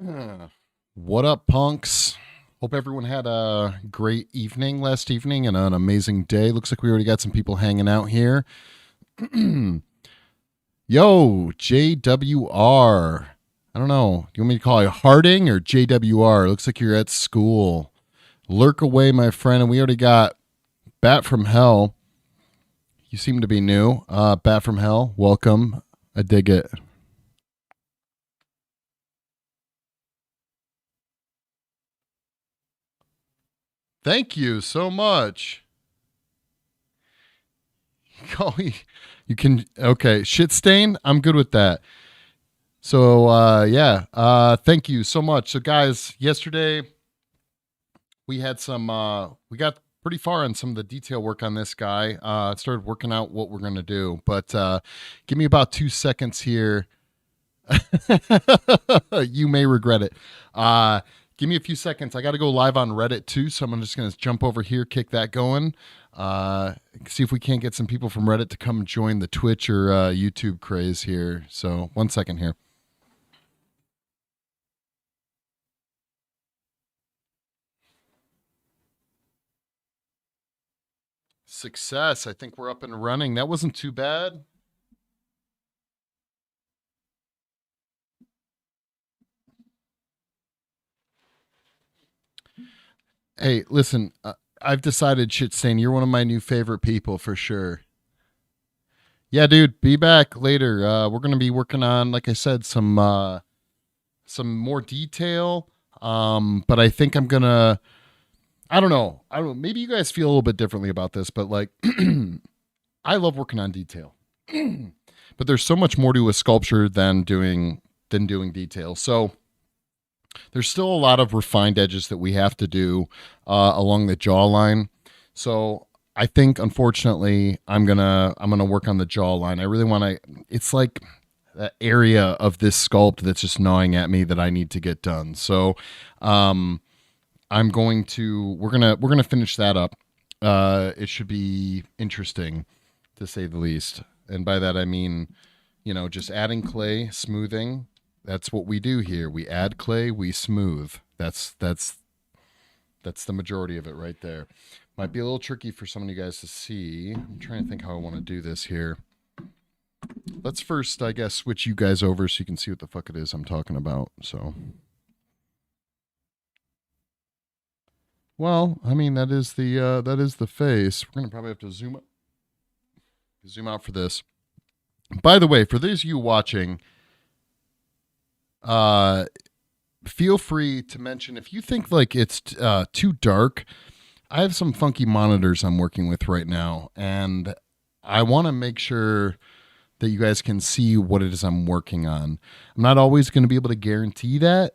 Uh, What up, punks? Hope everyone had a great evening last evening and an amazing day. Looks like we already got some people hanging out here. Yo, JWR. I don't know. Do you want me to call you Harding or JWR? Looks like you're at school. Lurk away, my friend. And we already got Bat from Hell. You seem to be new. Bat from Hell, welcome. I dig it. Thank you so much. Oh, you can. Okay, shit stain. I'm good with that. So yeah, thank you so much. So guys, yesterday we had some. We got pretty far on some of the detail work on this guy. Started working out what we're gonna do, but give me about 2 seconds here. You may regret it. Give me a few seconds. I got to go live on Reddit too, so I'm just going to jump over here, kick that going. See if we can't get some people from Reddit to come join the Twitch or YouTube craze here. So 1 second here. Success. I think we're up and running. That wasn't too bad. Hey, listen, I've decided, shit stain, you're one of my new favorite people for sure. Yeah, dude, be back later. We're gonna be working on, like I said, some more detail. But I think I'm gonna. I don't know. I don't. Maybe you guys feel a little bit differently about this, but like, I love working on detail. But there's so much more to a sculpture than doing detail. So there's still a lot of refined edges that we have to do along the jawline. So I think, unfortunately, I'm gonna work on the jawline. I really want to. It's like that area of this sculpt that's just gnawing at me that I need to get done. So I'm going to we're gonna finish that up. It should be interesting to say the least. And by that I mean, just adding clay, smoothing. That's what we do here. We add clay, we smooth. That's the majority of it right there. Might be a little tricky for some of you guys to see. I'm trying to think how I want to do this here. Let's first, I guess, switch you guys over so you can see what the fuck it is I'm talking about. So, well, I mean that is the face. We're gonna probably have to zoom out for this. By the way, for those of you watching, uh, feel free to mention if you think like it's too dark. I have some funky monitors I'm working with right now, and I want to make sure that you guys can see what it is I'm working on. I'm not always going to be able to guarantee that,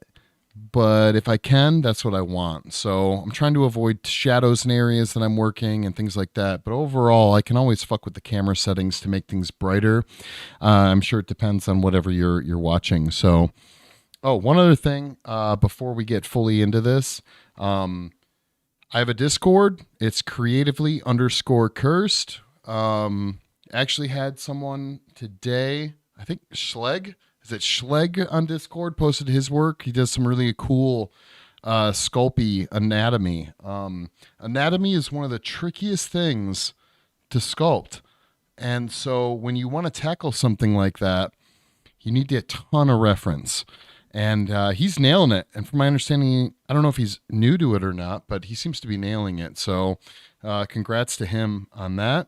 but if I can, that's what I want. So I'm trying to avoid shadows in areas that I'm working and things like that. But overall, I can always fuck with the camera settings to make things brighter. I'm sure it depends on whatever you're watching. So, oh, one other thing before we get fully into this. I have a Discord. It's creatively underscore cursed. Actually had someone today, I think Schleg, is it Schleg on Discord, posted his work. He does some really cool sculpey anatomy. Anatomy is one of the trickiest things to sculpt. And so when you want to tackle something like that, you need a ton of reference. And he's nailing it. And from my understanding, I don't know if he's new to it or not, but he seems to be nailing it. So congrats to him on that.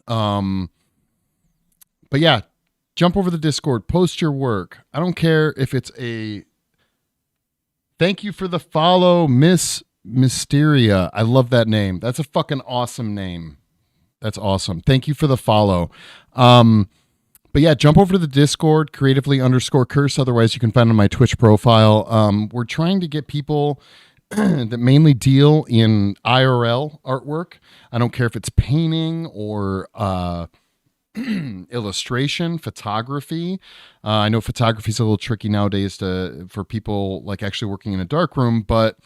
Um, but yeah, jump over the Discord, post your work. I don't care if it's a thank you for the follow, Miss Mysteria. I love that name. That's a fucking awesome name. That's awesome. Thank you for the follow. But yeah, jump over to the Discord, creatively underscore curse. Otherwise, you can find on my Twitch profile. We're trying to get people that mainly deal in IRL artwork. I don't care if it's painting or illustration, photography. I know photography is a little tricky nowadays for people like actually working in a dark room, but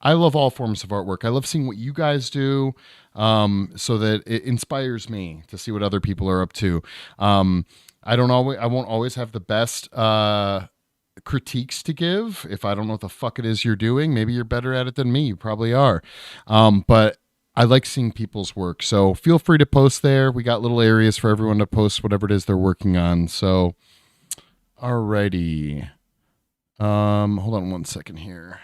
I love all forms of artwork. I love seeing what you guys do, so that it inspires me to see what other people are up to. I won't always have the best critiques to give. If I don't know what the fuck it is you're doing, maybe you're better at it than me. You probably are. But I like seeing people's work. So feel free to post there. We got little areas for everyone to post whatever it is they're working on. So, alrighty. Hold on one second here.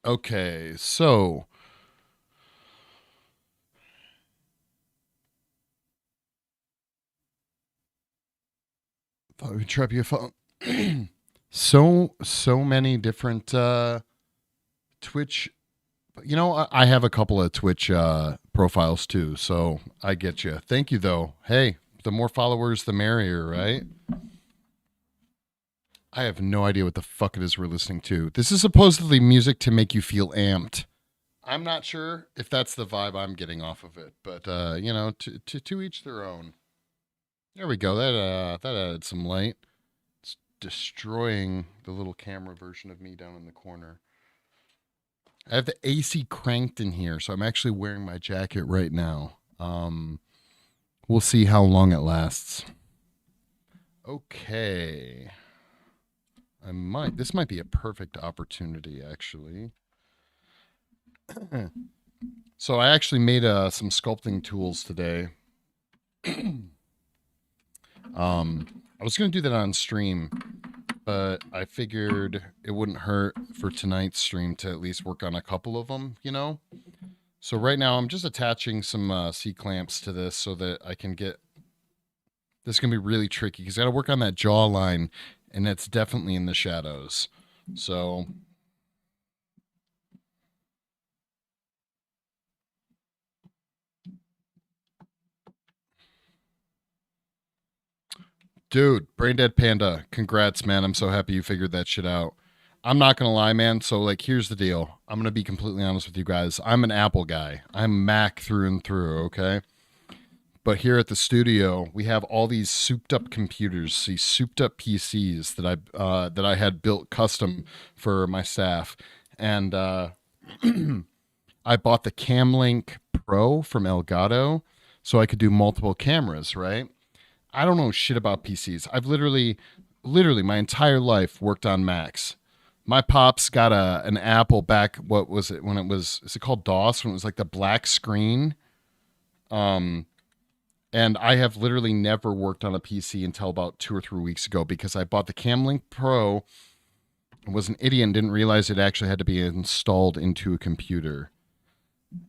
Okay, so thought we'd trap your phone. So many different Twitch. You know, I have a couple of Twitch profiles too, so I get you. Thank you though. Hey, the more followers, the merrier, right? I have no idea what the fuck it is we're listening to. This is supposedly music to make you feel amped. I'm not sure if that's the vibe I'm getting off of it, but you know, to each their own. There we go. That added some light. It's destroying the little camera version of me down in the corner. I have the AC cranked in here, so I'm actually wearing my jacket right now. We'll see how long it lasts. Okay. This might be a perfect opportunity actually. So I actually made some sculpting tools today. I was going to do that on stream, but I figured it wouldn't hurt for tonight's stream to at least work on a couple of them, you know? So right now I'm just attaching some C clamps to this so that I can get. This is going to be really tricky because I got to work on that jawline, and it's definitely in the shadows. So. Dude, Brain Dead Panda, congrats, man. I'm so happy you figured that shit out. I'm not gonna lie, man. So, like, here's the deal. I'm gonna be completely honest with you guys. I'm an Apple guy. I'm Mac through and through, okay? But here at the studio, we have all these souped up computers, these souped up PCs that I had built custom for my staff, and I bought the Camlink Pro from Elgato, so I could do multiple cameras, right? I don't know shit about PCs. I've literally my entire life worked on Macs. My pops got an Apple back. What was it when it was? Is it called DOS? When it was like the black screen. Um, and I have literally never worked on a PC until about 2 or 3 weeks ago because I bought the Camlink Pro. Was an idiot and didn't realize it actually had to be installed into a computer.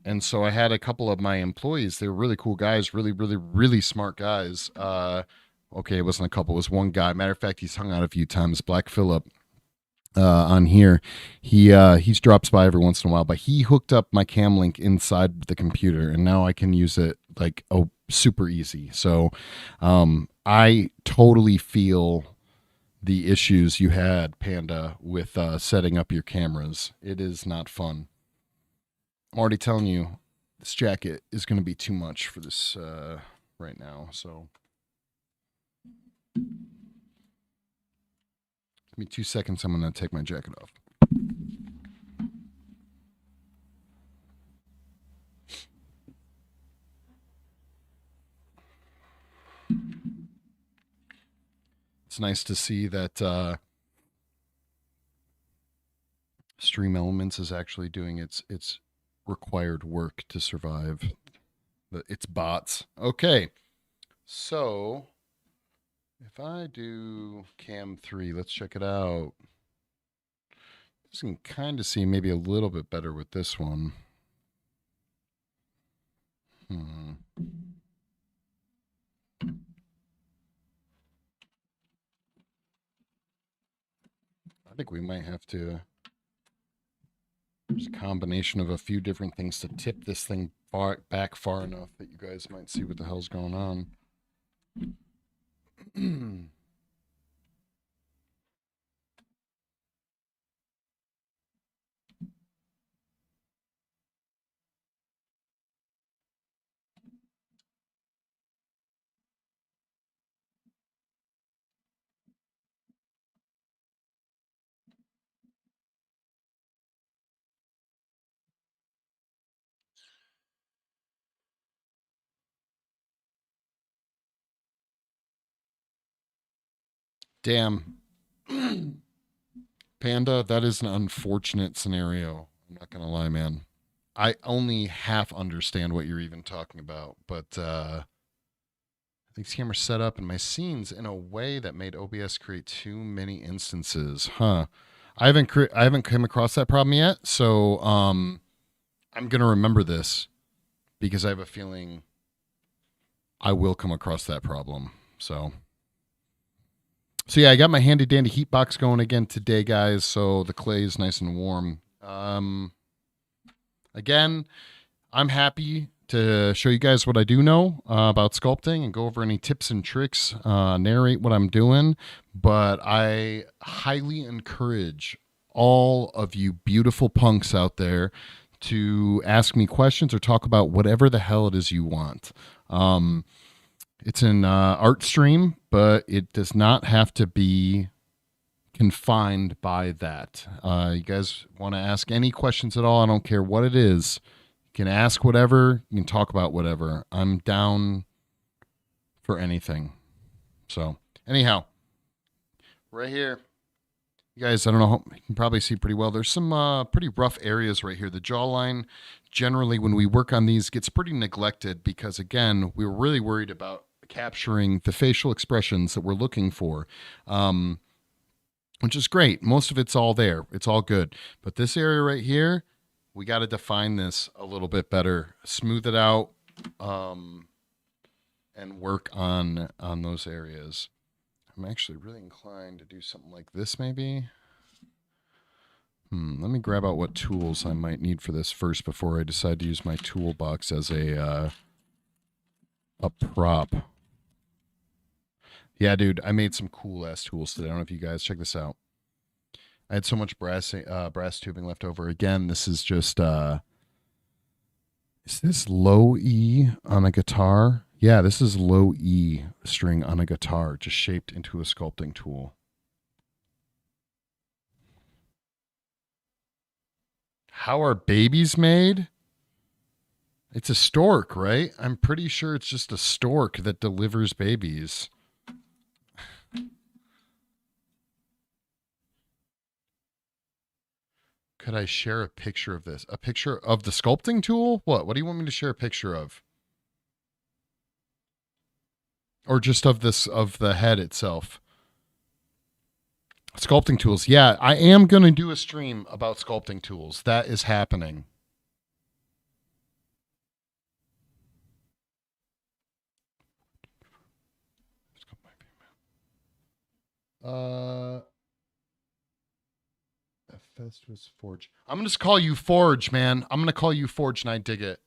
And so I had a couple of my employees. They were really cool guys, really smart guys. Okay, it wasn't a couple; it was one guy. Matter of fact, he's hung out a few times. Black Phillip on here. He drops by every once in a while, but he hooked up my cam link inside the computer, and now I can use it like super easy. So I totally feel the issues you had, Panda, with setting up your cameras. It is not fun. I'm already telling you, this jacket is going to be too much for this right now. So, give me 2 seconds. I'm going to take my jacket off. It's nice to see that Stream Elements is actually doing its required work to survive. Its bots. Okay, so if I do Cam 3, let's check it out. You can kind of see maybe a little bit better with this one. I think we might have to. There's a combination of a few different things to tip this thing back far enough that you guys might see what the hell's going on. Damn. Panda, that is an unfortunate scenario. I'm not going to lie, man. I only half understand what you're even talking about, but these cameras set up in my scenes in a way that made OBS create too many instances. Huh. I haven't come across that problem yet, so I'm going to remember this because I have a feeling I will come across that problem. So yeah, I got my handy dandy heat box going again today, guys. So the clay is nice and warm. Again, I'm happy to show you guys what I do know about sculpting and go over any tips and tricks, narrate what I'm doing. But I highly encourage all of you beautiful punks out there to ask me questions or talk about whatever the hell it is you want. It's an art stream, but it does not have to be confined by that. You guys want to ask any questions at all? I don't care what it is. You can ask whatever. You can talk about whatever. I'm down for anything. So, anyhow, right here, you guys, I don't know, you can probably see pretty well. There's some pretty rough areas right here. The jawline, generally, when we work on these, gets pretty neglected because, again, we were really worried about capturing the facial expressions that we're looking for, which is great. Most of it's all there. It's all good. But this area right here, we got to define this a little bit better, smooth it out, and work on those areas. I'm actually really inclined to do something like this maybe. Let me grab out what tools I might need for this first before I decide to use my toolbox as a prop. Yeah, dude, I made some cool ass tools today. I don't know if you guys check this out. I had so much brass tubing left over. Again, this is just is this low E on a guitar? Yeah, this is low E string on a guitar, just shaped into a sculpting tool. How are babies made? It's a stork, right? I'm pretty sure it's just a stork that delivers babies. Could I share a picture of this? A picture of the sculpting tool? What? What do you want me to share a picture of? Or just of this, of the head itself? Sculpting tools. Yeah, I am going to do a stream about sculpting tools. That is happening. Festus Forge. I'm going to just call you Forge, man. I'm going to call you Forge, and I dig it.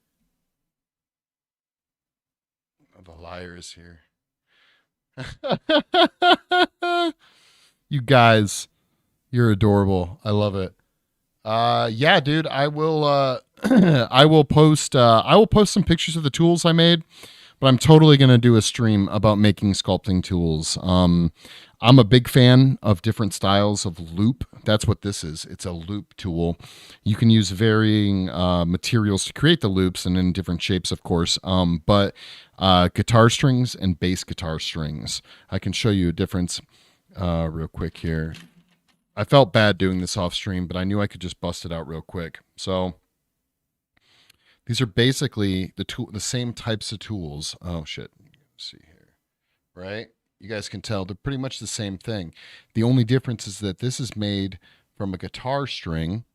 Oh, the liar is here. You guys, you're adorable. I love it. Yeah, dude, I will I will post some pictures of the tools I made, but I'm totally going to do a stream about making sculpting tools. I'm a big fan of different styles of loop. That's what this is. It's a loop tool. You can use varying materials to create the loops and in different shapes, of course. But guitar strings and bass guitar strings. I can show you a difference real quick here. I felt bad doing this off stream, but I knew I could just bust it out real quick. So these are basically the same types of tools. Oh shit. Let's see here. Right? You guys can tell they're pretty much the same thing. The only difference is that this is made from a guitar string.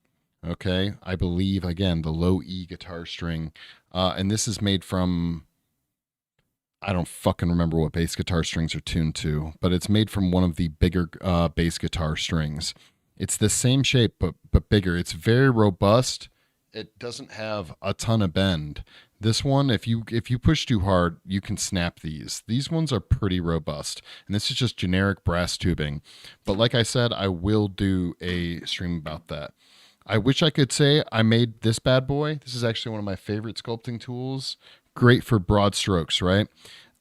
Okay. I believe, again, the low E guitar string. And this is made from, I don't fucking remember what bass guitar strings are tuned to, but it's made from one of the bigger bass guitar strings. It's the same shape, but bigger. It's very robust. It doesn't have a ton of bend. This one, if you push too hard, you can snap these. These ones are pretty robust, and this is just generic brass tubing. But like I said, I will do a stream about that. I wish I could say I made this bad boy. This is actually one of my favorite sculpting tools. Great for broad strokes, right?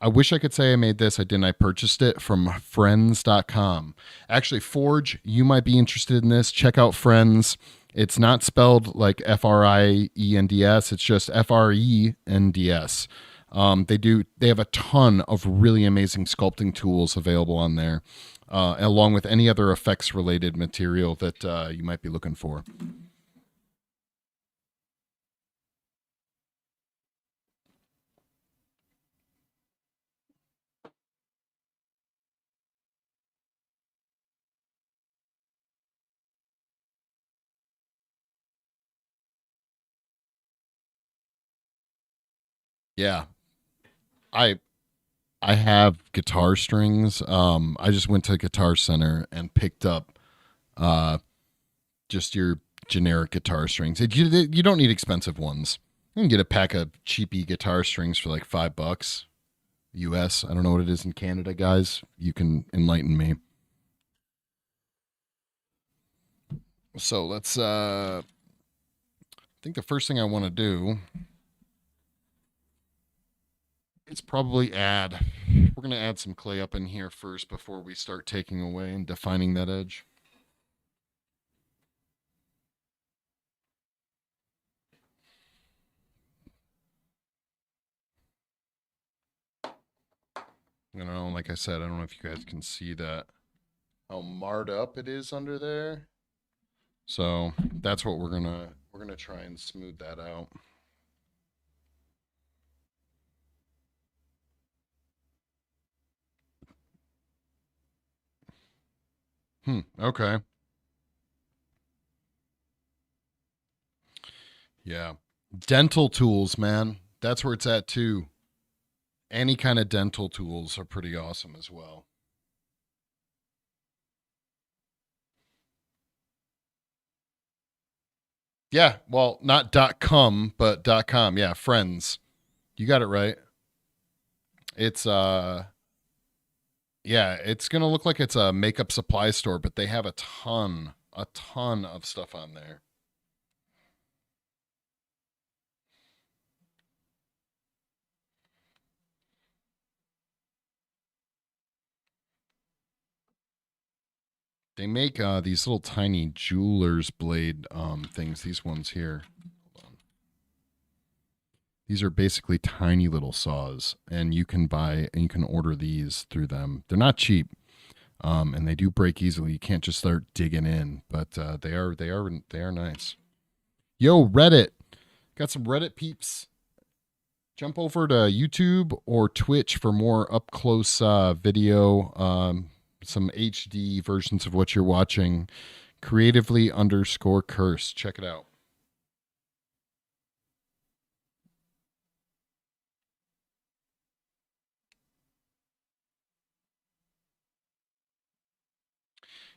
I wish I could say I made this. I didn't. I purchased it from friends.com. Actually, Forge, you might be interested in this. Check out Friends. It's not spelled like Friends. It's just Friends. They have a ton of really amazing sculpting tools available on there. along with any other effects related material that you might be looking for. Yeah, I I have guitar strings. I just went to Guitar Center and picked up uh, just your generic guitar strings. You don't need expensive ones. You can get a pack of cheapy guitar strings for like $5 US. I don't know what it is in Canada, guys. You can enlighten me. So let's. I think the first thing I want to do is probably add. We're gonna add some clay up in here first before we start taking away and defining that edge. You know, like I said, I don't know if you guys can see that how marred up it is under there. So that's what we're gonna try and smooth that out. Okay. Yeah. Dental tools, man. That's where it's at too. Any kind of dental tools are pretty awesome as well. Yeah. Well, not .com, but .com. Yeah. Friends. You got it right. It's yeah, it's gonna look like it's a makeup supply store, but they have a ton of stuff on there. They make these little tiny jeweler's blade things. These ones here. Hold on. These are basically tiny little saws, and you can buy and you can order these through them. They're not cheap, and they do break easily. You can't just start digging in, but they are nice. Yo, Reddit, got some Reddit peeps. Jump over to YouTube or Twitch for more up close video, some HD versions of what you're watching. Creatively underscore curse. Check it out.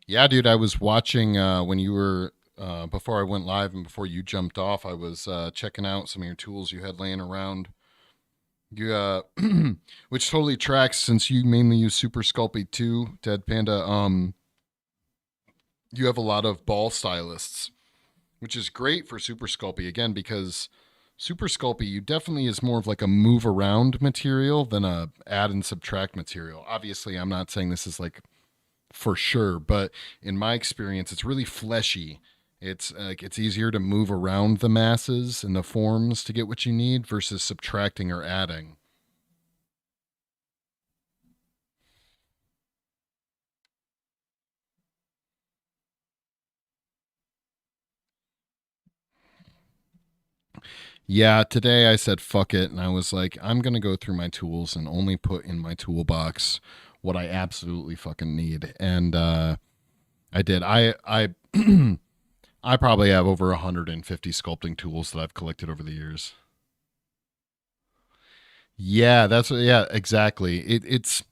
Yeah, dude, I was watching when you were before I went live and before you jumped off. I was checking out some of your tools you had laying around. You, which totally tracks since you mainly use Super Sculpey too, Dead Panda. You have a lot of ball stylists, which is great for Super Sculpey again because Super Sculpey you definitely is more of like a move around material than a add and subtract material. Obviously, I'm not saying this is like for sure, but in my experience, it's really fleshy. It's like it's easier to move around the masses and the forms to get what you need versus subtracting or adding. Yeah, today I said fuck it, and I was like, I'm gonna go through my tools and only put in my toolbox what I absolutely fucking need, and I did. I I probably have over 150 sculpting tools that I've collected over the years. Yeah, yeah, exactly. It's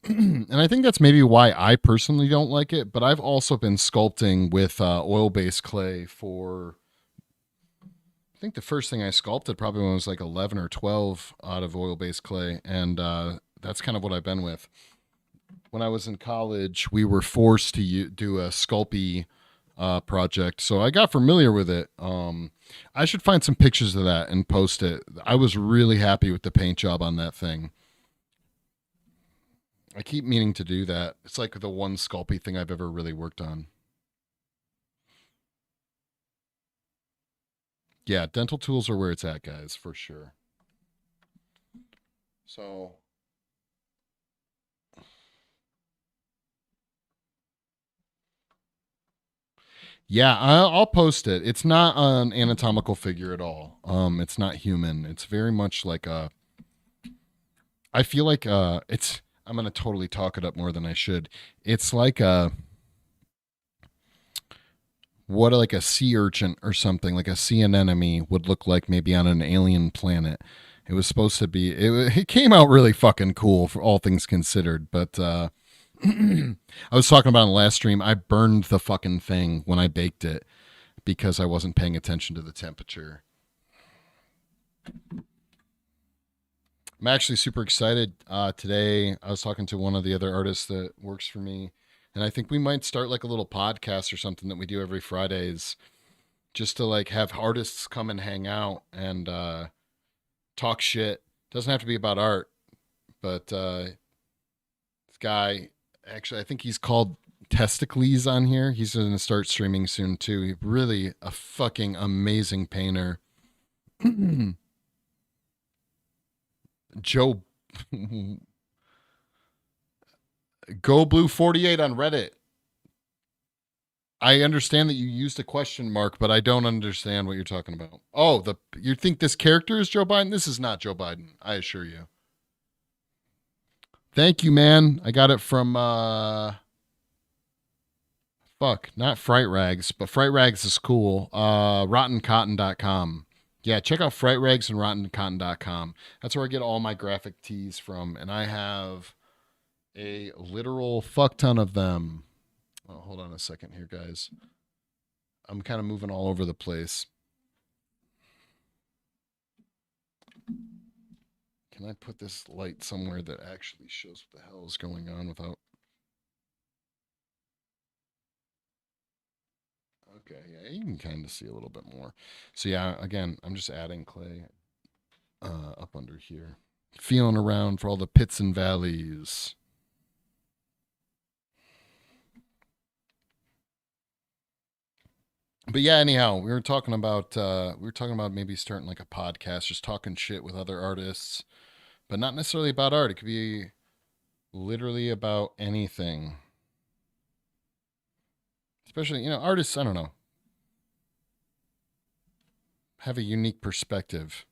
and I think that's maybe why I personally don't like it. But I've also been sculpting with oil-based clay for. I think the first thing I sculpted probably when I was like 11 or 12 out of oil-based clay, and that's kind of what I've been with. When I was in college, we were forced to do a Sculpey project, so I got familiar with it. I should find some pictures of that and post it. I was really happy with the paint job on that thing. I keep meaning to do that. It's like the one Sculpey thing I've ever really worked on. Yeah, dental tools are where it's at, guys, for sure. So Yeah, I'll post it. It's not an anatomical figure at all. It's not human. It's very much like a. I feel like it's. I'm gonna totally talk it up more than I should. It's like a what like a sea urchin or something, like a sea anemone would look like maybe on an alien planet. It was supposed to be. It came out really fucking cool for all things considered, but I was talking about in the last stream. I burned the fucking thing when I baked it because I wasn't paying attention to the temperature. I'm actually super excited. Today, I was talking to one of the other artists that works for me, and I think we might start like a little podcast or something that we do every Fridays, just to like have artists come and hang out and talk shit. Doesn't have to be about art, but this guy, actually, I think he's called Testicles on here. He's going to start streaming soon too. He really a fucking amazing painter. Joe Go Blue 48 on Reddit. I understand that you used a question mark, but I don't understand what you're talking about. Oh, the you think this character is Joe Biden? This is not Joe Biden, I assure you. Thank you, man. I got it from fuck, not Fright Rags, but Fright Rags is cool. RottenCotton.com. Yeah, check out Fright Rags and RottenCotton.com. That's where I get all my graphic tees from, and I have a literal fuck ton of them. Oh, hold on a second here, guys. I'm kind of moving all over the place. Can I put this light somewhere that actually shows what the hell is going on without... Okay, yeah, you can kind of see a little bit more. So yeah, again, I'm just adding clay up under here. Feeling around for all the pits and valleys. But yeah, anyhow, we were talking about maybe starting like a podcast, just talking shit with other artists, but not necessarily about art. It could be literally about anything. Especially, artists, I don't know, have a unique perspective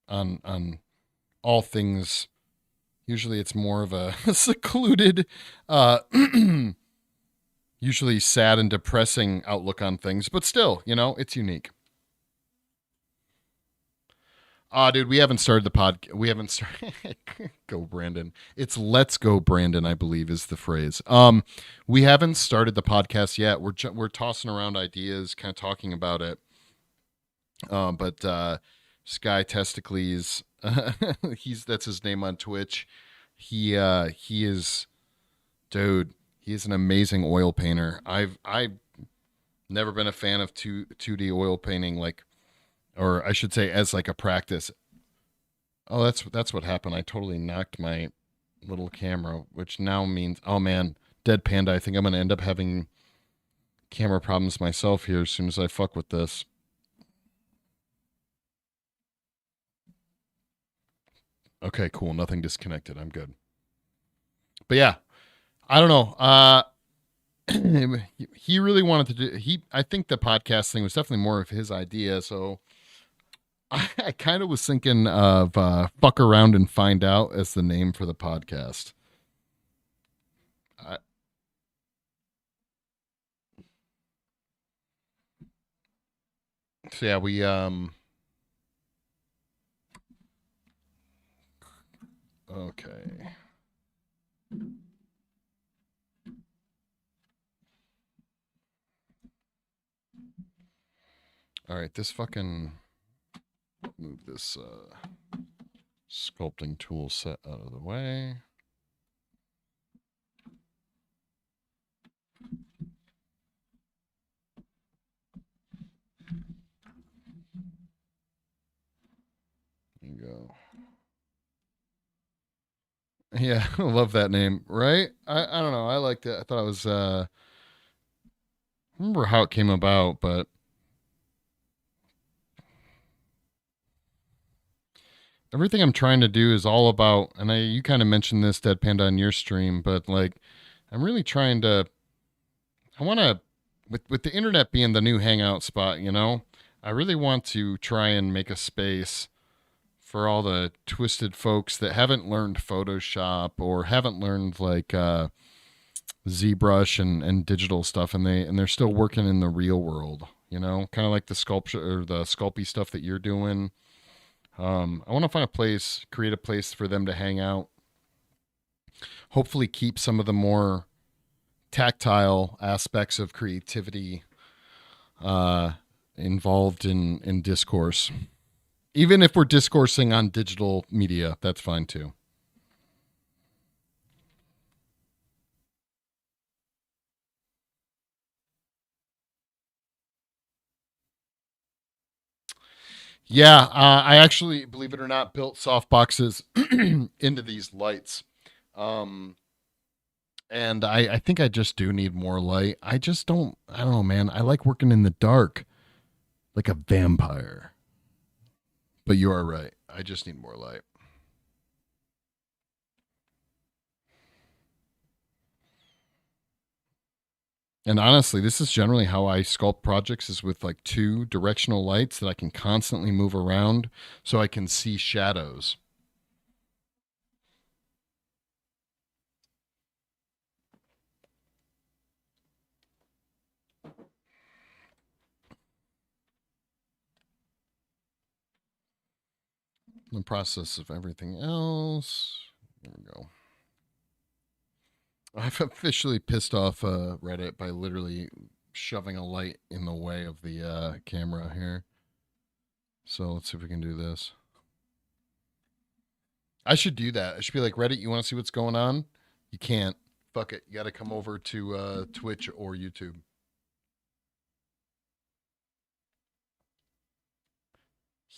on all things. Usually it's more of a secluded uh usually sad and depressing outlook on things, but still, it's unique. Dude, we haven't started the pod. We haven't started. Go, Brandon. It's "Let's go, Brandon." I believe is the phrase. We haven't started the podcast yet. We're tossing around ideas, kind of talking about it. But Sky Testicles, that's his name on Twitch. He is, dude. He is an amazing oil painter. I've never been a fan of 2D oil painting, like, or I should say as like a practice. Oh, that's what happened. I totally knocked my little camera, which now means, oh man, dead panda. I think I'm gonna end up having camera problems myself here as soon as I fuck with this. Okay, cool. Nothing disconnected. I'm good. But yeah, I don't know. He really wanted to do. I think the podcast thing was definitely more of his idea. So I kind of was thinking of "Fuck Around and Find Out" as the name for the podcast. I, so yeah, we okay. All right, this fucking move this sculpting tool set out of the way. There you go. Yeah, I love that name, right? I don't know. I liked it. I thought it was I remember how it came about, but everything I'm trying to do is all about, and you kind of mentioned this, Dead Panda, on your stream, but like I'm really trying to. I want to, with the internet being the new hangout spot. I really want to try and make a space for all the twisted folks that haven't learned Photoshop or haven't learned like ZBrush and digital stuff, and they're still working in the real world. Kind of like the sculpture or the sculpey stuff that you're doing. I want to find a place, create a place for them to hang out. Hopefully, keep some of the more tactile aspects of creativity uh, involved in discourse. Even if we're discoursing on digital media, that's fine too. Yeah, I actually, believe it or not, built soft boxes into these lights. Um, and I think I just do need more light. I don't know, man. I like working in the dark like a vampire. But you are right. I just need more light. And honestly, this is generally how I sculpt projects is with like two directional lights that I can constantly move around so I can see shadows. In the process of everything else. There we go. I've officially pissed off Reddit by literally shoving a light in the way of the camera here. So let's see if we can do this. I should do that. I should be like, Reddit, you want to see what's going on? You can't. Fuck it. You got to come over to Twitch or YouTube.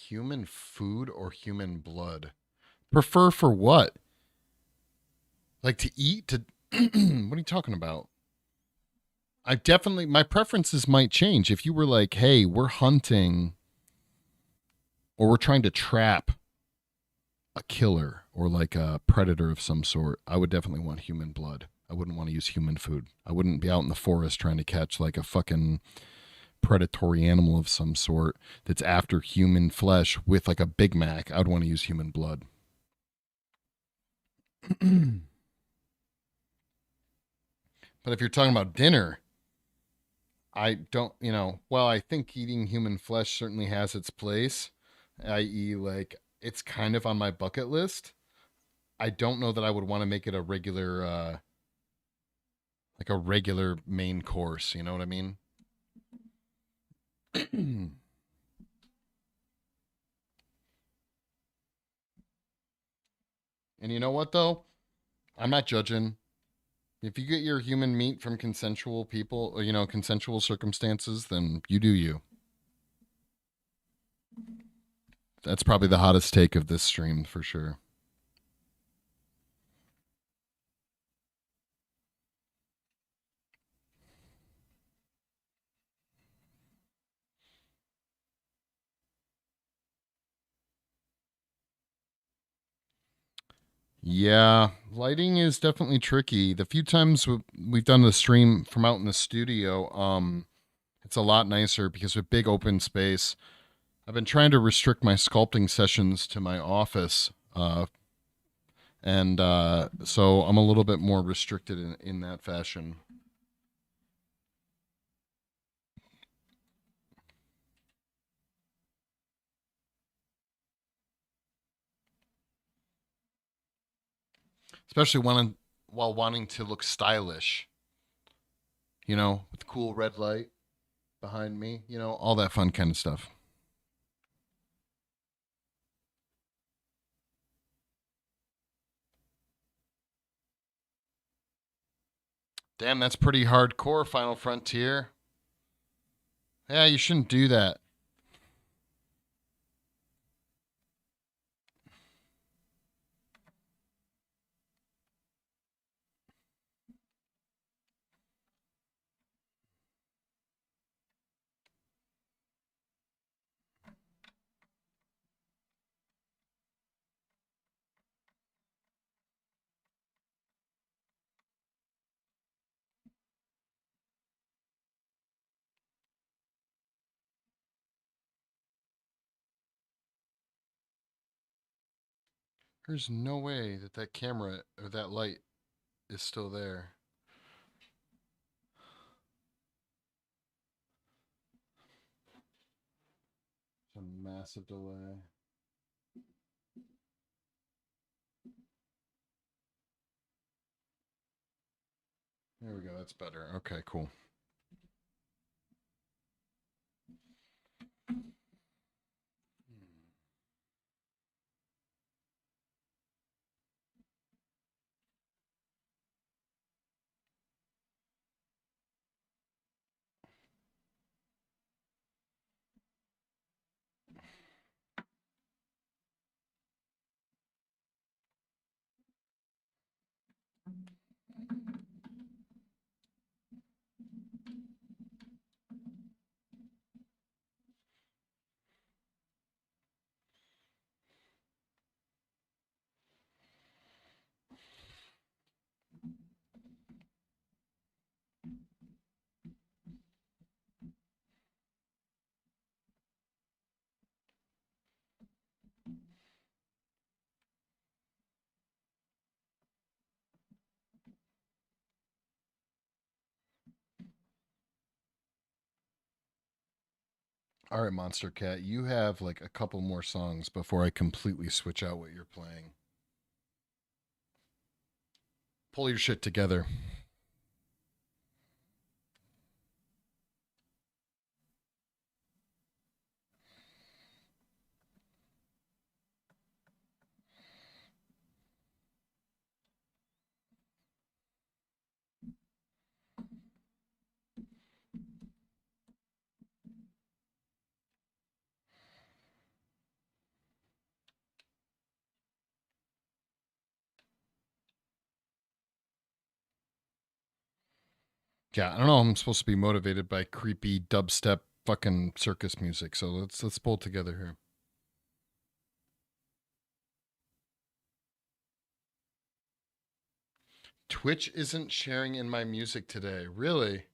Human food or human blood? Prefer for what? Like to eat? To what are you talking about? I definitely my preferences might change if you were like, "Hey, we're hunting or we're trying to trap a killer or like a predator of some sort." I would definitely want human blood. I wouldn't want to use human food. I wouldn't be out in the forest trying to catch like a fucking predatory animal of some sort that's after human flesh with like a Big Mac. I would want to use human blood. But if you're talking about dinner, I don't, well, I think eating human flesh certainly has its place, i.e., like it's kind of on my bucket list. I don't know that I would want to make it a regular, like a regular main course. You know what I mean? And you know what, though? I'm not judging. If you get your human meat from consensual people, or, consensual circumstances, then you do you. That's probably the hottest take of this stream for sure. Yeah, lighting is definitely tricky. The few times we've done the stream from out in the studio, it's a lot nicer because with big open space. I've been trying to restrict my sculpting sessions to my office, and so I'm a little bit more restricted in that fashion. Especially while wanting to look stylish, with cool red light behind me, all that fun kind of stuff. Damn, that's pretty hardcore, Final Frontier. Yeah, you shouldn't do that. There's no way that that camera or that light is still there. It's a massive delay. There we go. That's better. Okay, cool. All right, Monster Cat, you have like a couple more songs before I completely switch out what you're playing. Pull your shit together. Yeah, I don't know. I'm supposed to be motivated by creepy dubstep fucking circus music. So let's pull it together here. Twitch isn't sharing in my music today. Really?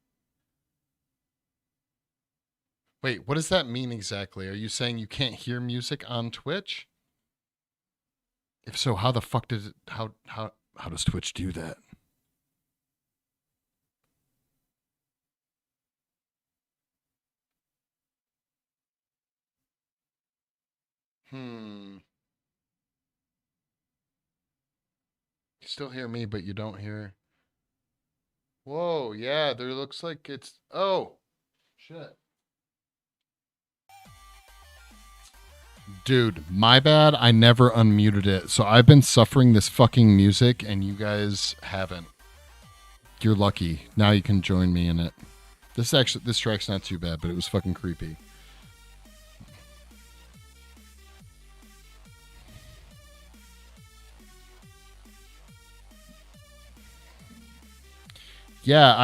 Wait, what does that mean exactly? Are you saying you can't hear music on Twitch? If so, how the fuck does it how does Twitch do that? Hmm. You still hear me, but you don't hear. Whoa, yeah, there looks like it's oh shit. Dude, my bad. I never unmuted it. So I've been suffering this fucking music and you guys haven't. You're lucky. Now you can join me in it. This track's not too bad, but it was fucking creepy. Yeah,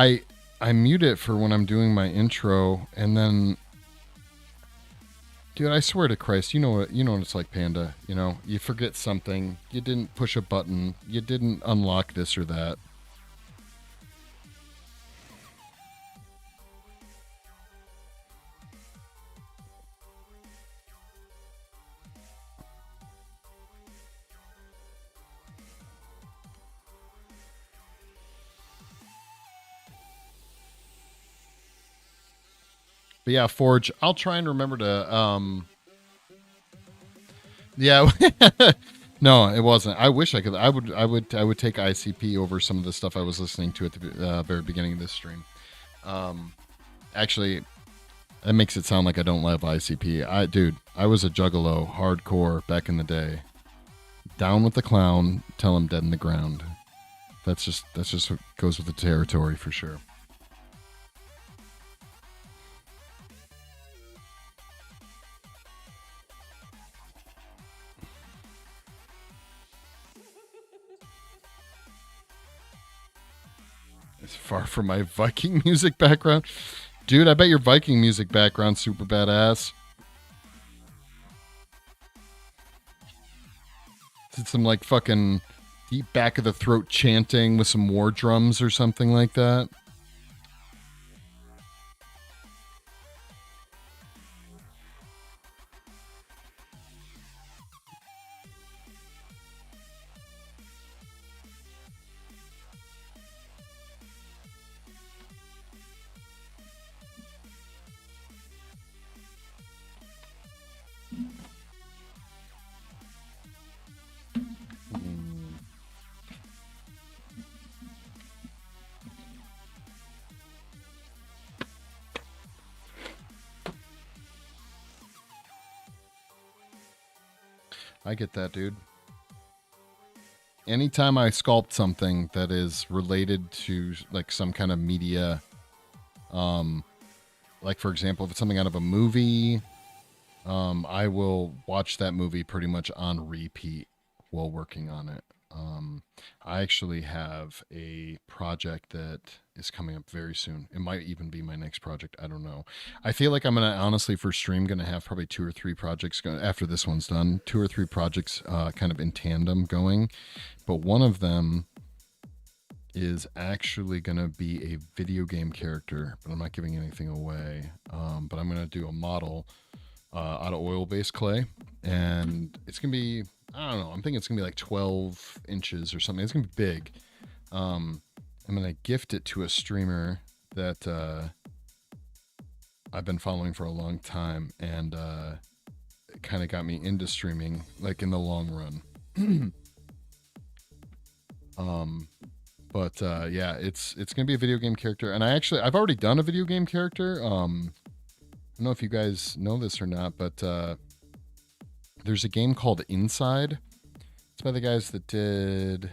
I mute it for when I'm doing my intro and then dude, I swear to Christ, you know what it's like, Panda. You know, you forget something, you didn't push a button, you didn't unlock this or that. But yeah, Forge, I'll try and remember to yeah. No, it wasn't. I wish I could. I would take ICP over some of the stuff I was listening to at the very beginning of this stream. Um, Actually, that makes it sound like I don't love ICP. Dude, I was a juggalo, hardcore back in the day. Down with the clown, tell him dead in the ground. That's just what goes with the territory for sure. It's far from my Viking music background. Dude, I bet your Viking music background's super badass. It's some like fucking deep back of the throat chanting with some war drums or something like that. I get that, dude. Anytime I sculpt something that is related to like some kind of media, um, like for example, if it's something out of a movie, I will watch that movie pretty much on repeat while working on it. Um, I actually have a project that is coming up very soon. It might even be my next project. I don't know. I feel like I'm gonna honestly for stream gonna have probably two or three projects going after this one's done. Two or three projects, kind of in tandem going, but one of them is actually going to be a video game character, but I'm not giving anything away. But I'm going to do a model out of oil-based clay, and it's gonna be, I don't know, I'm thinking it's gonna be like 12 inches or something. It's gonna be big. I'm gonna gift it to a streamer that I've been following for a long time, and it kind of got me into streaming, like in the long run. um, but yeah, it's gonna be a video game character, and I've already done a video game character. I don't know if you guys know this or not, but there's a game called Inside. It's by the guys that did,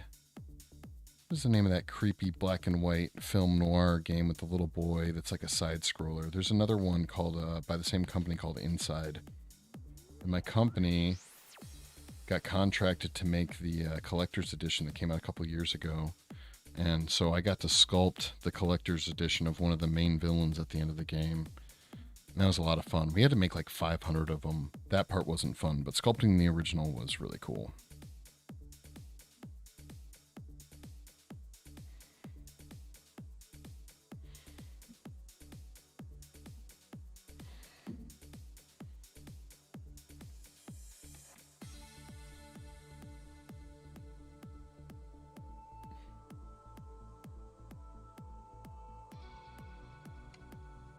what's the name of that creepy black and white film noir game with the little boy that's like a side scroller? There's another one called by the same company called Inside. And my company got contracted to make the collector's edition that came out a couple years ago. And so I got to sculpt the collector's edition of one of the main villains at the end of the game. And that was a lot of fun. We had to make like 500 of them. That part wasn't fun, but sculpting the original was really cool.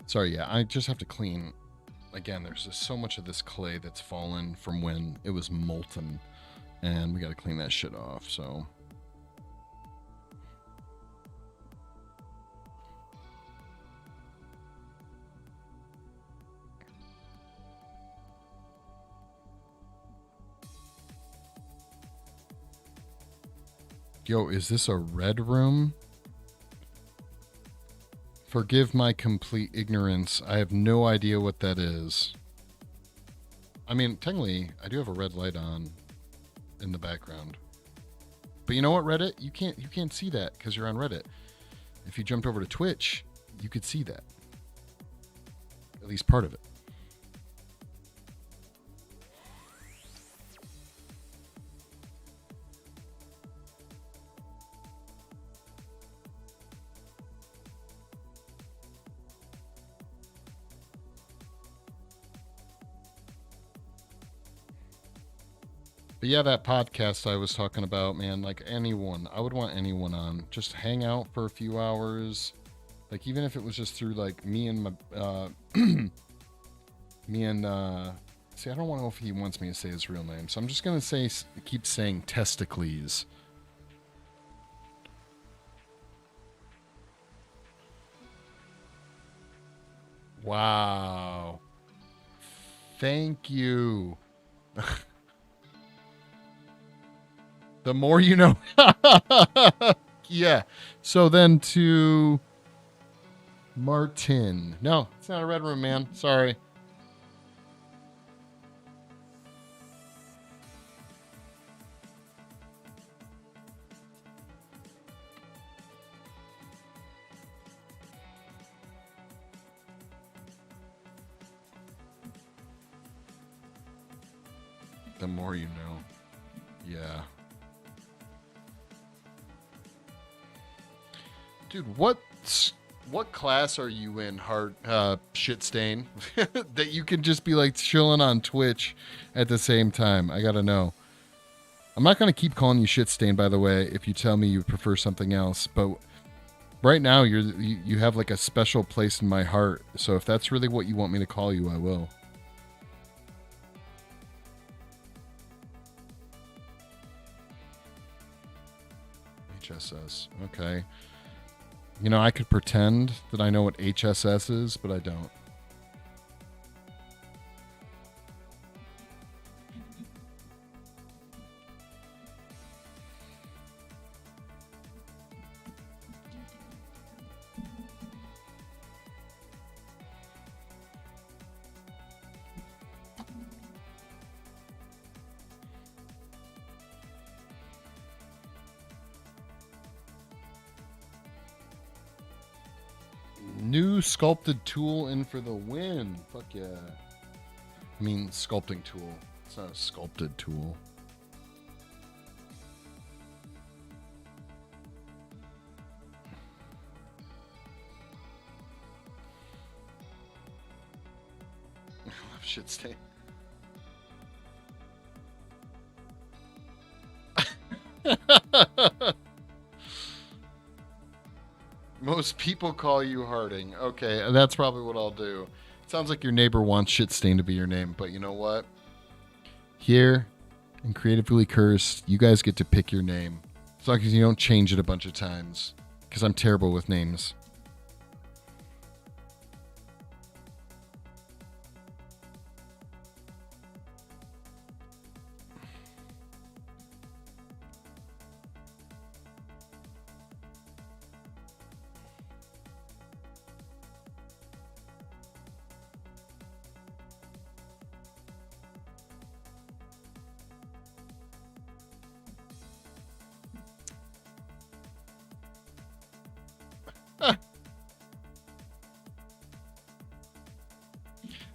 Sorry, yeah, I just have to clean. Again, there's just so much of this clay that's fallen from when it was molten, and we got to clean that shit off, so. Yo, is this a red room? Forgive my complete ignorance. I have no idea what that is. I mean, technically, I do have a red light on in the background. But you know what, Reddit? You can't see that because you're on Reddit. If you jumped over to Twitch, you could see that. At least part of it. But yeah, that podcast I was talking about, man, like anyone, I would want anyone on. Just hang out for a few hours. Like even if it was just through like me and my me and see, I don't know if he wants me to say his real name. So I'm just going to keep saying Testicles. Wow. Thank you. The more you know. Yeah. So then to Martin. No, it's not a red room, man. Sorry. The more you know. Yeah. Dude, what class are you in, Heart Shit Stain? That you can just be like chilling on Twitch at the same time? I gotta know. I'm not gonna keep calling you Shit Stain, by the way, if you tell me you prefer something else. But right now, you have like a special place in my heart. So if that's really what you want me to call you, I will. HSS. Okay. You know, I could pretend that I know what HSS is, but I don't. New sculpted tool in for the win. Fuck yeah. I mean, sculpting tool. It's not a sculpted tool. Shit stain. Most people call you Harding. Okay, that's probably what I'll do. Sounds like your neighbor wants shit stain to be your name, but you know what? Here in Creatively Cursed, you guys get to pick your name. As long as you don't change it a bunch of times. Because I'm terrible with names.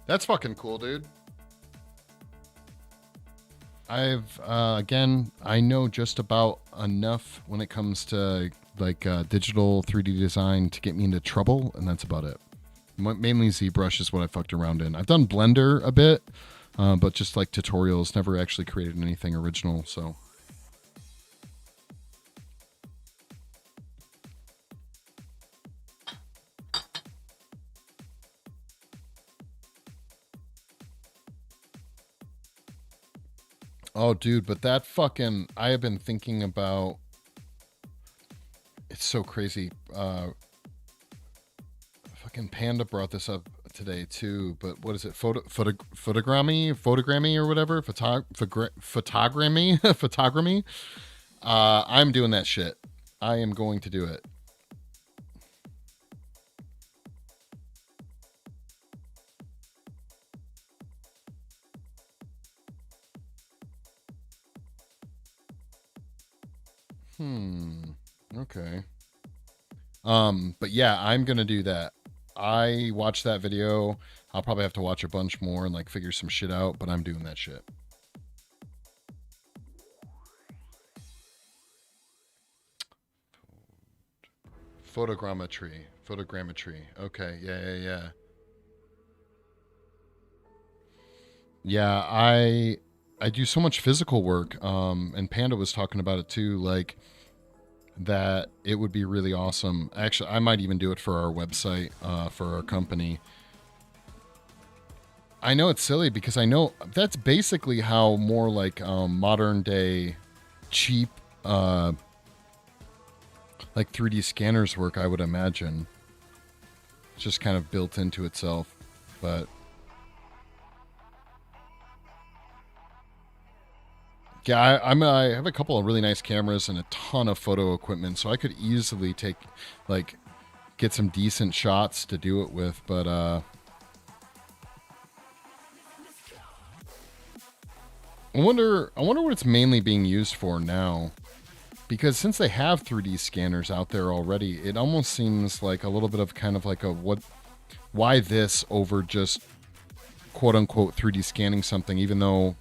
That's fucking cool, dude. Again, I know just about enough when it comes to like digital 3D design to get me into trouble, and that's about it. Mainly ZBrush is what I fucked around in. I've done Blender a bit, but just like tutorials, never actually created anything original, so. Oh, dude, but that fucking, I have been thinking about, it's so crazy. Fucking Panda brought this up today too, but what is it? Photogrammy or whatever? Photogrammy? Photogrammy? I'm doing that shit. I am going to do it. Okay. But yeah, I'm gonna do that. I watched that video. I'll probably have to watch a bunch more and like figure some shit out, but I'm doing that shit. Photogrammetry. Okay, yeah. Yeah, I do so much physical work. And Panda was talking about it too, like that it would be really awesome. Actually, I might even do it for our website, for our company. I know it's silly because I know that's basically how more like modern day cheap like 3D scanners work, I would imagine. It's just kind of built into itself. But yeah, I have a couple of really nice cameras and a ton of photo equipment, so I could easily get some decent shots to do it with, but I wonder what it's mainly being used for now. Because since they have 3D scanners out there already, it almost seems like a little bit of kind of like a why this over just quote unquote 3D scanning something, even though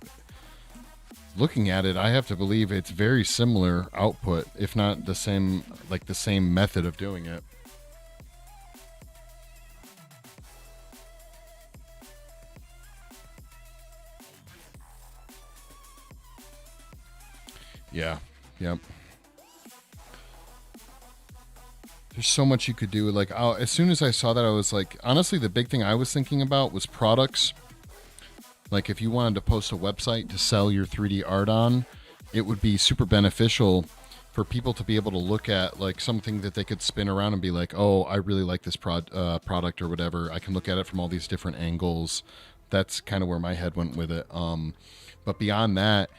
looking at it, I have to believe it's very similar output, if not the same, like the same method of doing it. Yeah. Yep. There's so much you could do. Like, as soon as I saw that, I was like, honestly, the big thing I was thinking about was products. Like, if you wanted to post a website to sell your 3D art on, it would be super beneficial for people to be able to look at like something that they could spin around and be like, oh, I really like this product or whatever. I can look at it from all these different angles. That's kind of where my head went with it. But beyond that,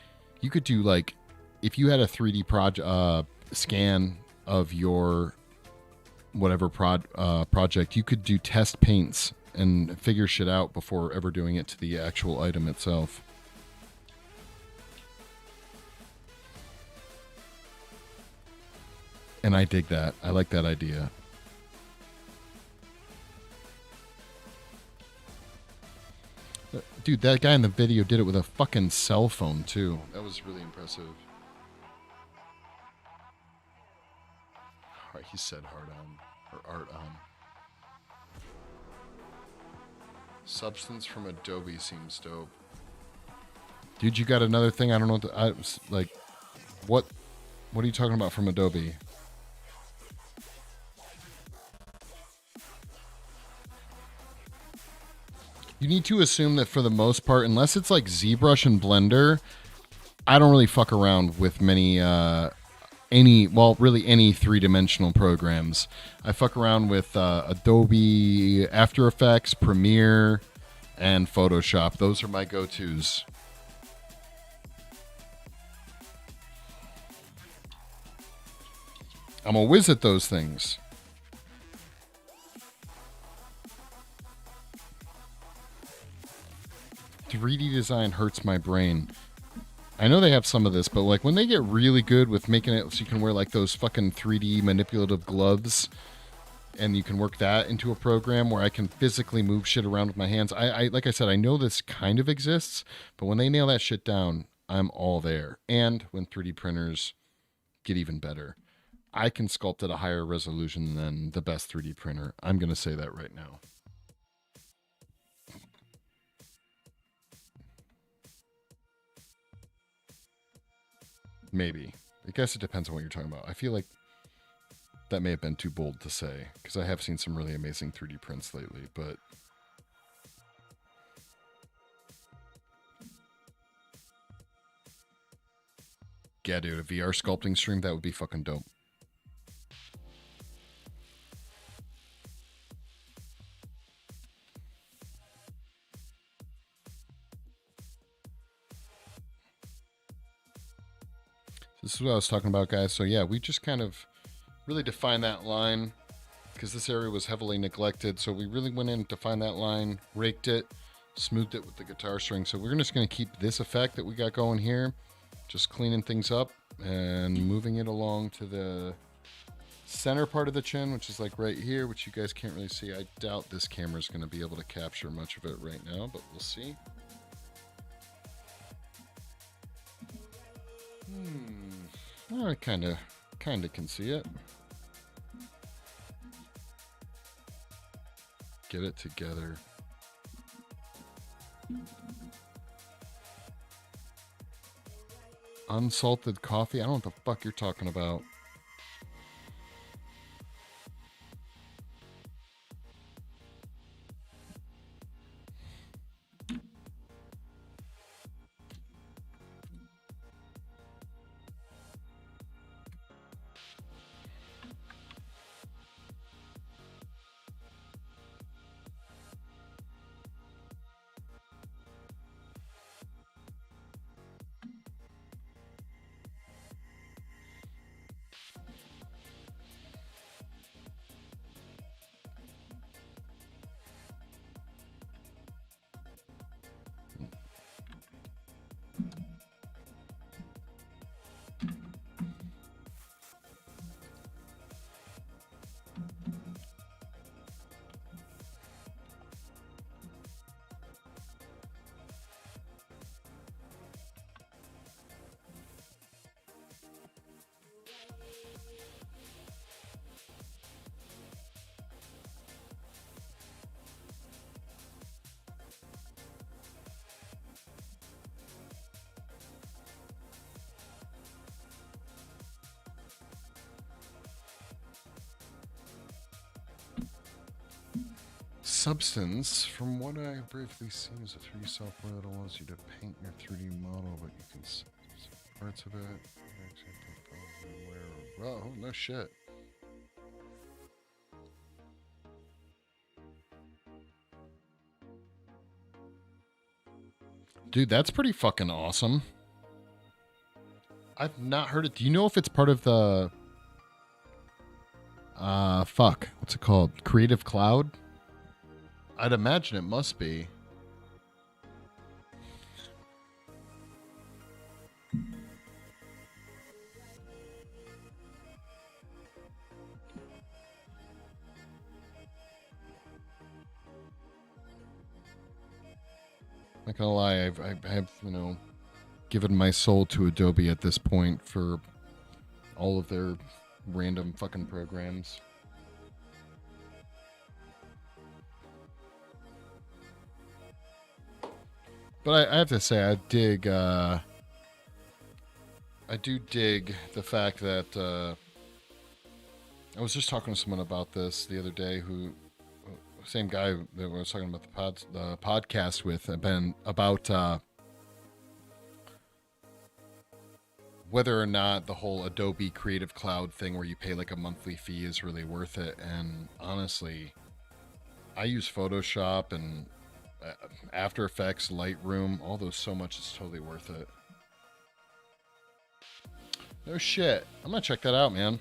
you could do like, if you had a 3D scan of your whatever project, you could do test paints and figure shit out before ever doing it to the actual item itself. And I dig that. I like that idea. Dude, that guy in the video did it with a fucking cell phone, too. That was really impressive. He said hard on. Or art on. Substance from Adobe seems dope. Dude, you got another thing? I don't know. What are you talking about from Adobe? You need to assume that for the most part, unless it's like ZBrush and Blender, I don't really fuck around with any three-dimensional programs. I fuck around with Adobe After Effects, Premiere, and Photoshop. Those are my go-tos. I'm a whiz at those things. "3D design hurts my brain." I know they have some of this, but like when they get really good with making it so you can wear like those fucking 3D manipulative gloves, and you can work that into a program where I can physically move shit around with my hands. I like I said, I know this kind of exists, but when they nail that shit down, I'm all there. And when 3D printers get even better, I can sculpt at a higher resolution than the best 3D printer. I'm going to say that right now. Maybe. I guess it depends on what you're talking about. I feel like that may have been too bold to say, because I have seen some really amazing 3D prints lately, but yeah, dude, a VR sculpting stream, that would be fucking dope. This is what I was talking about, guys. So yeah, we just kind of really defined that line because this area was heavily neglected. So we really went in, defined that line, raked it, smoothed it with the guitar string. So we're just going to keep this effect that we got going here, just cleaning things up and moving it along to the center part of the chin, which is like right here, which you guys can't really see. I doubt this camera is going to be able to capture much of it right now, but we'll see. I kind of can see it. Get it together. Unsalted coffee? I don't know what the fuck you're talking about. Substance, from what I briefly seen, is a 3D software that allows you to paint your 3D model, but you can see parts of it. Oh, no shit. Dude, that's pretty fucking awesome. I've not heard it. Do you know if it's part of the what's it called? Creative Cloud? I'd imagine it must be. Not gonna lie, I have, given my soul to Adobe at this point for all of their random fucking programs. But I have to say, I do dig the fact that I was just talking to someone about this the other day, who same guy that I was talking about the podcast with, about whether or not the whole Adobe Creative Cloud thing where you pay like a monthly fee is really worth it. And honestly, I use Photoshop and After Effects, Lightroom, all those so much, it's totally worth it. No shit. I'm gonna check that out, man.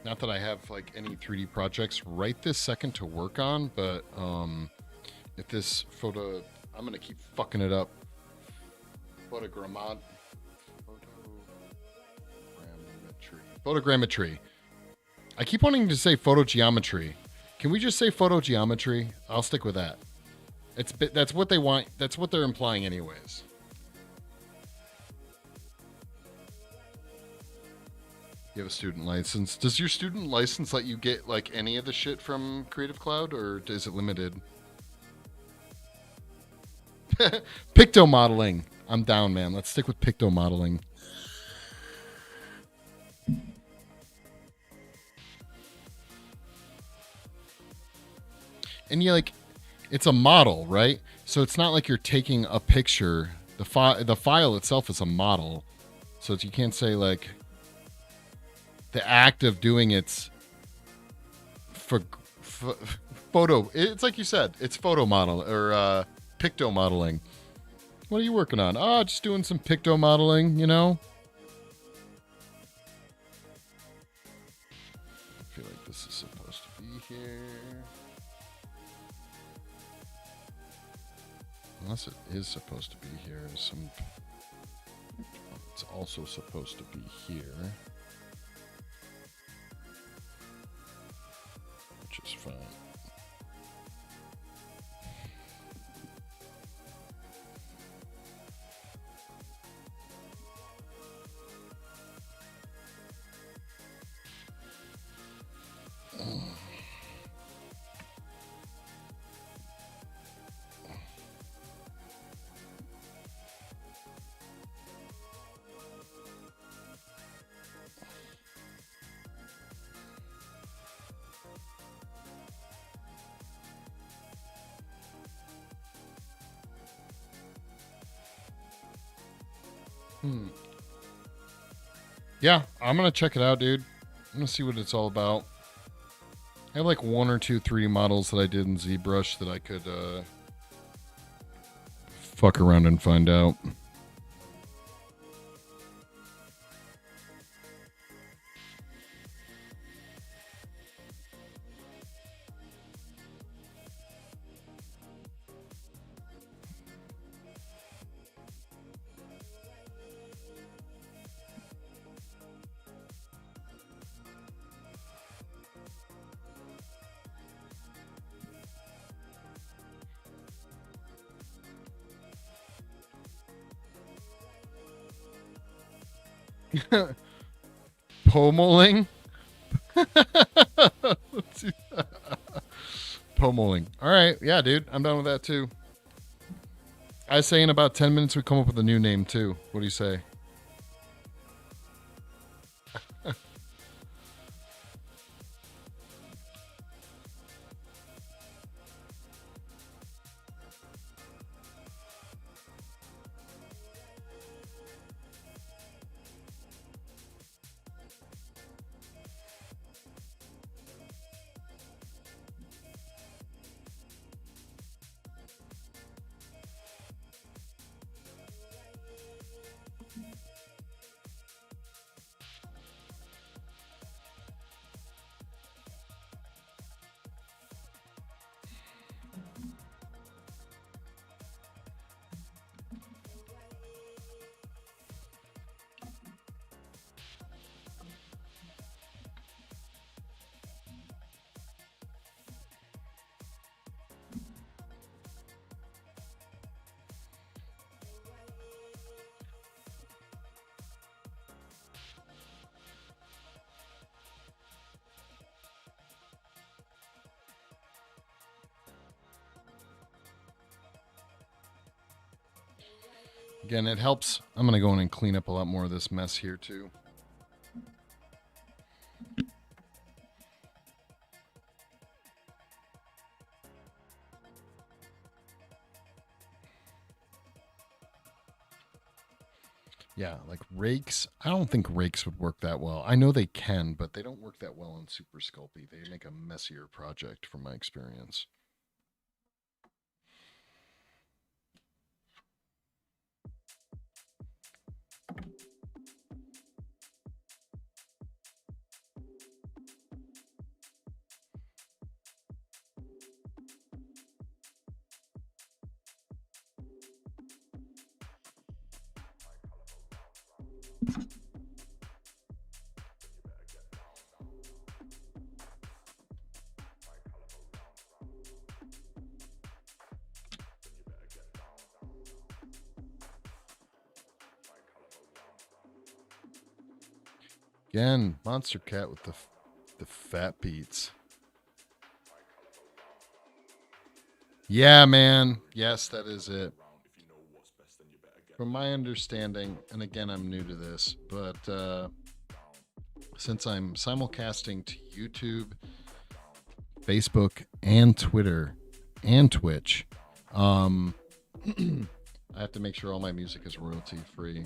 Not that I have like any 3D projects right this second to work on, but if this I'm gonna keep fucking it up. Photogrammetry. I keep wanting to say photogeometry. Can we just say photogeometry? I'll stick with that. That's what they want. That's what they're implying, anyways. You have a student license. Does your student license let you get like any of the shit from Creative Cloud, or is it limited? Pictomodeling. I'm down, man. Let's stick with pictomodeling. And it's a model, right? So it's not like you're taking a picture. The file itself is a model. So you can't say like the act of doing it's for photo. It's like you said, it's photo model or picto modeling. What are you working on? Oh, just doing some picto modeling, I feel like this is supposed to be here. Unless it is supposed to be here. It's also supposed to be here. Which is fine. Yeah, I'm gonna check it out, dude. I'm gonna see what it's all about. I have like 1 or 2 3D models that I did in ZBrush that I could fuck around and find out. Pomoling? Pomoling. All right. Yeah, dude. I'm done with that too. I say in about 10 minutes we come up with a new name too. What do you say? Again, it helps. I'm going to go in and clean up a lot more of this mess here, too. Yeah, like rakes. I don't think rakes would work that well. I know they can, but they don't work that well in Super Sculpey. They make a messier project from my experience. Again, Monster Cat with the fat beats. Yeah, man. Yes, that is it. From my understanding, and again, I'm new to this, but since I'm simulcasting to YouTube, Facebook, and Twitter, and Twitch, I have to make sure all my music is royalty free.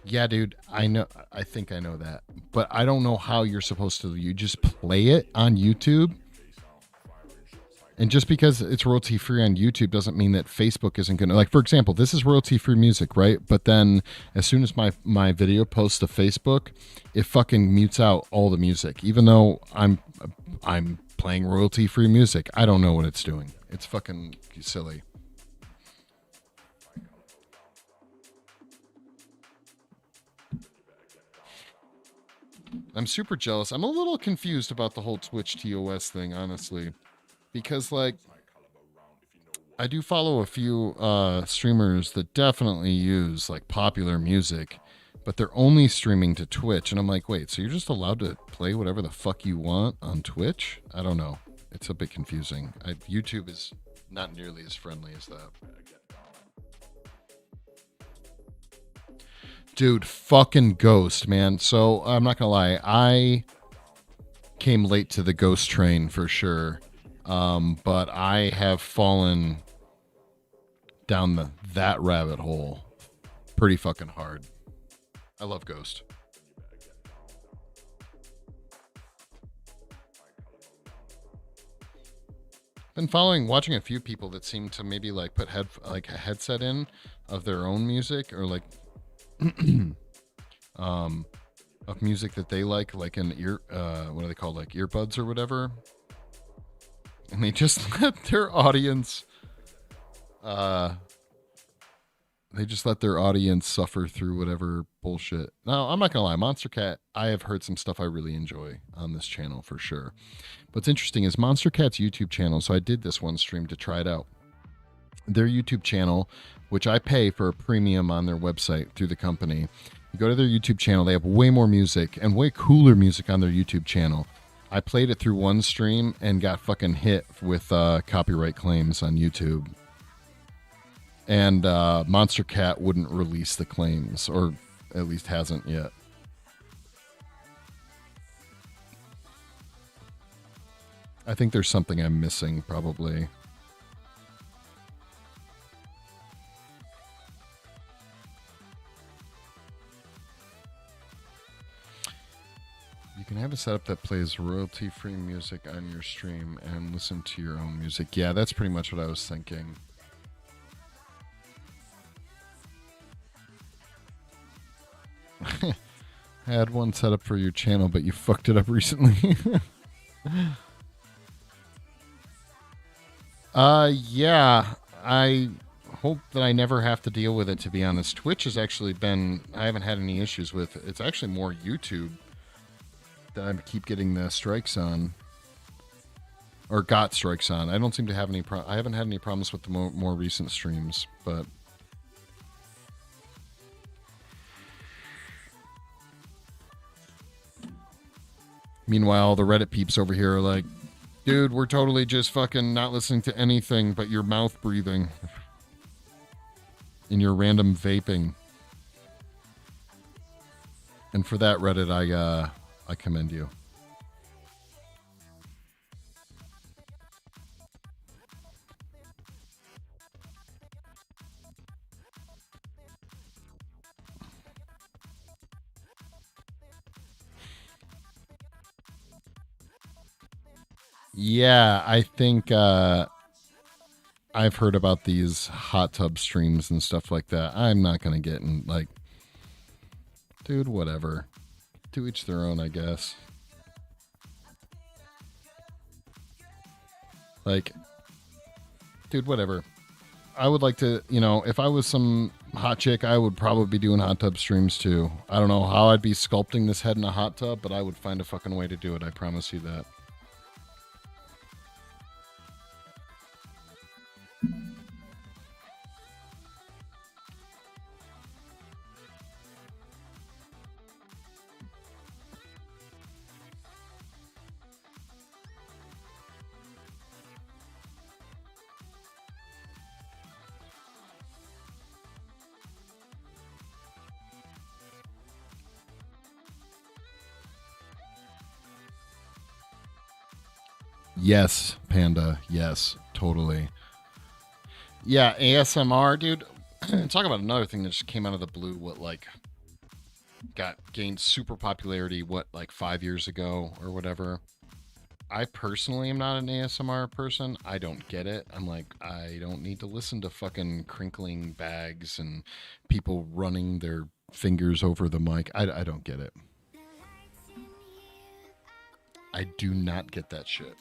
Yeah, dude, I know. I think I know that, but I don't know how you're supposed to. You just play it on YouTube, and just because it's royalty free on YouTube doesn't mean that Facebook isn't going to. Like, for example, this is royalty free music, right? But then as soon as my video posts to Facebook, it fucking mutes out all the music, even though I'm playing royalty free music. I don't know what it's doing. It's fucking silly. I'm super jealous. I'm a little confused about the whole Twitch TOS thing, honestly, because like I do follow a few streamers that definitely use like popular music, but they're only streaming to Twitch, and I'm like, wait, so you're just allowed to play whatever the fuck you want on Twitch? I don't know. It's a bit confusing. YouTube is not nearly as friendly as that. Dude, fucking Ghost, man. So I'm not gonna lie, I came late to the Ghost train for sure, but I have fallen down that rabbit hole pretty fucking hard. I love Ghost. Been watching a few people that seem to maybe like put a headset in of their own music, or like of music that they like an ear what are they called, like earbuds or whatever, and they just let their audience suffer through whatever bullshit. Now, I'm not gonna lie, Monster Cat, I have heard some stuff I really enjoy on this channel for sure. What's interesting is Monster Cat's YouTube channel, so I did this one stream to try it out. Their YouTube channel, which I pay for a premium on their website through the company. You go to their YouTube channel, they have way more music and way cooler music on their YouTube channel. I played it through one stream and got fucking hit with copyright claims on YouTube. And Monster Cat wouldn't release the claims, or at least hasn't yet. I think there's something I'm missing, probably. You can have a setup that plays royalty-free music on your stream and listen to your own music. Yeah, that's pretty much what I was thinking. I had one set up for your channel, but you fucked it up recently. Yeah, I hope that I never have to deal with it, to be honest. Twitch has actually been, I haven't had any issues with. It's actually more YouTube that I keep getting the strikes on, or got strikes on. I don't seem to have any I haven't had any problems with the more recent streams, but meanwhile, the Reddit peeps over here are like, Dude, we're totally just fucking not listening to anything but your mouth breathing and your random vaping. And for that, Reddit, I commend you. Yeah, I think I've heard about these hot tub streams and stuff like that. I'm not gonna get in like, dude, whatever. To each their own, I guess. Like, dude, whatever. I would like to, if I was some hot chick, I would probably be doing hot tub streams too. I don't know how I'd be sculpting this head in a hot tub, but I would find a fucking way to do it. I promise you that. Yes, Panda. Yes, totally. Yeah, ASMR, dude. Talk about another thing that just came out of the blue. What, like, got gained super popularity, what, like 5 years ago or whatever. I personally am not an ASMR person. I don't get it. I'm like, I don't need to listen to fucking crinkling bags and people running their fingers over the mic. I don't get it. I do not get that shit.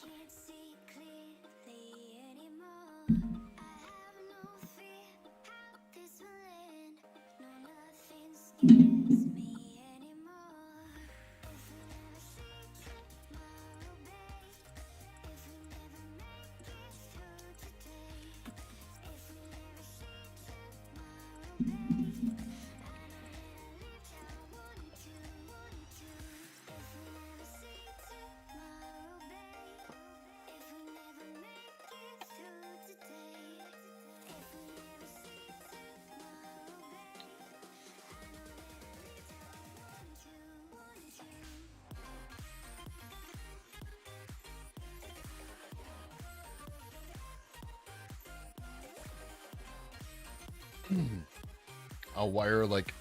I'll wire like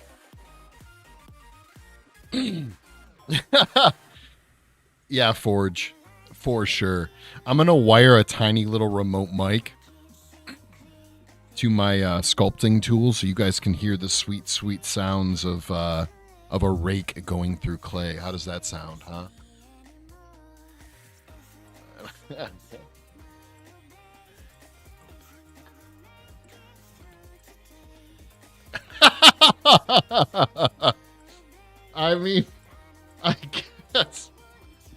yeah, Forge. For sure. I'm gonna wire a tiny little remote mic to my sculpting tool so you guys can hear the sweet, sweet sounds of a rake going through clay. How does that sound, huh? I mean, I guess.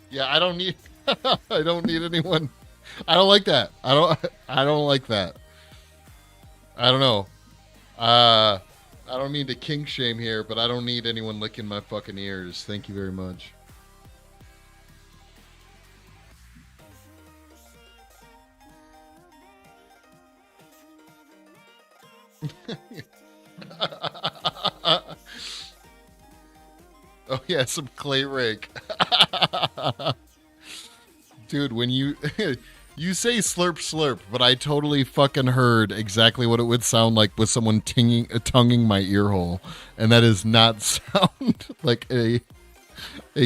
Yeah, I don't need. I don't need anyone. I don't like that. I don't. I don't like that. I don't know. I don't mean to kink shame here, but I don't need anyone licking my fucking ears. Thank you very much. Oh yeah, some clay rake. Dude, when you you say slurp slurp, but I totally fucking heard exactly what it would sound like with someone tonguing my ear hole, and that does not sound like a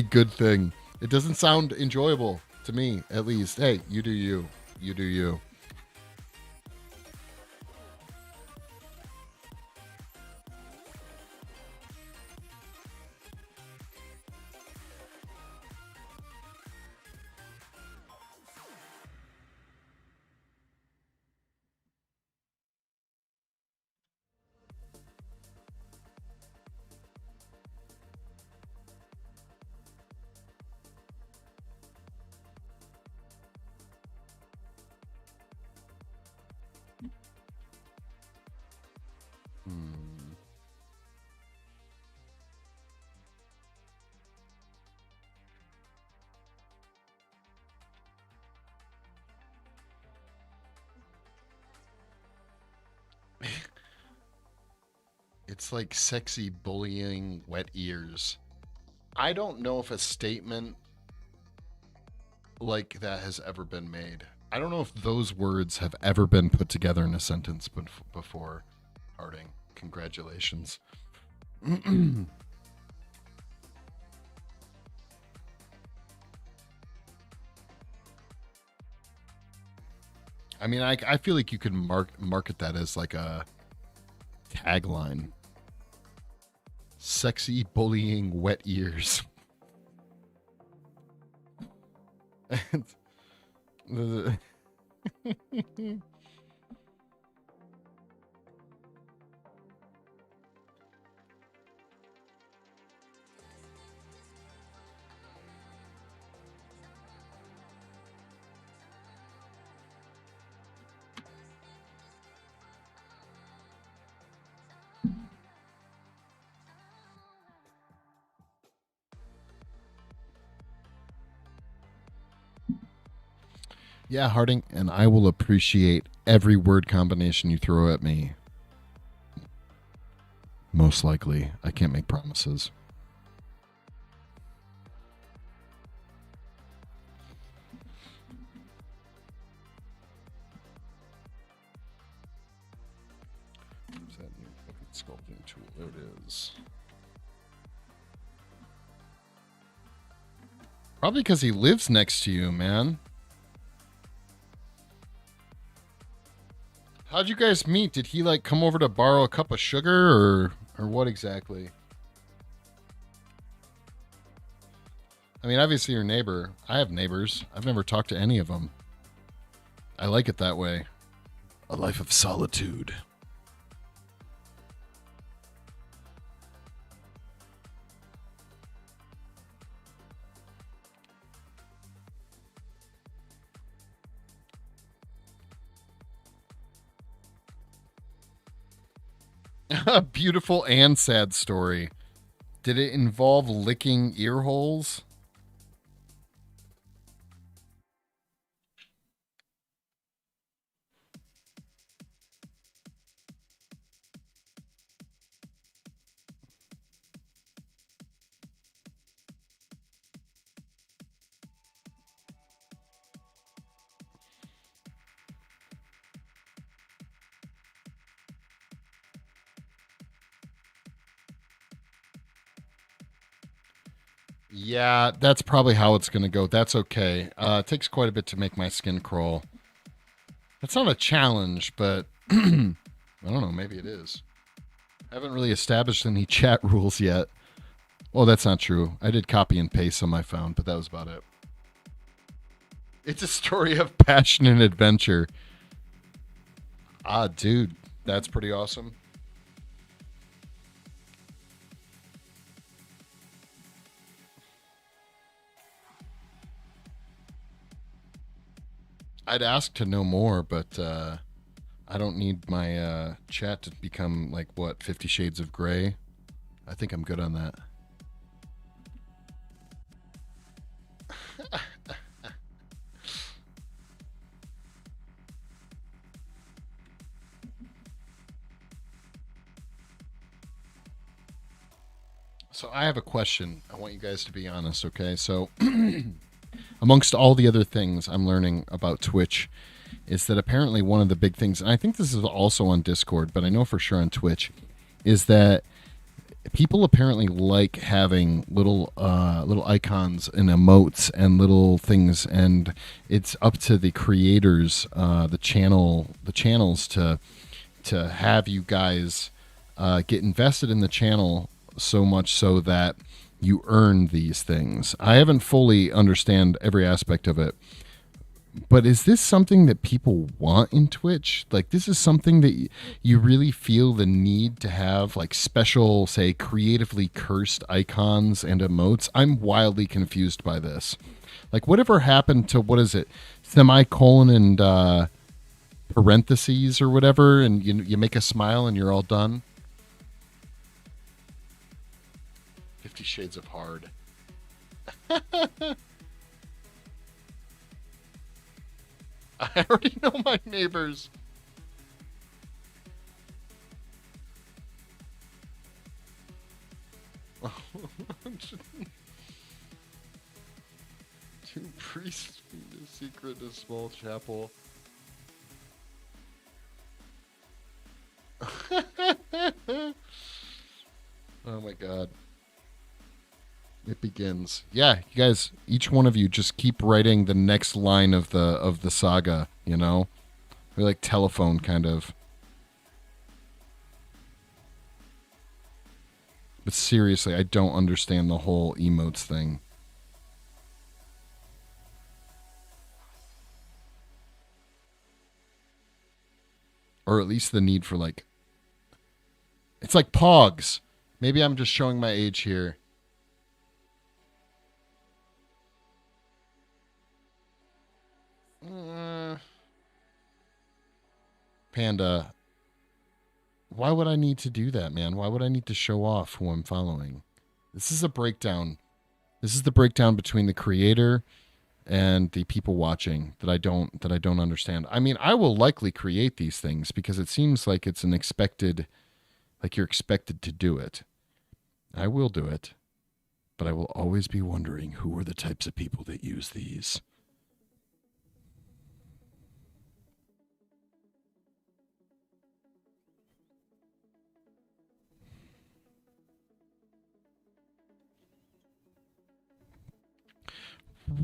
good thing. It doesn't sound enjoyable to me, at least. Hey, you do you. You do you. It's like sexy bullying wet ears. I don't know if a statement like that has ever been made. I don't know if those words have ever been put together in a sentence before. Harding, congratulations. I mean, I feel like you could market that as like a tagline. Sexy bullying wet ears. Yeah, Harding, and I will appreciate every word combination you throw at me. Most likely. I can't make promises. Where's that new fucking sculpting tool? There it is. Probably because he lives next to you, man. How'd you guys meet? Did he like come over to borrow a cup of sugar or what exactly? I mean, obviously your neighbor. I have neighbors. I've never talked to any of them. I like it that way. A life of solitude. A beautiful and sad story. Did it involve licking ear holes? Yeah, that's probably how it's going to go. That's okay. It takes quite a bit to make my skin crawl. That's not a challenge, but I don't know. Maybe it is. I haven't really established any chat rules yet. Well, that's not true. I did copy and paste on my phone, but that was about it. It's a story of passion and adventure. Ah, dude, that's pretty awesome. I'd ask to know more, but I don't need my chat to become like what 50 Shades of Grey. I think I'm good on that. So I have a question. I want you guys to be honest, okay? So amongst all the other things I'm learning about Twitch is that apparently one of the big things, and I think this is also on Discord, but I know for sure on Twitch, is that people apparently like having little icons and emotes and little things, and it's up to the creators, the channels to have you guys get invested in the channel so much so that you earn these things. I haven't fully understand every aspect of it, but is this something that people want in Twitch? Like, this is something that you really feel the need to have, like special, say, creatively cursed icons and emotes? I'm wildly confused by this. Like, whatever happened to, what is it, semicolon and parentheses or whatever, and you make a smile and you're all done? 50 Shades of Hard. I already know my neighbors. Two priests meet a secret in a small chapel. Oh my god. It begins. Yeah, you guys, each one of you just keep writing the next line of the saga, you know? We're like telephone kind of. But seriously, I don't understand the whole emotes thing. Or at least the need for like it's like pogs. Maybe I'm just showing my age here. Uh, Panda, why would I need to do that, man? Why would I need to show off who I'm following? This is a breakdown. This is the breakdown between the creator and the people watching that I don't understand. I mean, I will likely create these things because it seems like it's an expected like you're expected to do it. I will do it, but I will always be wondering who are the types of people that use these.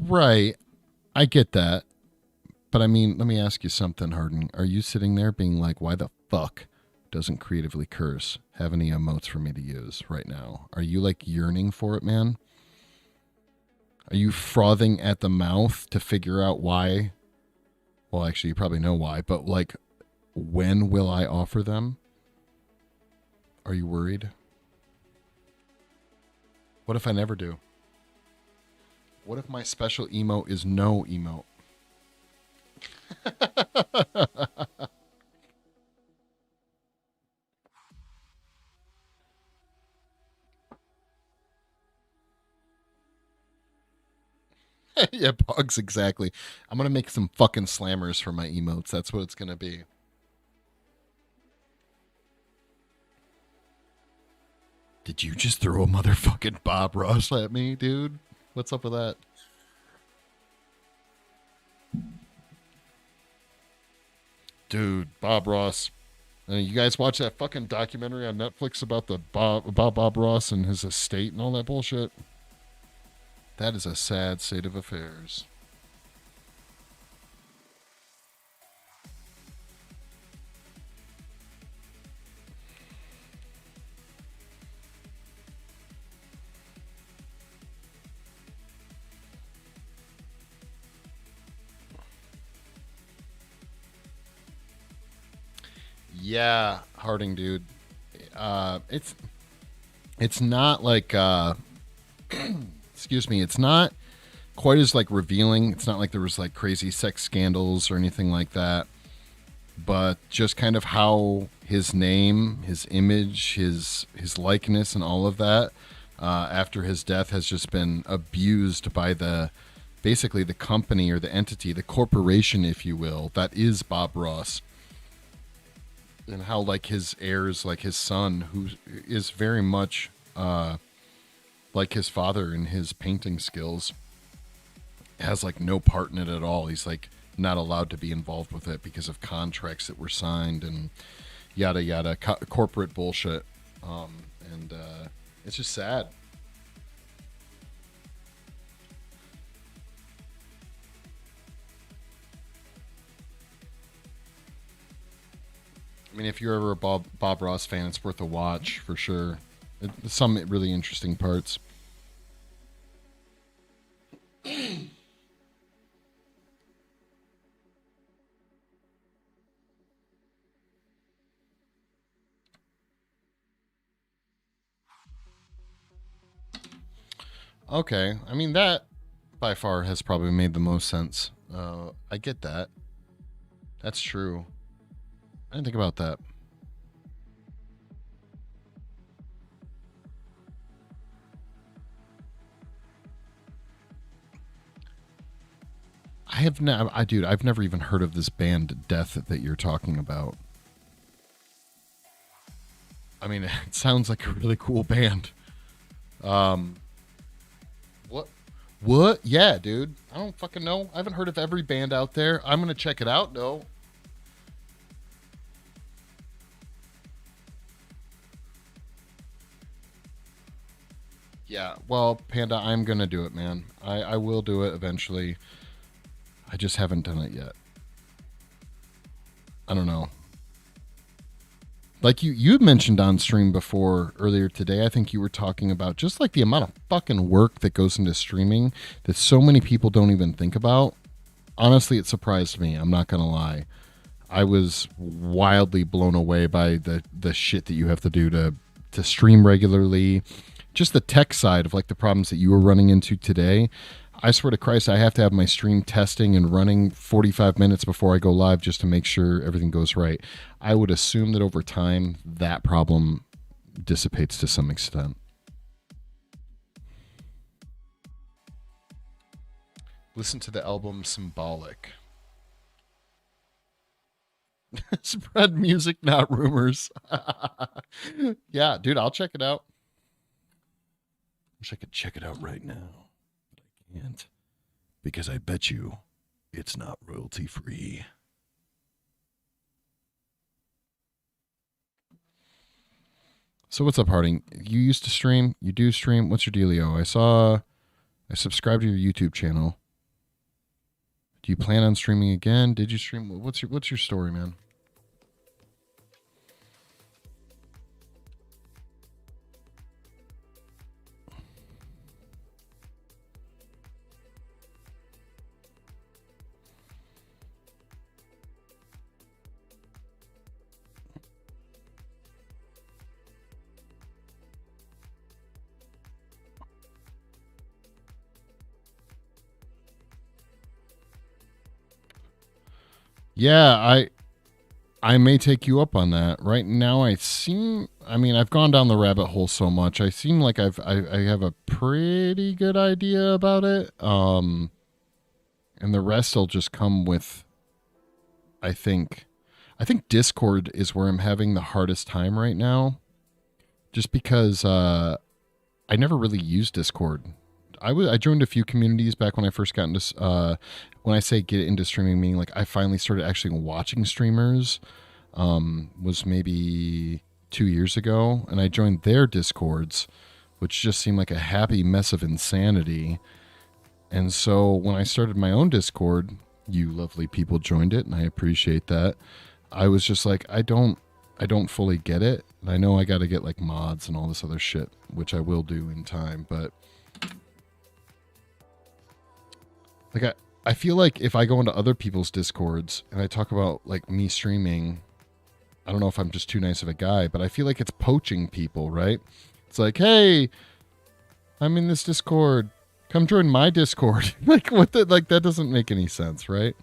Right. I get that. But I mean, let me ask you something, Harden. Are you sitting there being like, why the fuck doesn't Creatively Curse have any emotes for me to use right now? Are you like yearning for it, man? Are you frothing at the mouth to figure out why? Well, actually, you probably know why, but like, when will I offer them? Are you worried? What if I never do? What if my special emote is no emote? Yeah, bugs, exactly. I'm going to make some fucking slammers for my emotes. That's what it's going to be. Did you just throw a motherfucking Bob Ross at me, dude? What's up with that? Dude, Bob Ross. You guys watch that fucking documentary on Netflix about the about Bob Ross and his estate and all that bullshit? That is a sad state of affairs. Yeah, Harding, dude. It's not like excuse me. It's not quite as like revealing. It's not like there was like crazy sex scandals or anything like that. But just kind of how his name, his image, his likeness, and all of that after his death has just been abused by the basically the company or the entity, the corporation, if you will, that is Bob Ross. And how like his heirs, like his son, who is very much like his father in his painting skills, has like no part in it at all. He's like not allowed to be involved with it because of contracts that were signed and yada yada corporate bullshit. And it's just sad. I mean, if you're ever a Bob Ross fan, it's worth a watch for sure. Some really interesting parts. Okay, I mean that by far has probably made the most sense. I get that. That's true. I didn't think about that. I have never, dude, I've never even heard of this band Death that you're talking about. I mean, it sounds like a really cool band. Um, what? What? Yeah, dude. I don't fucking know. I haven't heard of every band out there. I'm gonna check it out. No. Yeah. Well, Panda, I'm gonna do it, man. I will do it eventually. I just haven't done it yet. I don't know. Like you had mentioned on stream before earlier today, I think you were talking about just like the amount of fucking work that goes into streaming that so many people don't even think about. Honestly, it surprised me. I'm not gonna lie. I was wildly blown away by the shit that you have to do to stream regularly. Just the tech side of like the problems that you were running into today. I swear to Christ, I have to have my stream testing and running 45 minutes before I go live just to make sure everything goes right. I would assume that over time that problem dissipates to some extent. Listen to the album Symbolic. Spread music, not rumors. Yeah, dude, I'll check it out. Wish I could check it out right now, but I can't because I bet you it's not royalty free. So what's up, Harding? You used to stream. You do stream. What's your dealio? I subscribed to your YouTube channel. Do you plan on streaming again? Did you stream? What's your story, man? Yeah, I may take you up on that. Right now, I mean, I've gone down the rabbit hole so much. I seem like I have a pretty good idea about it. And the rest will just come with, I think, I think Discord is where I'm having the hardest time right now. Just because I never really used Discord. I joined a few communities back when I first got into when I say get into streaming, meaning like I finally started actually watching streamers. Was maybe 2 years ago, and I joined their discords, which just seemed like a happy mess of insanity. And so when I started my own Discord, you lovely people joined it, and I appreciate that. I was just like, I don't fully get it. And I know I got to get like mods and all this other shit, which I will do in time, but like I feel like if I go into other people's discords and I talk about like me streaming, I don't know if I'm just too nice of a guy, but I feel like it's poaching people, right? It's like, hey, I'm in this Discord. Come join my Discord. Like what the like that doesn't make any sense, right?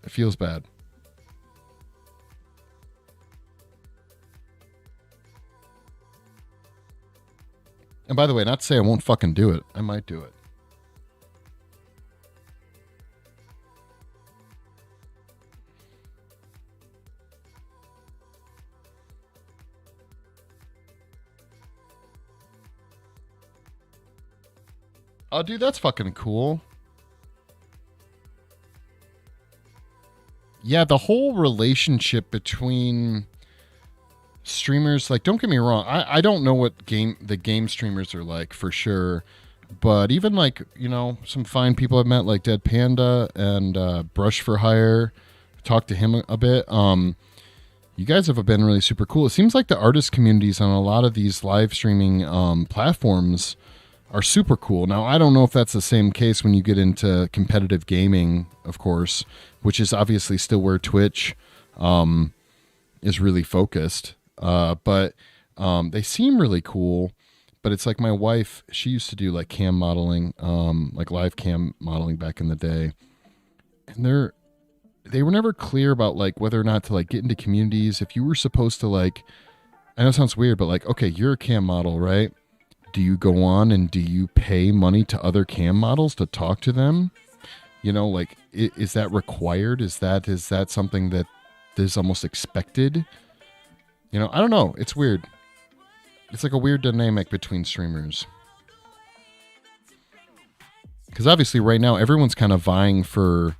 It feels bad. And by the way, not to say I won't fucking do it. I might do it. Oh, dude, that's fucking cool. Yeah, the whole relationship between streamers, like, don't get me wrong, I don't know what the game streamers are like for sure, but even like some fine people I've met like Dead Panda and Brush for Hire, talked to him a bit. You guys have been really super cool. It seems like the artist communities on a lot of these live streaming platforms are super cool. Now, I don't know if that's the same case when you get into competitive gaming, of course, which is obviously still where Twitch is really focused. But they seem really cool. But it's like my wife, she used to do like cam modeling, like live cam modeling back in the day. And they were never clear about like whether or not to like get into communities. If you were supposed to like, I know it sounds weird, but like, okay, you're a cam model, right? Do you go on and do you pay money to other cam models to talk to them? Like, is that required? Is that something that is almost expected? I don't know. It's weird. It's like a weird dynamic between streamers. Because obviously right now everyone's kind of vying for,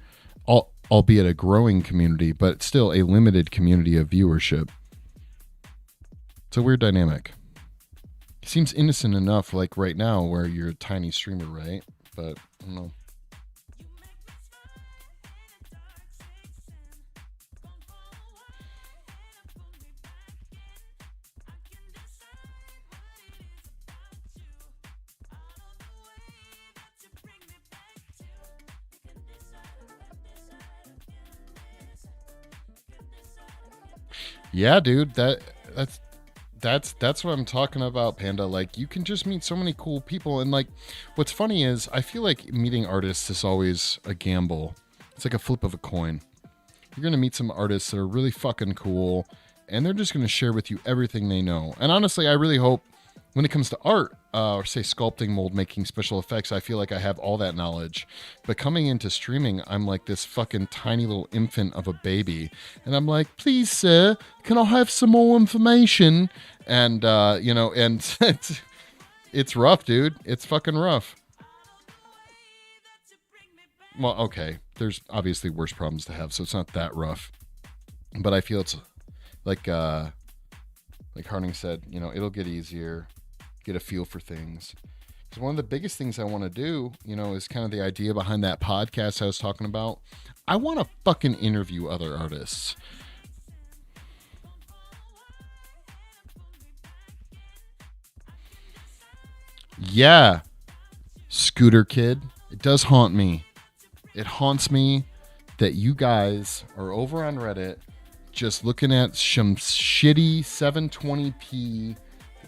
albeit a growing community, but still a limited community of viewership. It's a weird dynamic. It seems innocent enough, like right now, where you're a tiny streamer, right? But I don't know. Yeah, dude, that's what I'm talking about, Panda. Like, you can just meet so many cool people, and like, what's funny is I feel like meeting artists is always a gamble. It's like a flip of a coin. You're gonna meet some artists that are really fucking cool, and they're just gonna share with you everything they know. And honestly, I really hope when it comes to art, or say sculpting, mold making, special effects, I feel like I have all that knowledge. But coming into streaming, I'm like this fucking tiny little infant of a baby. And I'm like, please, sir, can I have some more information? And, and it's rough, dude. It's fucking rough. Well, okay. There's obviously worse problems to have, so it's not that rough. But I feel it's like Harding said, it'll get easier, get a feel for things. Because one of the biggest things I want to do, is kind of the idea behind that podcast I was talking about. I want to fucking interview other artists. Yeah, Scooter Kid. It does haunt me. It haunts me that you guys are over on Reddit just looking at some shitty 720p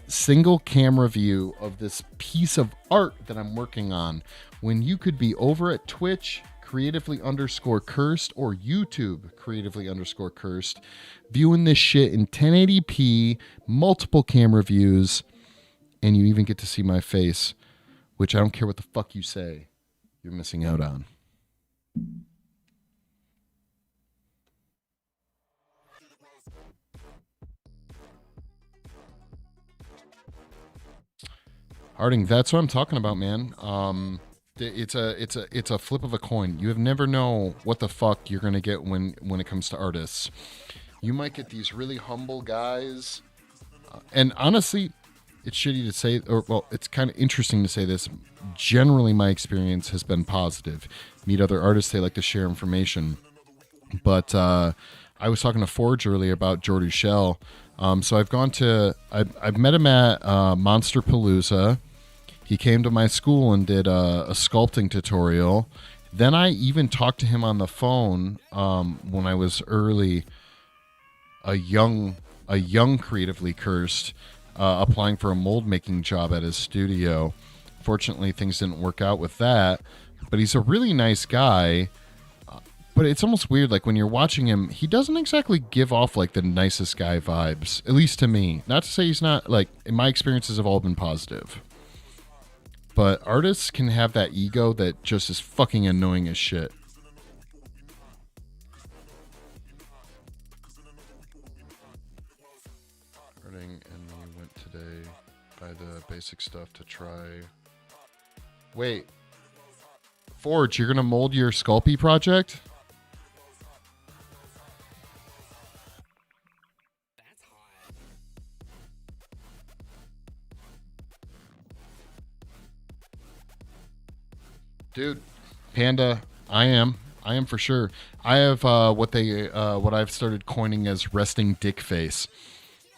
single camera view of this piece of art that I'm working on when you could be over at Twitch creatively underscore cursed or YouTube creatively underscore cursed viewing this shit in 1080p, multiple camera views, and you even get to see my face, which I don't care what the fuck you say, you're missing out on. Harding, that's what I'm talking about, man. It's a flip of a coin. You have never know what the fuck you're gonna get when it comes to artists. You might get these really humble guys, and honestly, it's shitty to say, or well, it's kind of interesting to say this. Generally, my experience has been positive. Meet other artists; they like to share information. But I was talking to Forge earlier about Jordy Shell. So I've met him at Monster Palooza. He came to my school and did a sculpting tutorial. Then I even talked to him on the phone when I was early, a young creatively cursed, applying for a mold making job at his studio. Fortunately, things didn't work out with that. But he's a really nice guy. But it's almost weird, like when you're watching him, he doesn't exactly give off like the nicest guy vibes, at least to me. Not to say he's not, like, in my experiences have all been positive. But artists can have that ego that just is fucking annoying as shit. Harding and me went today by the basic stuff to try. Wait. Forge, you're going to mold your Sculpey project? Dude, Panda, I am for sure. I have what I've started coining as resting dick face.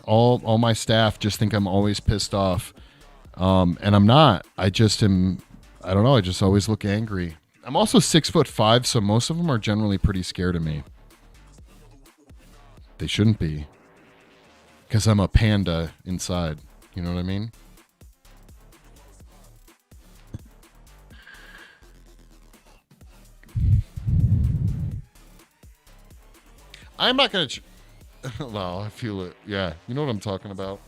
All my staff just think I'm always pissed off, and I'm not. I just am. I don't know. I just always look angry. I'm also 6'5", so most of them are generally pretty scared of me. They shouldn't be, because I'm a panda inside. You know what I mean? I'm not gonna. No, I feel it. Yeah, you know what I'm talking about.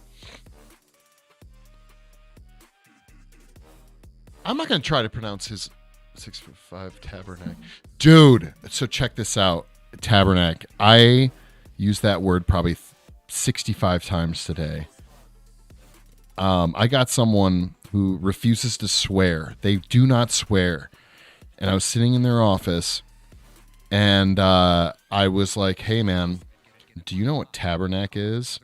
I'm not gonna try to pronounce his 6'5" tabernacle, dude. So check this out, tabernacle. I used that word probably 65 times today. I got someone who refuses to swear. They do not swear. And I was sitting in their office, and I was like, hey, man, do you know what tabernacle is?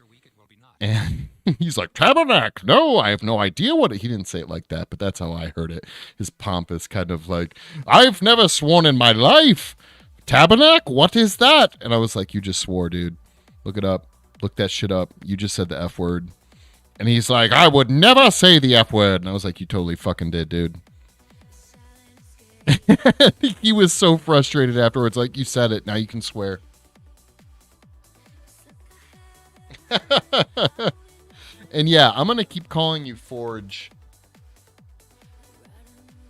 And he's like, tabernacle? No, I have no idea what it. He didn't say it like that, but that's how I heard it. His pompous kind of like, I've never sworn in my life. Tabernacle? What is that? And I was like, you just swore, dude. Look it up. Look that shit up. You just said the F word. And he's like, I would never say the F word. And I was like, you totally fucking did, dude. He was so frustrated afterwards. Like, you said it. Now you can swear. And yeah, I'm going to keep calling you Forge.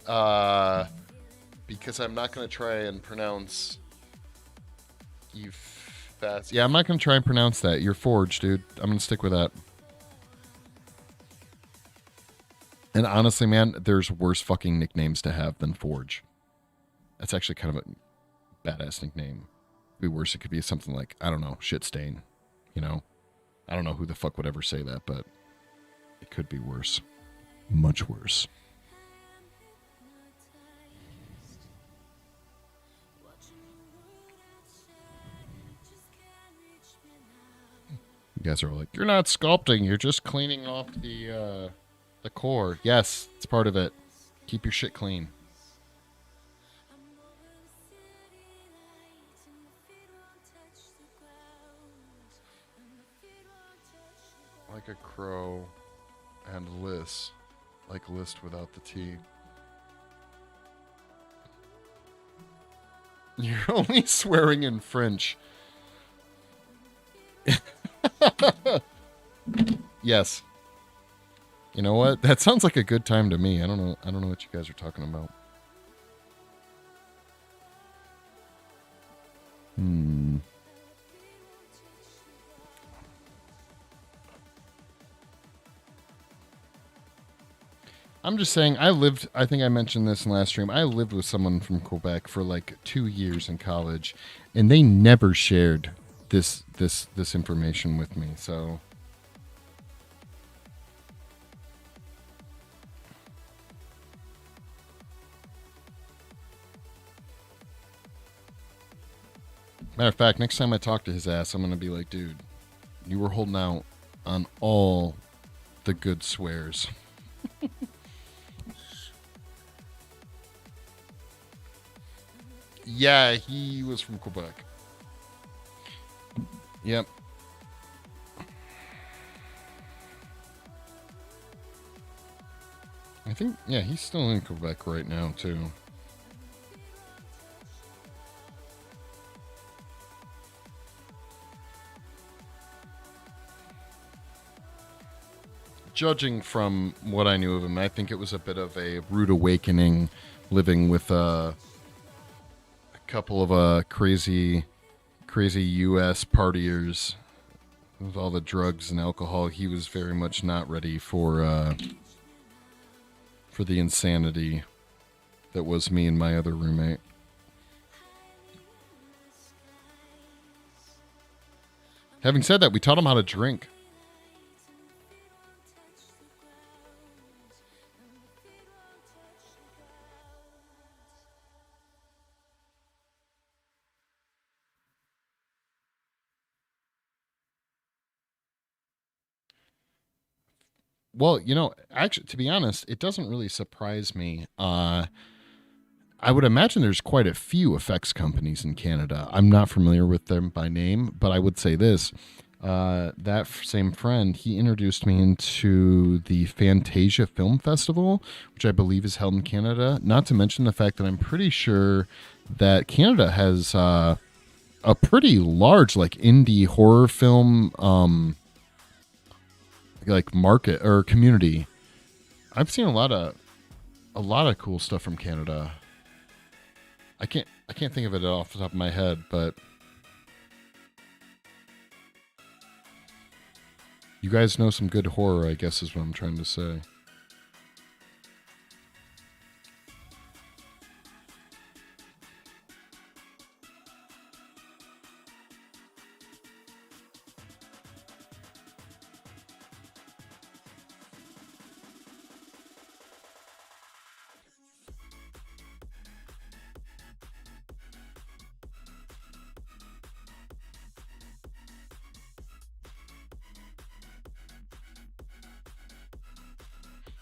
Because I'm not going to try and pronounce you fast. Yeah, I'm not going to try and pronounce that. You're Forge, dude. I'm going to stick with that. And honestly, man, there's worse fucking nicknames to have than Forge. That's actually kind of a badass nickname. It'd be worse. It could be something like, I don't know, shit stain. You know? I don't know who the fuck would ever say that, but it could be worse. Much worse. You guys are like, you're not sculpting, you're just cleaning off the core. Yes, it's part of it. Keep your shit clean. Like a crow and list. Like list without the T. You're only swearing in French. Yes. You know what? That sounds like a good time to me. I don't know what you guys are talking about. I'm just saying, I think I mentioned this in last stream, I lived with someone from Quebec for like 2 years in college, and they never shared this information with me, so. Matter of fact, next time I talk to his ass, I'm going to be like, dude, you were holding out on all the good swears. Yeah, he was from Quebec. Yep. I think, yeah, he's still in Quebec right now, too. Judging from what I knew of him, I think it was a bit of a rude awakening living with a couple of crazy U.S. partiers with all the drugs and alcohol. He was very much not ready for the insanity that was me and my other roommate. Having said that, we taught him how to drink. Well, you know, actually, to be honest, it doesn't really surprise me. I would imagine there's quite a few effects companies in Canada. I'm not familiar with them by name, but I would say this. That same friend, he introduced me into the Fantasia Film Festival, which I believe is held in Canada. Not to mention the fact that I'm pretty sure that Canada has a pretty large, like, indie horror film like market or community. I've seen a lot of cool stuff from Canada. I can't think of it off the top of my head, but you guys know some good horror, I guess is what I'm trying to say.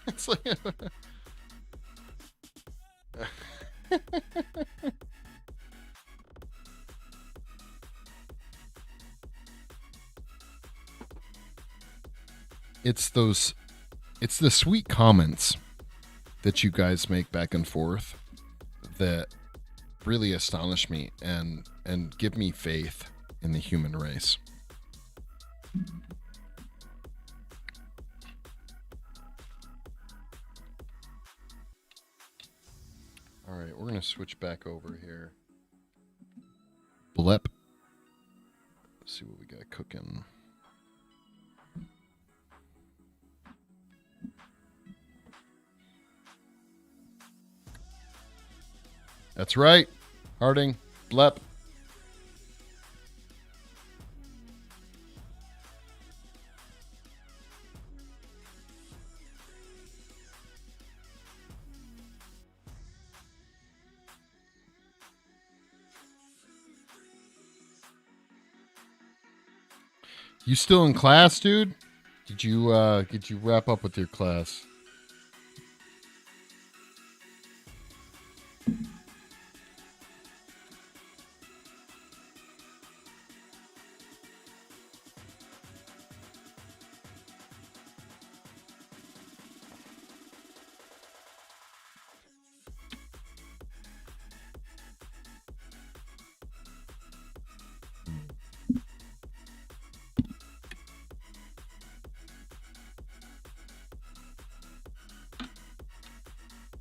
It's like it's those it's the sweet comments that you guys make back and forth that really astonish me and give me faith in the human race. All right, we're gonna switch back over here. Blep. Let's see what we got cooking. That's right, Harding. Blep. You still in class, dude? Did you wrap up with your class?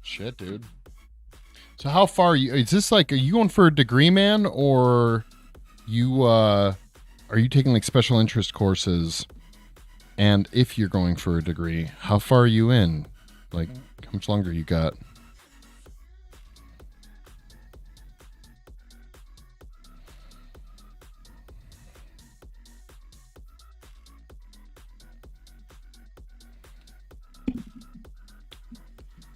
Shit, dude. So how far are you? Is this like, are you going for a degree, man, or you are you taking like special interest courses? And if you're going for a degree, how far are you in? Like, how much longer you got?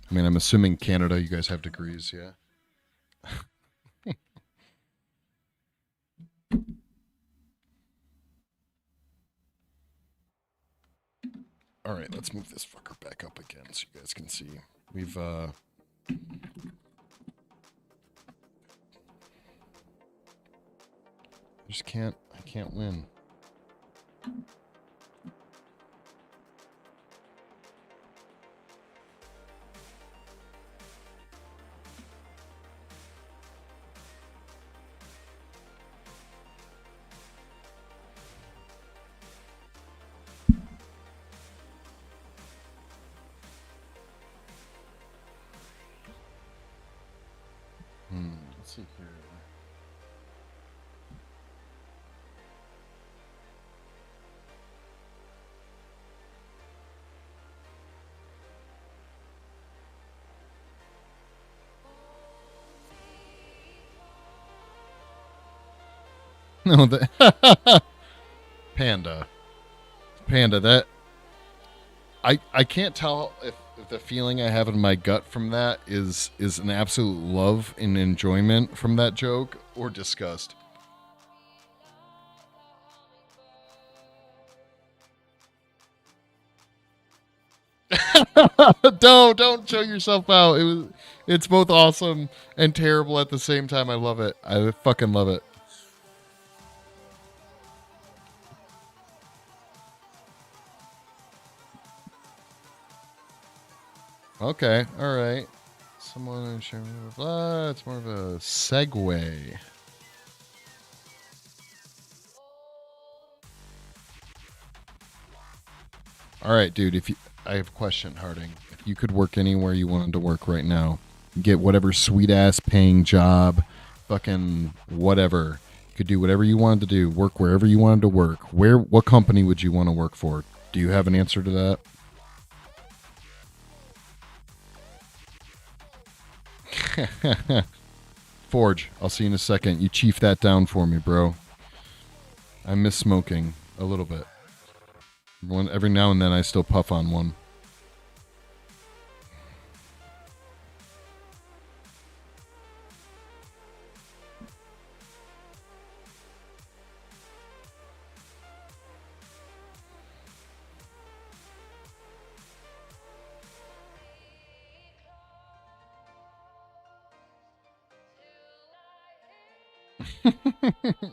I mean, I'm assuming Canada, you guys have degrees, yeah? All right, let's move this fucker back up again so you guys can see. We've, I I can't win. Let's see here. No, the Panda. Panda, that I can't tell if the feeling I have in my gut from that is an absolute love and enjoyment from that joke or disgust. Don't show yourself out. It's both awesome and terrible at the same time. I love it. I fucking love it. Okay, all right. Someone blah. It's more of a segue. All right, dude. I have a question, Harding. If you could work anywhere you wanted to work right now, get whatever sweet ass paying job, fucking whatever. You could do whatever you wanted to do, work wherever you wanted to work. What company would you want to work for? Do you have an answer to that? Forge, I'll see you in a second. You chief that down for me, bro. I miss smoking a little bit. Every now and then I still puff on one.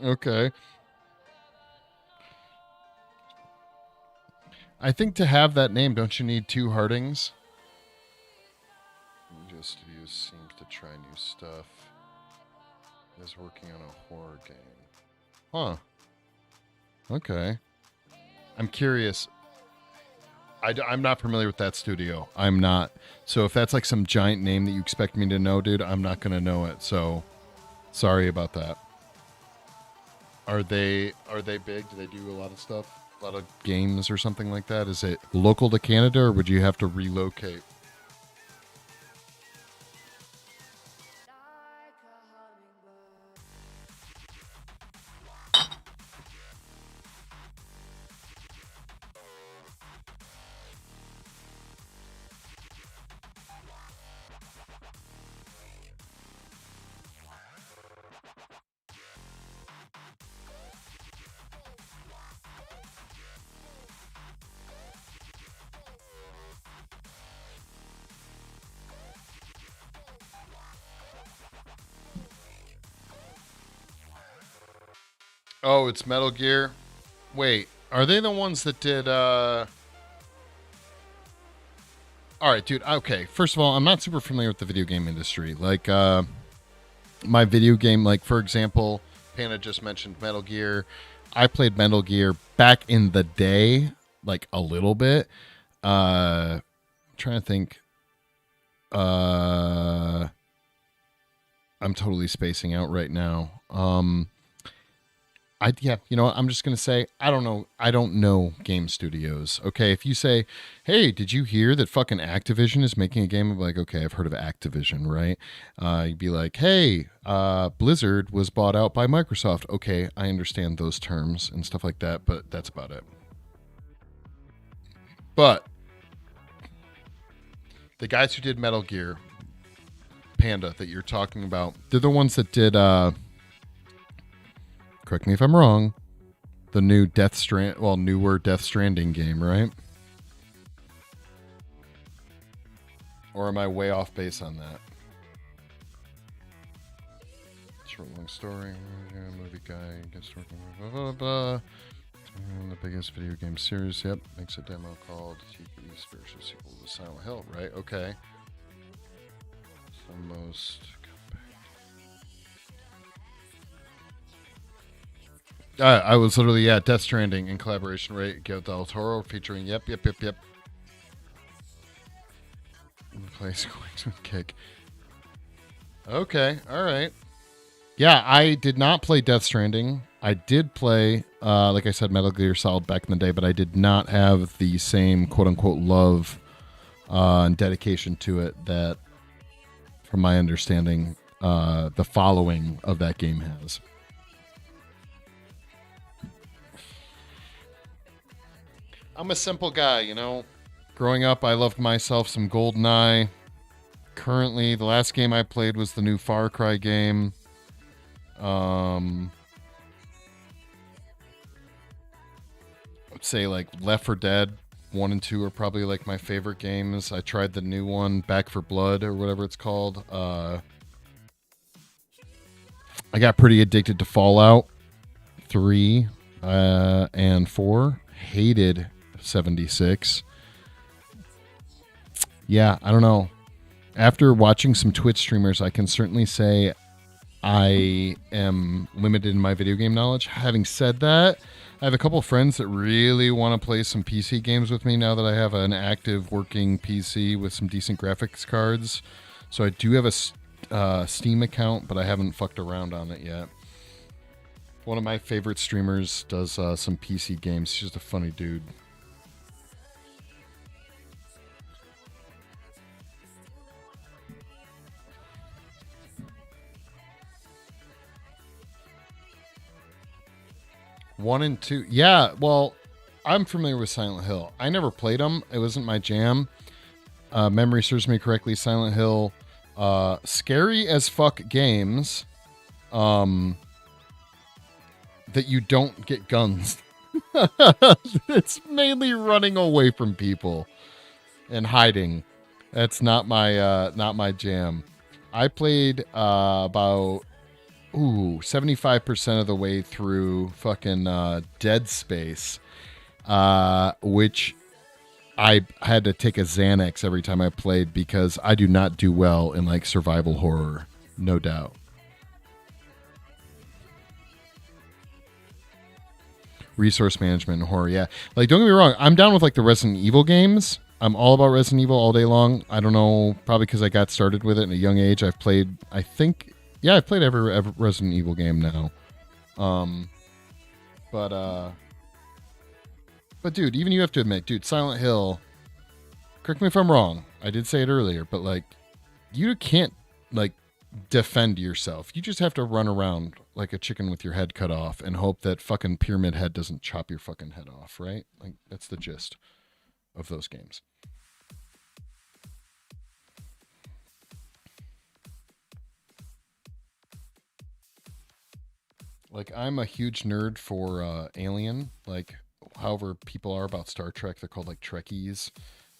Okay. I think to have that name, don't you need two Hardings? Just Views seems to try new stuff. Is working on a horror game. Huh. Okay. I'm curious. I'm not familiar with that studio. I'm not. So if that's like some giant name that you expect me to know, dude, I'm not going to know it. So sorry about that. Are they big? Do they do a lot of stuff? A lot of games or something like that? Is it local to Canada or would you have to relocate? Oh, it's Metal Gear. Wait, are they the ones that did all right, dude. Okay, first of all, I'm not super familiar with the video game industry. Like my video game, like for example, Panda just mentioned Metal Gear. I played Metal Gear back in the day, like a little bit. I'm trying to think. Uh I'm totally spacing out right now. Yeah, you know what? I'm just gonna say I don't know. I don't know game studios. Okay, if you say, "Hey, did you hear that fucking Activision is making a game?" I'm like, "Okay, I've heard of Activision, right?" You'd be like, "Hey, Blizzard was bought out by Microsoft." Okay, I understand those terms and stuff like that, but that's about it. But the guys who did Metal Gear Panda that you're talking about, they're the ones that did. Correct me if I'm wrong. The new newer Death Stranding game, right? Or am I way off base on that? Short long story, movie guy gets working blah blah blah. The biggest video game series, yep, makes a demo called TPE spiritual sequel to Silent Hill, right? Okay. The most. I was literally Death Stranding in collaboration, right? Guillermo del Toro featuring yep. Place Quakes with Kick. Okay, all right. Yeah, I did not play Death Stranding. I did play, like I said, Metal Gear Solid back in the day, but I did not have the same quote unquote love and dedication to it that, from my understanding, the following of that game has. I'm a simple guy, you know. Growing up, I loved myself some GoldenEye. Currently, the last game I played was the new Far Cry game. I'd say like Left 4 Dead 1 and 2 are probably like my favorite games. I tried the new one, Back for Blood or whatever it's called. I got pretty addicted to Fallout 3 and 4. Hated 76. Yeah, I don't know. After watching some Twitch streamers, I can certainly say I am limited in my video game knowledge. Having said that, I have a couple of friends that really want to play some PC games with me now that I have an active working PC with some decent graphics cards. So I do have a Steam account, but I haven't fucked around on it yet. One of my favorite streamers does some PC games. He's just a funny dude. One and two. Yeah, well, I'm familiar with Silent Hill. I never played them. It wasn't my jam. Memory serves me correctly. Silent Hill, scary as fuck games. That you don't get guns. It's mainly running away from people and hiding. That's not my jam. I played about ooh, 75% of the way through fucking Dead Space, which I had to take a Xanax every time I played because I do not do well in like survival horror, no doubt. Resource management and horror, yeah. Like, don't get me wrong, I'm down with like the Resident Evil games. I'm all about Resident Evil all day long. I don't know, probably because I got started with it in a young age. I've played, I think, yeah, I've played every Resident Evil game now. Um, but dude, even you have to admit, dude, Silent Hill. Correct me if I'm wrong. I did say it earlier, but like, you can't like defend yourself. You just have to run around like a chicken with your head cut off and hope that fucking Pyramid Head doesn't chop your fucking head off, right? Like that's the gist of those games. Like I'm a huge nerd for Alien. Like however people are about Star Trek, they're called like Trekkies.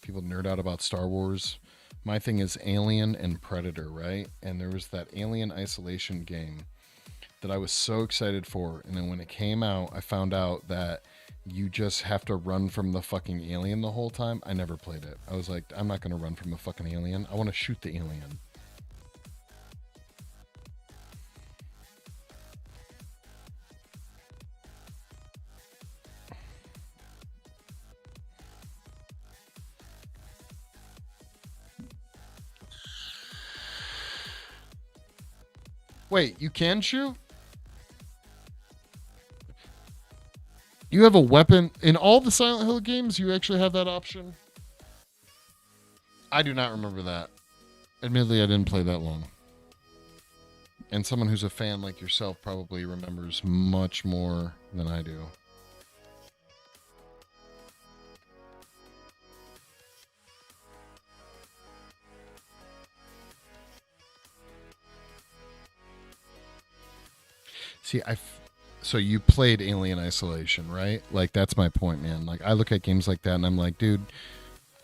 People nerd out about Star Wars. My thing is Alien and Predator, right? And there was that Alien Isolation game that I was so excited for. And then when it came out, I found out that you just have to run from the fucking alien the whole time. I never played it. I was like, I'm not going to run from the fucking alien. I want to shoot the alien. Wait, you can shoot? You have a weapon in all the Silent Hill games? You actually have that option? I do not remember that. Admittedly, I didn't play that long. And someone who's a fan like yourself probably remembers much more than I do. See, so you played Alien Isolation, right? Like that's my point, man. Like I look at games like that and I'm like, dude,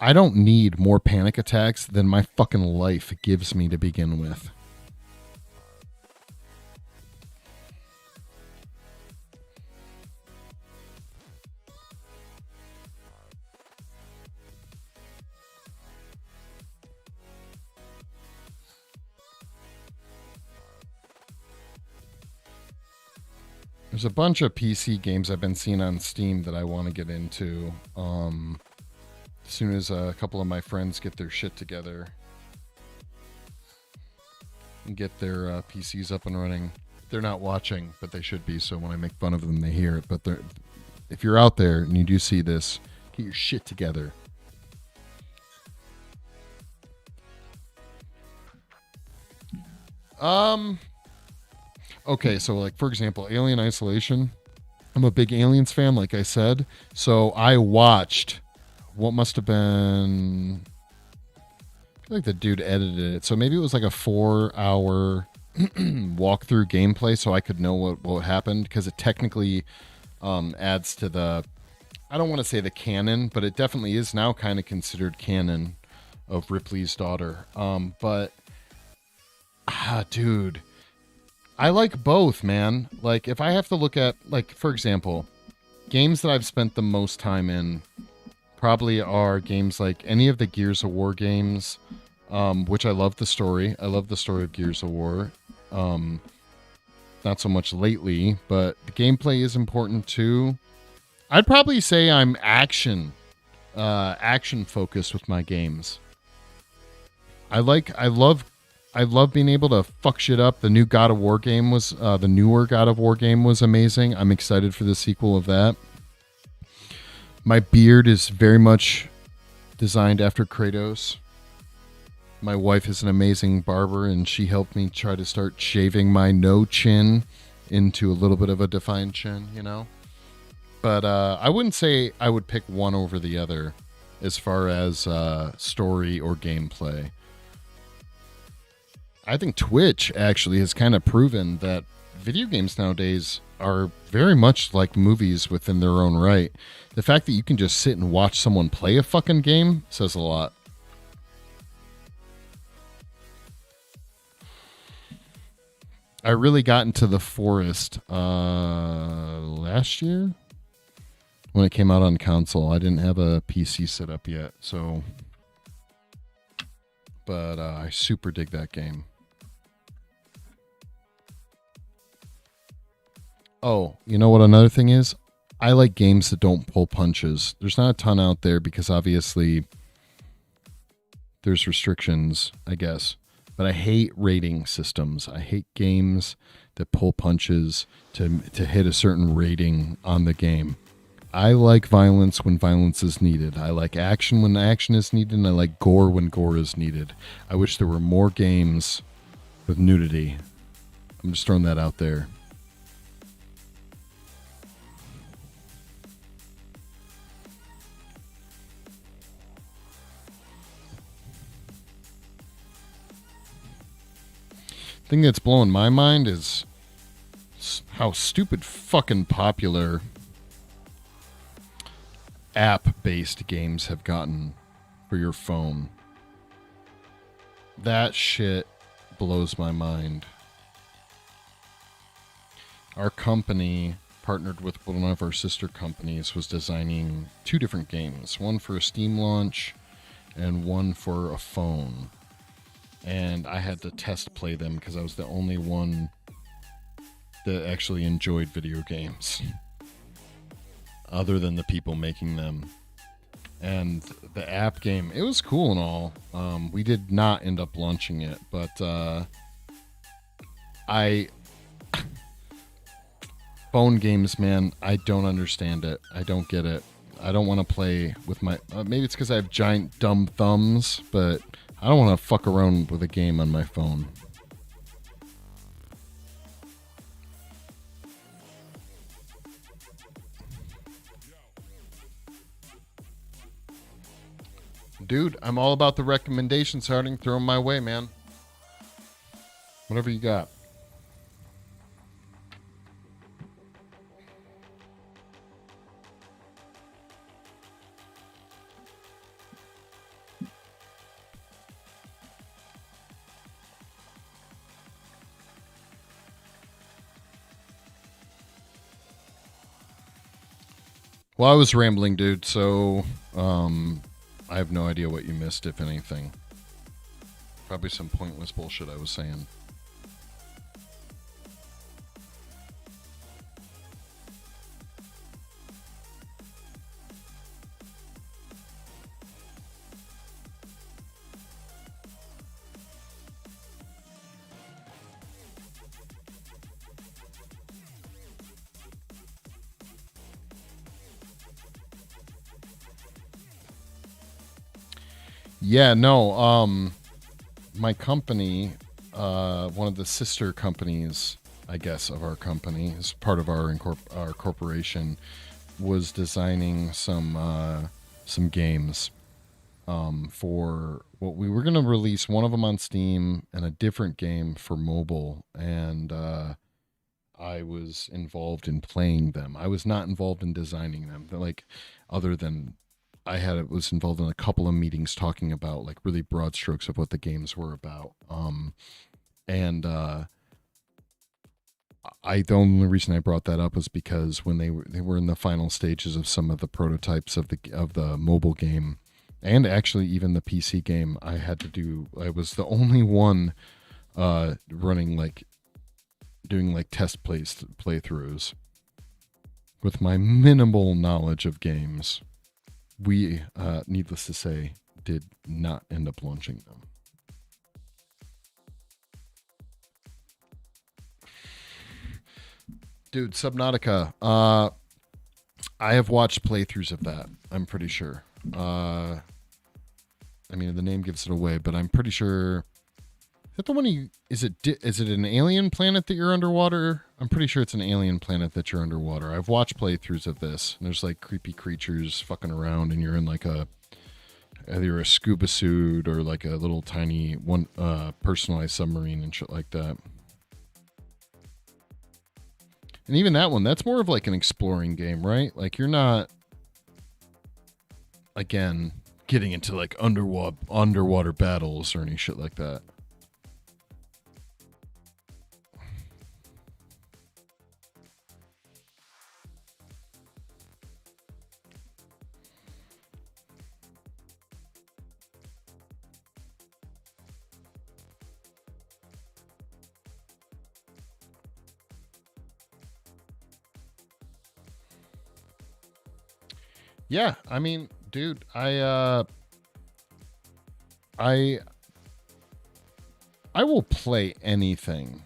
I don't need more panic attacks than my fucking life gives me to begin with. There's a bunch of PC games I've been seeing on Steam that I want to get into. As soon as a couple of my friends get their shit together and get their PCs up and running. They're not watching, but they should be. So when I make fun of them, they hear it. But if you're out there and you do see this, get your shit together. Okay, so like for example, Alien Isolation. I'm a big Aliens fan, like I said. So I watched what must have been, I feel like the dude edited it. So maybe it was like a 4-hour walkthrough gameplay so I could know what happened because it technically adds to the, I don't want to say the canon, but it definitely is now kind of considered canon of Ripley's daughter. Dude, I like both, man. Like if I have to look at, like for example, games that I've spent the most time in probably are games like any of the Gears of War games, which I love the story. I love the story of Gears of War. Not so much lately, but the gameplay is important too. I'd probably say I'm action focused with my games. I love being able to fuck shit up. The new God of War game was the newer God of War game was amazing. I'm excited for the sequel of that. My beard is very much designed after Kratos. My wife is an amazing barber, and she helped me try to start shaving my no chin into a little bit of a defined chin, you know? But I wouldn't say I would pick one over the other as far as story or gameplay. I think Twitch actually has kind of proven that video games nowadays are very much like movies within their own right. The fact that you can just sit and watch someone play a fucking game says a lot. I really got into the forest last year when it came out on console. I didn't have a PC set up yet, so but I super dig that game. Oh, you know what another thing is? I like games that don't pull punches. There's not a ton out there because obviously there's restrictions, I guess. But I hate rating systems. I hate games that pull punches to hit a certain rating on the game. I like violence when violence is needed. I like action when action is needed, and I like gore when gore is needed. I wish there were more games with nudity. I'm just throwing that out there. Thing that's blowing my mind is how stupid fucking popular app-based games have gotten for your phone. That shit blows my mind. Our company partnered with one of our sister companies, was designing 2 different games, one for a Steam launch and one for a phone. And I had to test play them because I was the only one that actually enjoyed video games other than the people making them. And the app game, it was cool and all. We did not end up launching it, but phone games, man, I don't understand it. I don't get it. I don't want to play with my maybe it's because I have giant dumb thumbs, but I don't want to fuck around with a game on my phone. Dude, I'm all about the recommendations, Harding. Throw them my way, man. Whatever you got. Well, I was rambling, dude, so I have no idea what you missed, if anything. Probably some pointless bullshit I was saying. Yeah, no, my company, one of the sister companies, I guess, of our company, as part of our corporation, was designing some games for what we were going to release. One of them on Steam and a different game for mobile, and I was involved in playing them. I was not involved in designing them. Like, other than was involved in a couple of meetings talking about like really broad strokes of what the games were about. And the only reason I brought that up was because when they were in the final stages of some of the prototypes of the mobile game, and actually even the PC game, I was the only one doing like test playthroughs with my minimal knowledge of games. We, needless to say, did not end up launching them. Dude, Subnautica. I have watched playthroughs of that. I'm pretty sure. I mean, the name gives it away, but I'm pretty sure. Is that the one? Is it an alien planet that you're underwater? I'm pretty sure it's an alien planet that you're underwater. I've watched playthroughs of this. And there's like creepy creatures fucking around, and you're in like either a scuba suit or like a little tiny one personalized submarine and shit like that. And even that one, that's more of like an exploring game, right? Like you're not, again, getting into like underwater battles or any shit like that. Yeah, I mean, dude, I I will play anything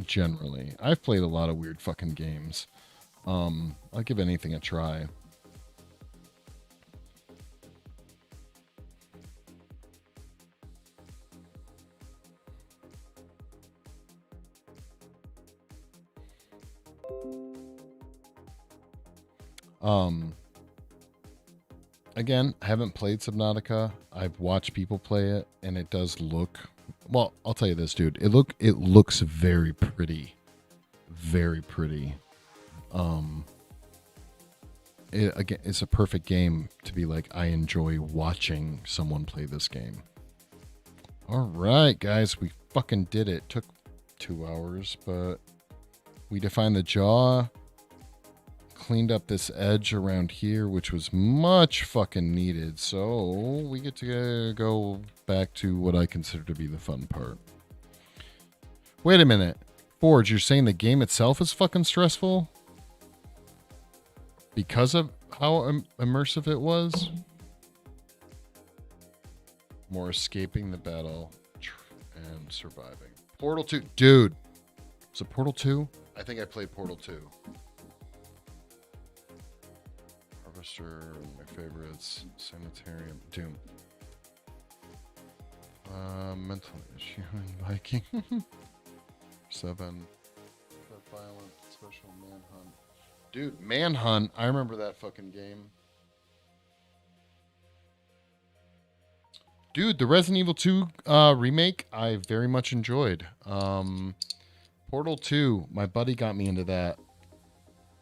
generally. I've played a lot of weird fucking games. I'll give anything a try. Um Again, I haven't played Subnautica. I've watched people play it and it does look, well, I'll tell you this, dude. It looks very pretty. Very pretty. Um again, it's a perfect game to be like, I enjoy watching someone play this game. All right, guys, we fucking did it. Took 2 hours, but we defined the jaw, cleaned up this edge around here, which was much fucking needed. So we get to go back to what I consider to be the fun part. Wait a minute. Forge, you're saying the game itself is fucking stressful? Because of how immersive it was? More escaping the battle and surviving. Portal 2. Dude. Is it Portal 2? I think I played Portal 2. Harvester, my favorites. Sanitarium. Doom. Mental issue in Viking. 7. Violent special manhunt. Dude, Manhunt. I remember that fucking game. Dude, the Resident Evil 2 remake, I very much enjoyed. Portal 2, my buddy got me into that.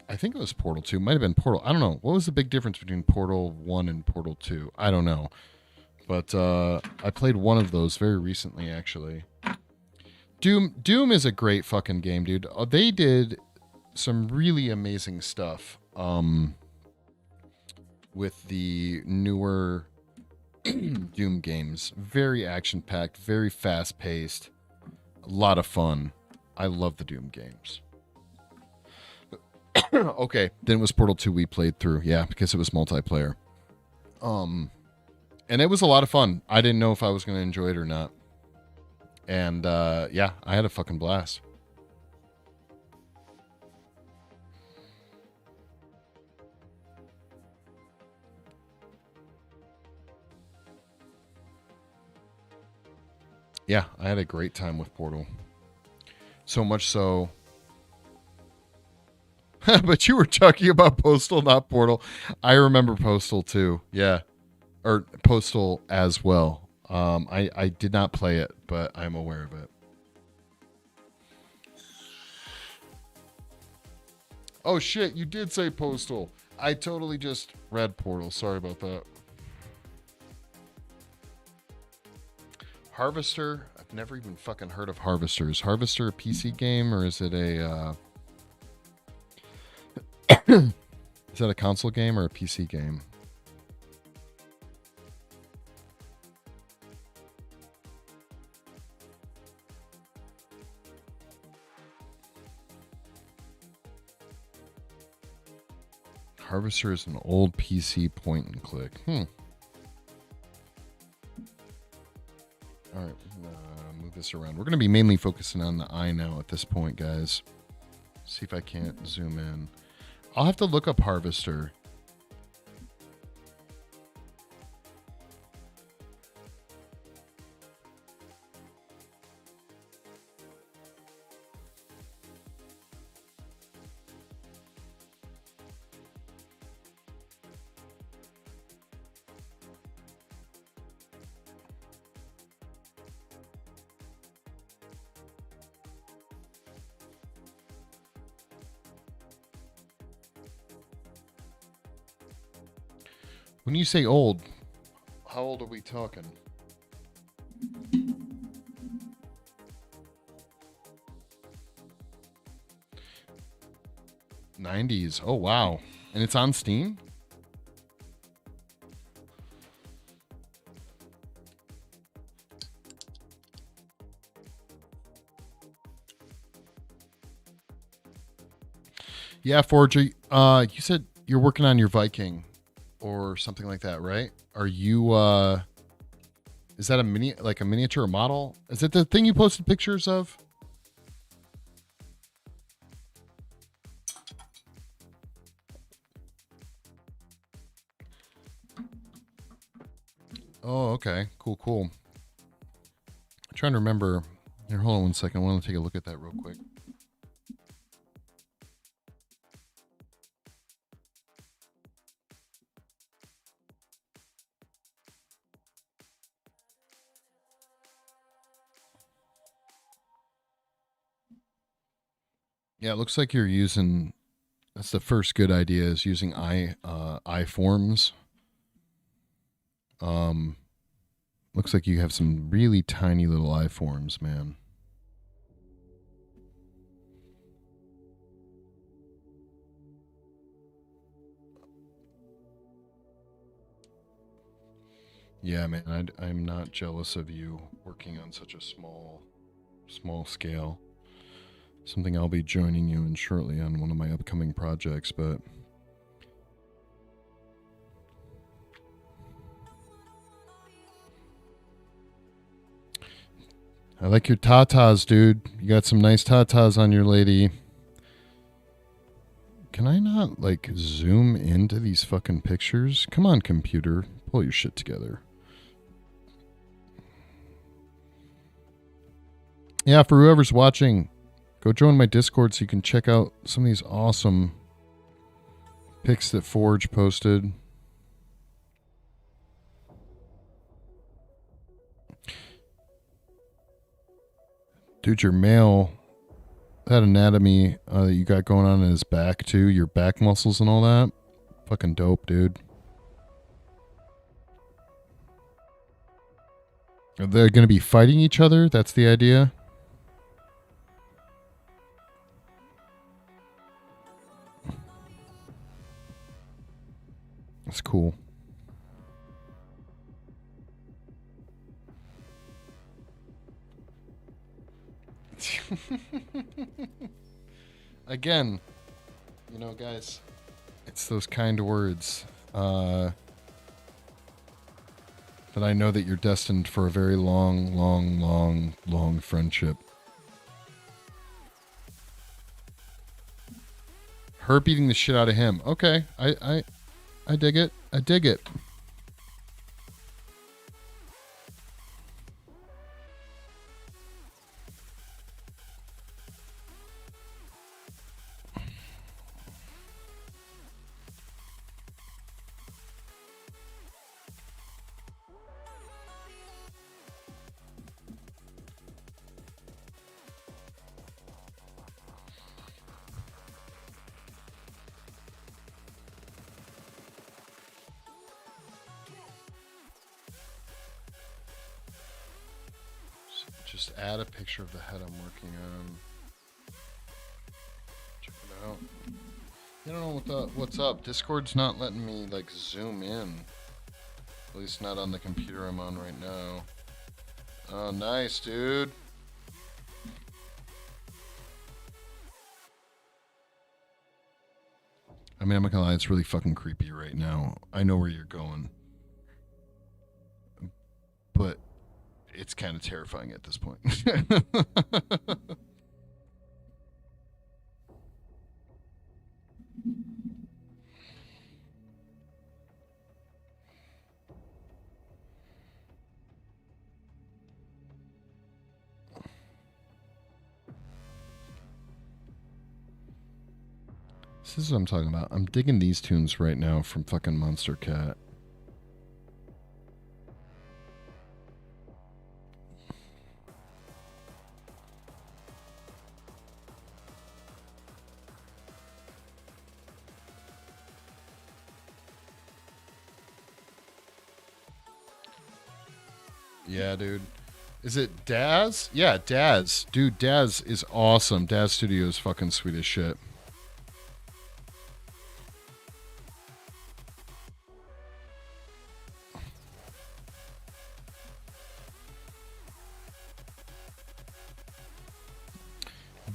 I think it was Portal 2. Might have been Portal. I don't know. What was the big difference between Portal 1 and Portal 2? I don't know. But I played one of those very recently, actually. Doom is a great fucking game, dude. They did some really amazing stuff with the newer Doom games. Very action-packed, very fast-paced. A lot of fun. I love the Doom games. Okay, then it was Portal 2 we played through. Yeah, because it was multiplayer. And it was a lot of fun. I didn't know if I was going to enjoy it or not. And yeah, I had a fucking blast. Yeah, I had a great time with Portal. So much so. But you were talking about Postal, not Portal. I remember Postal too. Yeah. Or Postal as well. I did not play it, but I'm aware of it. Oh shit, you did say Postal. I totally just read Portal. Sorry about that. Harvester? I've never even fucking heard of Harvester. Is Harvester a PC game or is it a is that a console game or a PC game? Harvester is an old PC point and click. All right, move this around. We're going to be mainly focusing on the eye now at this point, guys. See if I can't zoom in. I'll have to look up Harvester. When you say old, how old are we talking? '90s. Oh wow. And it's on Steam? Yeah, Forger. You said you're working on your Viking. or something like that, right? Are you is that a miniature model? Is it the thing you posted pictures of? Oh, okay. Cool, cool. I'm trying to remember. Here, hold on one second. I want to take a look at that real quick. Yeah, it looks like you're using. That's the first good idea is using I forms. Um, Looks like you have some really tiny little I forms, man. Yeah, man, I'm not jealous of you working on such a small scale. Something I'll be joining you in shortly on one of my upcoming projects, but I like your tatas, dude. You got some nice tatas on your lady. Can I not, like, zoom into these fucking pictures? Come on, computer. Pull your shit together. Yeah, for whoever's watching, go join my Discord so you can check out some of these awesome pics that Forge posted. Dude, your male, that anatomy that you got going on in his back, too, your back muscles and all that, fucking dope, dude. Are they going to be fighting each other? That's the idea? That's cool. Again, you know, guys, it's those kind words that I know that you're destined for a very long friendship. Her beating the shit out of him. Okay, I dig it. I dig it. Just add a picture of the head I'm working on. Check it out. I don't know what's up. Discord's not letting me like zoom in. At least not on the computer I'm on right now. Oh, nice, dude. I mean, I'm not gonna lie, it's really fucking creepy right now. I know where you're going. But it's kind of terrifying at this point. This is what I'm talking about. I'm digging these tunes right now from fucking Monster Cat. Yeah, dude. Is it Daz? Yeah, Daz. Dude, Daz is awesome. Daz Studio is fucking sweet as shit.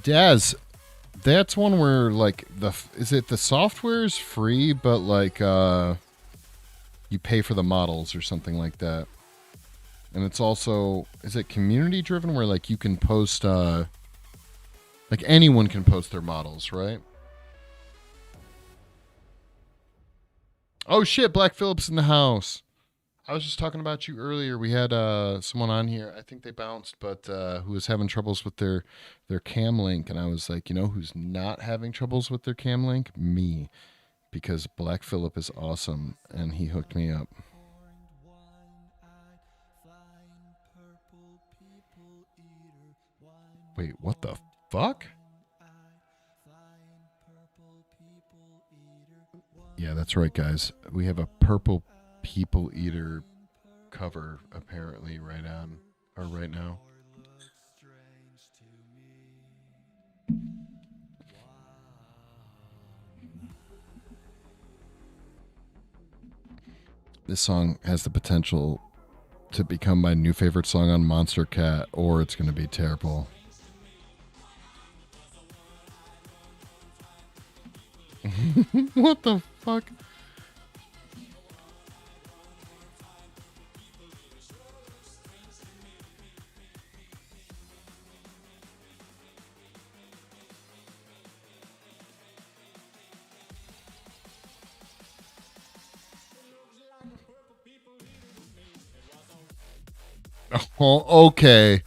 Daz, that's one where like is it the software is free, but like You pay for the models or something like that. And it's also, is it community driven where like you can post like anyone can post their models, right? Oh shit, Black Phillips in the house. I was just talking about you earlier. We had someone on here. I think they bounced, but who was having troubles with their cam link, and I was like, you know, who's not having troubles with their cam link? Me, because Black Phillip is awesome, and he hooked me up. Wait, what the fuck? Yeah, that's right, guys. We have a purple people eater cover apparently right on or right now. This song has the potential to become my new favorite song on Monster Cat, or it's going to be terrible. What the fuck? Oh, okay.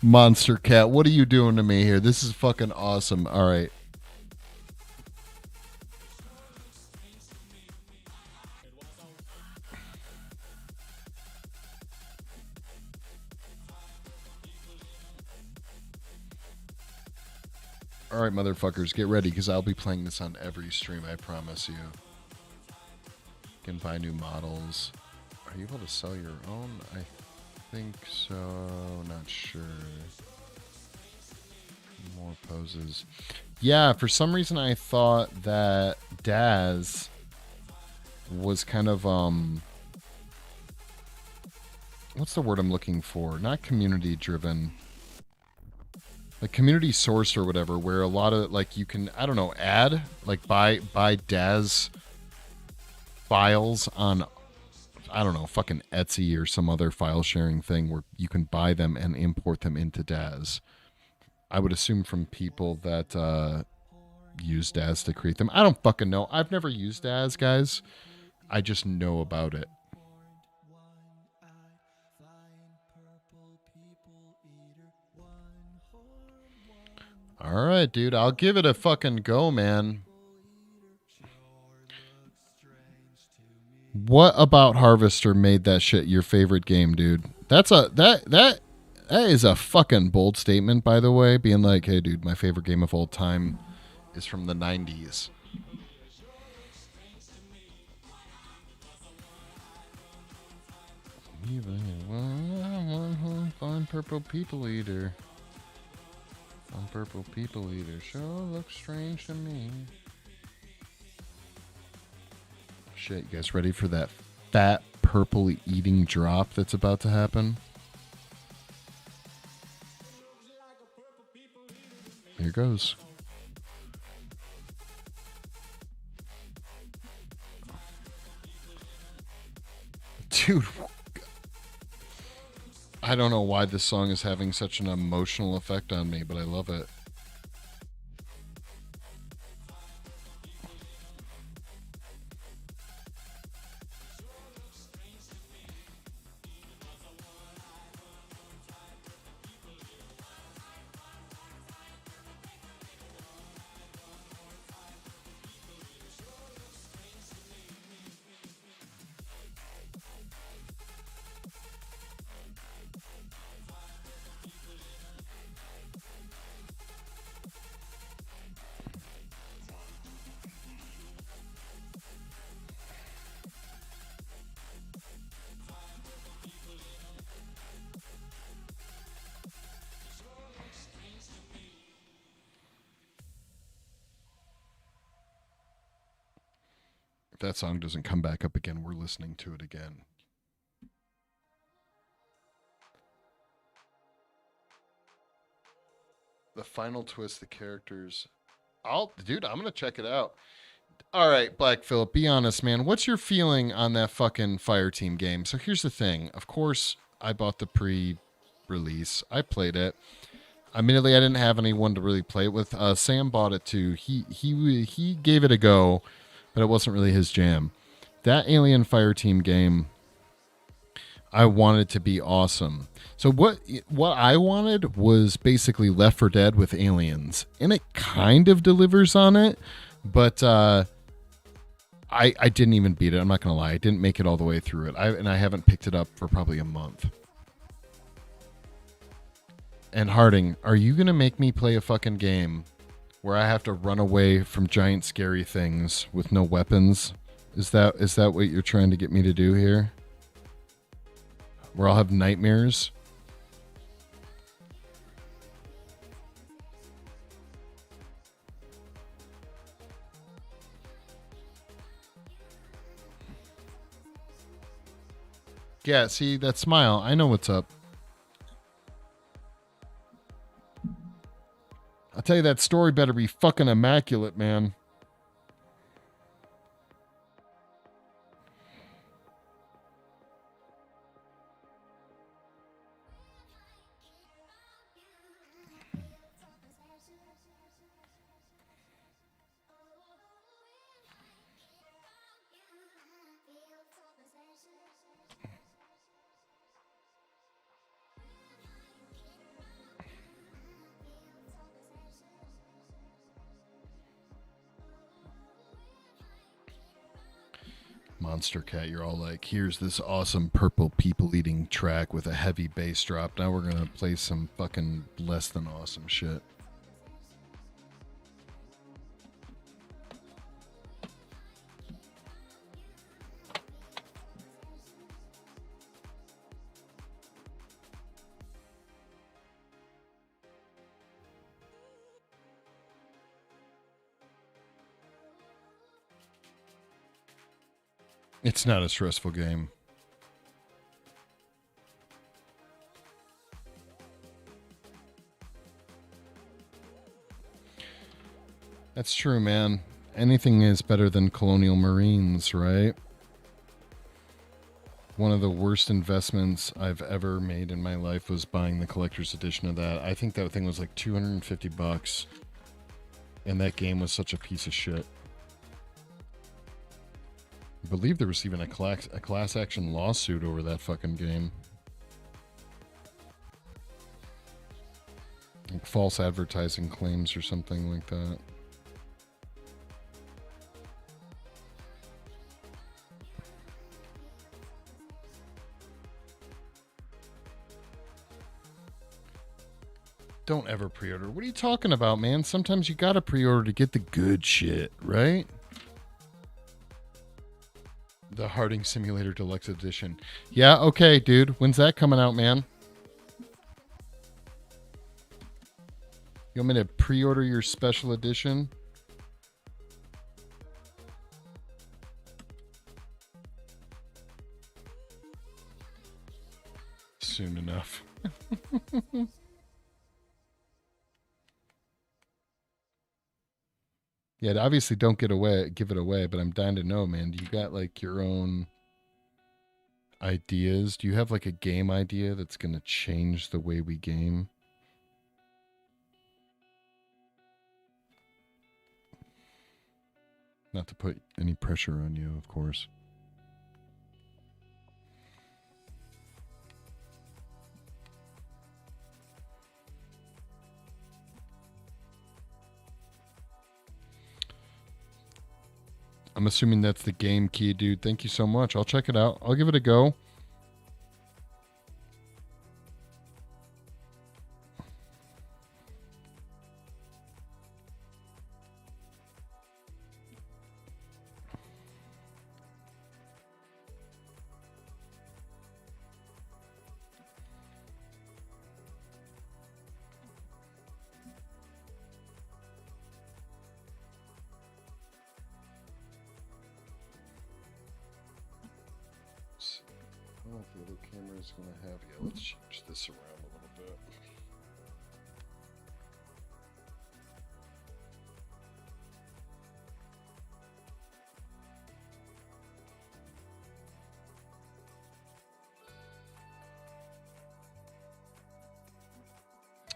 Monster Cat, what are you doing to me here? This is fucking awesome. All right. All right, motherfuckers, get ready because I'll be playing this on every stream, I promise you. You can buy new models. Are you able to sell your own? I think so. Not sure. More poses. Yeah, for some reason I thought that Daz was kind of what's the word I'm looking for? Not community driven. Like community source or whatever, where a lot of like you can, I don't know, add like buy Daz files on, I don't know, fucking Etsy or some other file sharing thing where you can buy them and import them into Daz. I would assume from people that use Daz to create them. I don't fucking know. I've never used Daz, guys. I just know about it. All right, dude. I'll give it a fucking go, man. What about Harvester made that shit your favorite game, dude? That is a fucking bold statement, by the way. Being like, hey, dude, my favorite game of all time is from the '90s. Fine purple people eater. Fine purple people eater. Sure looks strange to me. Shit, you guys ready for that fat purple eating drop that's about to happen? Here goes. Dude, I don't know why this song is having such an emotional effect on me, but I love it. If that song doesn't come back up again, we're listening to it again. The final twist, the characters. I'm gonna check it out. All right, Black Phillip, be honest, man. What's your feeling on that fucking Fire Team game? So here's the thing. Of course, I bought the pre-release. I played it. Admittedly, I didn't have anyone to really play it with. Sam bought it too. He gave it a go, but it wasn't really his jam. That Alien Fire Team game, I wanted to be awesome. So what I wanted was basically Left 4 Dead with aliens, and it kind of delivers on it, but I didn't even beat it. I'm not gonna lie, I didn't make it all the way through it. I haven't picked it up for probably a month. And Harding, are you gonna make me play a fucking game where I have to run away from giant scary things with no weapons? Is that what you're trying to get me to do here? Where I'll have nightmares? Yeah, see that smile. I know what's up. I'll tell you, that story better be fucking immaculate, man. Monster Cat, you're all like, here's this awesome purple people eating track with a heavy bass drop. Now we're gonna play some fucking less than awesome shit. It's not a stressful game. That's true, man. Anything is better than Colonial Marines, right? One of the worst investments I've ever made in my life was buying the collector's edition of that. I think that thing was like $250, and that game was such a piece of shit. I believe there was even a class action lawsuit over that fucking game. Like false advertising claims or something like that. Don't ever pre-order. What are you talking about, man? Sometimes you gotta pre-order to get the good shit, right? The Harding Simulator Deluxe Edition. Yeah, okay, dude. When's that coming out, man? You want me to pre-order your special edition? Soon enough. Yeah, obviously don't give it away, but I'm dying to know, man. Do you got like your own ideas? Do you have like a game idea that's going to change the way we game? Not to put any pressure on you, of course. I'm assuming that's the game key, dude. Thank you so much. I'll check it out. I'll give it a go. I don't know if the other camera is going to have. Yeah, let's change this around a little bit.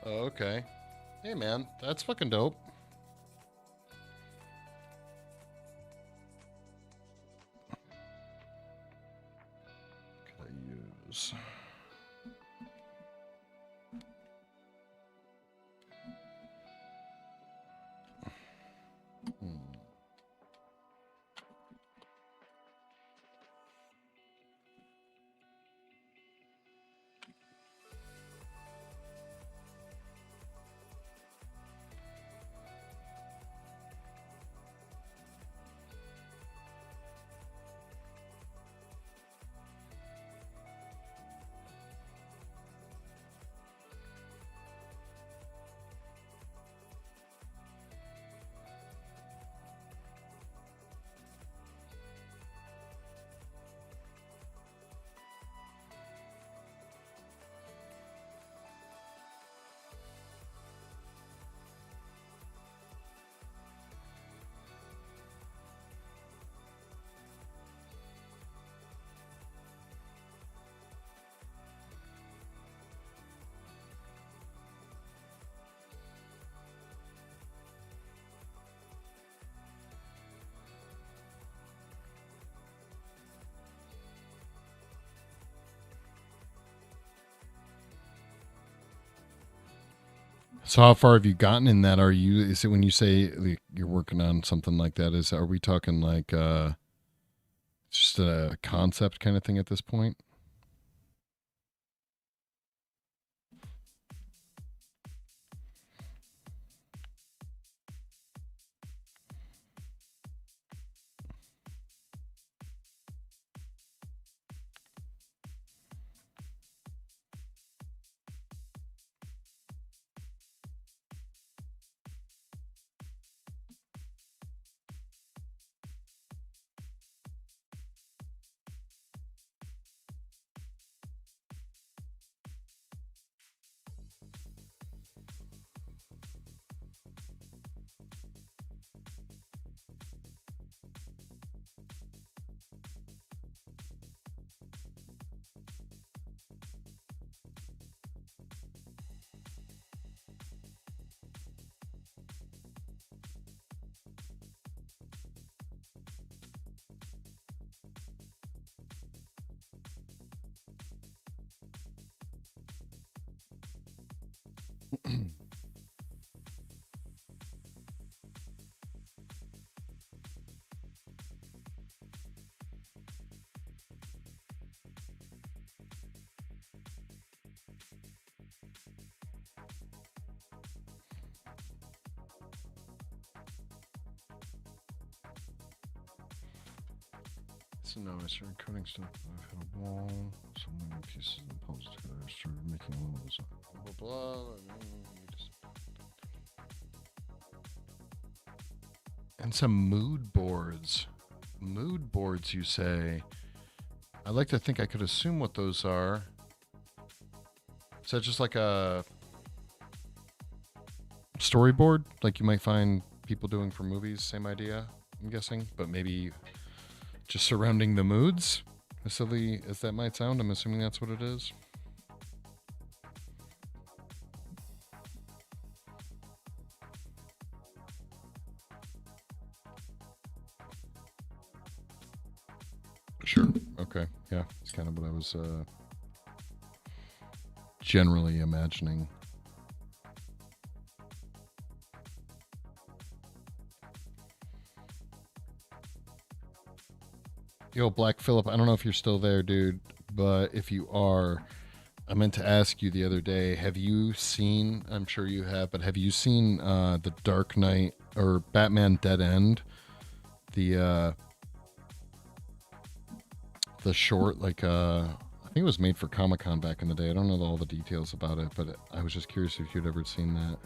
Oh, okay. Hey, man, that's fucking dope. Could I use? Hmm. So how far have you gotten in that? Are you? Is it when you say like, you're working on something like that? Is are we talking like just a concept kind of thing at this point? So no, I started cutting stuff. I've had a wall, so many pieces and puzzles together. I started making a little design. Blah blah blah. And some mood boards. Mood boards, you say? I like to think I could assume what those are. Is that just like a storyboard, like you might find people doing for movies? Same idea, I'm guessing, but maybe just surrounding the moods. As silly as that might sound, I'm assuming that's what it is. Sure. Okay. Yeah, it's kind of what I was generally imagining. Yo, Black Phillip, I don't know if you're still there, dude, but if you are, I meant to ask you the other day, have you seen, I'm sure you have, but have you seen The Dark Knight or Batman Dead End? The the short, like I think it was made for Comic-Con back in the day. I don't know all the details about it, but I was just curious if you'd ever seen that.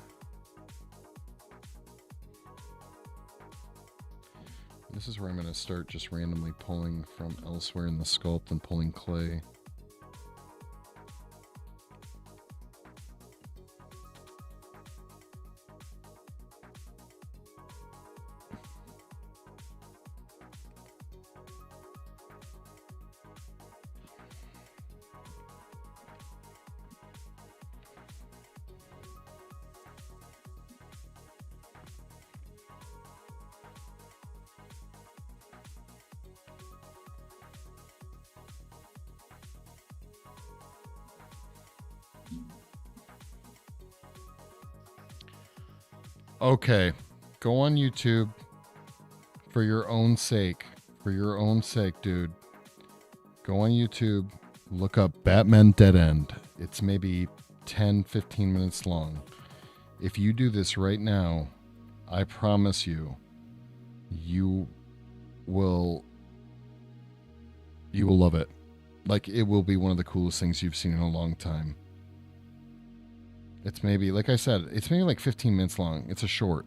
This is where I'm going to start just randomly pulling from elsewhere in the sculpt and pulling clay. Okay, go on YouTube for your own sake. For your own sake, dude. Go on YouTube, look up Batman Dead End. It's maybe 10, 15 minutes long. If you do this right now, I promise you, you will love it. Like, it will be one of the coolest things you've seen in a long time. It's maybe, like I said, it's maybe like 15 minutes long. It's a short.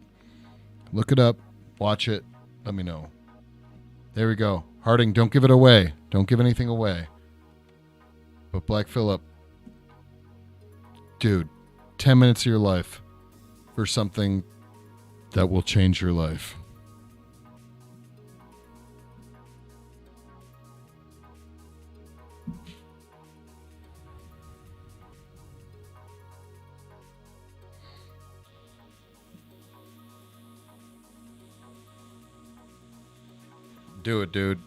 Look it up, watch it, let me know. There we go. Harding, don't give it away. Don't give anything away. But Black Phillip, dude, 10 minutes of your life for something that will change your life. Do it, dude.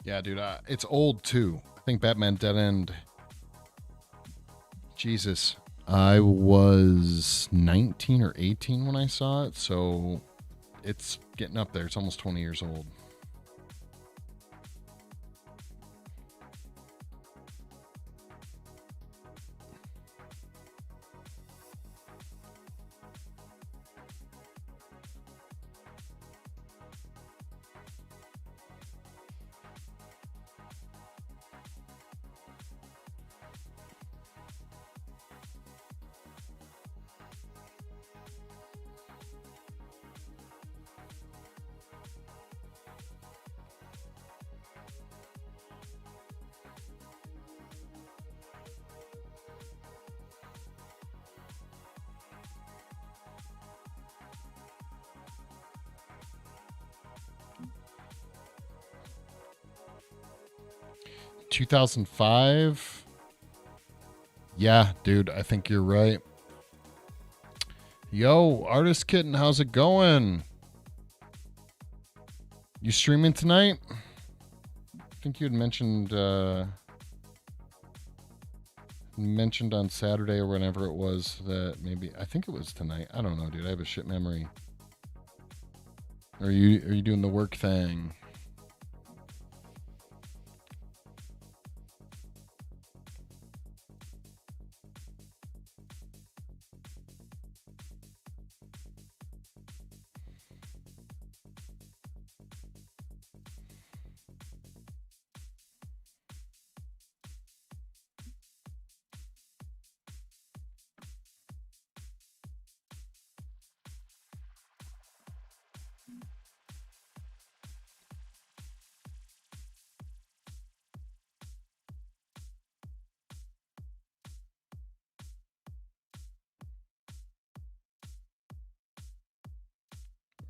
Yeah, dude, it's old too. I think Batman Dead End. Jesus, I was 19 or 18 when I saw it, so it's getting up there. It's almost 20 years old. $2,005. Yeah, dude, I think you're right. Yo, Artist Kitten, how's it going? You streaming tonight? I think you had mentioned on Saturday or whenever it was that maybe I think it was tonight. I don't know, dude. I have a shit memory. Are you doing the work thing?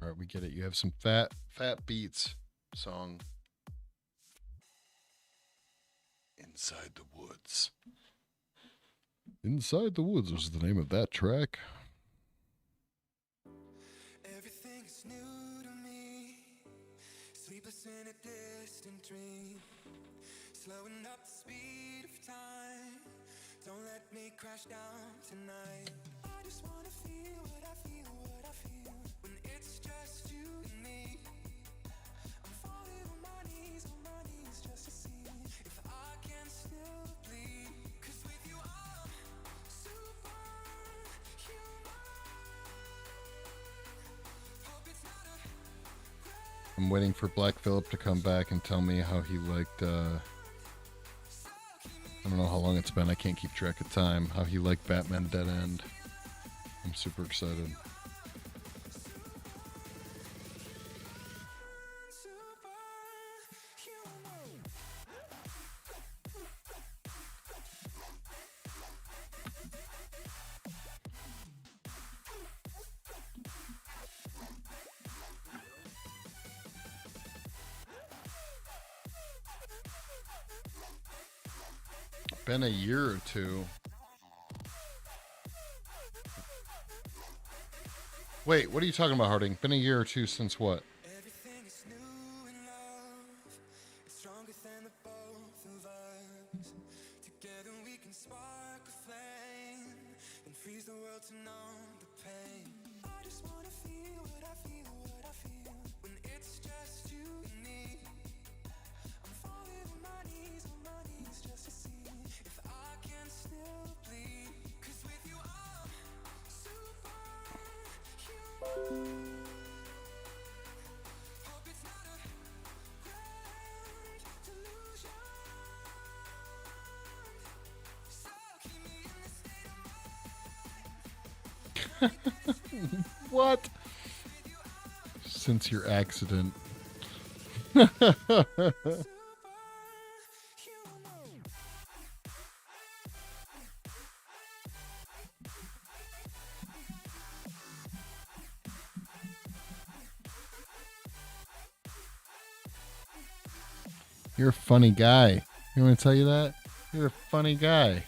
All right, we get it. You have some fat beats song. Inside the Woods. Inside the Woods was the name of that track. Everything is new to me. Sleepless in a distant dream. Slowing up the speed of time. Don't let me crash down tonight. I just wanna feel what I feel, what I feel. When it's just you and me. I'm falling on my knees just to see if I can still bleed. 'Cause with you I'm superhuman. Hope it's not a I'm waiting for Black Phillip to come back and tell me how he liked I don't know how long it's been. I can't keep track of time. How he liked Batman Dead End. I'm super excited. Been a year or two. Wait, what are you talking about, Harding? Been a year or two since what? Everything is new in love. It's stronger than the both of us. Together we can spark a flame and freeze the world to numb the pain. I just wanna feel what I feel, what I feel when it's just you and me. I'm falling on my knees just to see if I can still bleed. 'Cause with you I'm superhuman. Hope it's not a grand delusion. So keep me in this state of mind. What? Since your accident. Superhuman. You're a funny guy. You want to tell you that? You're a funny guy.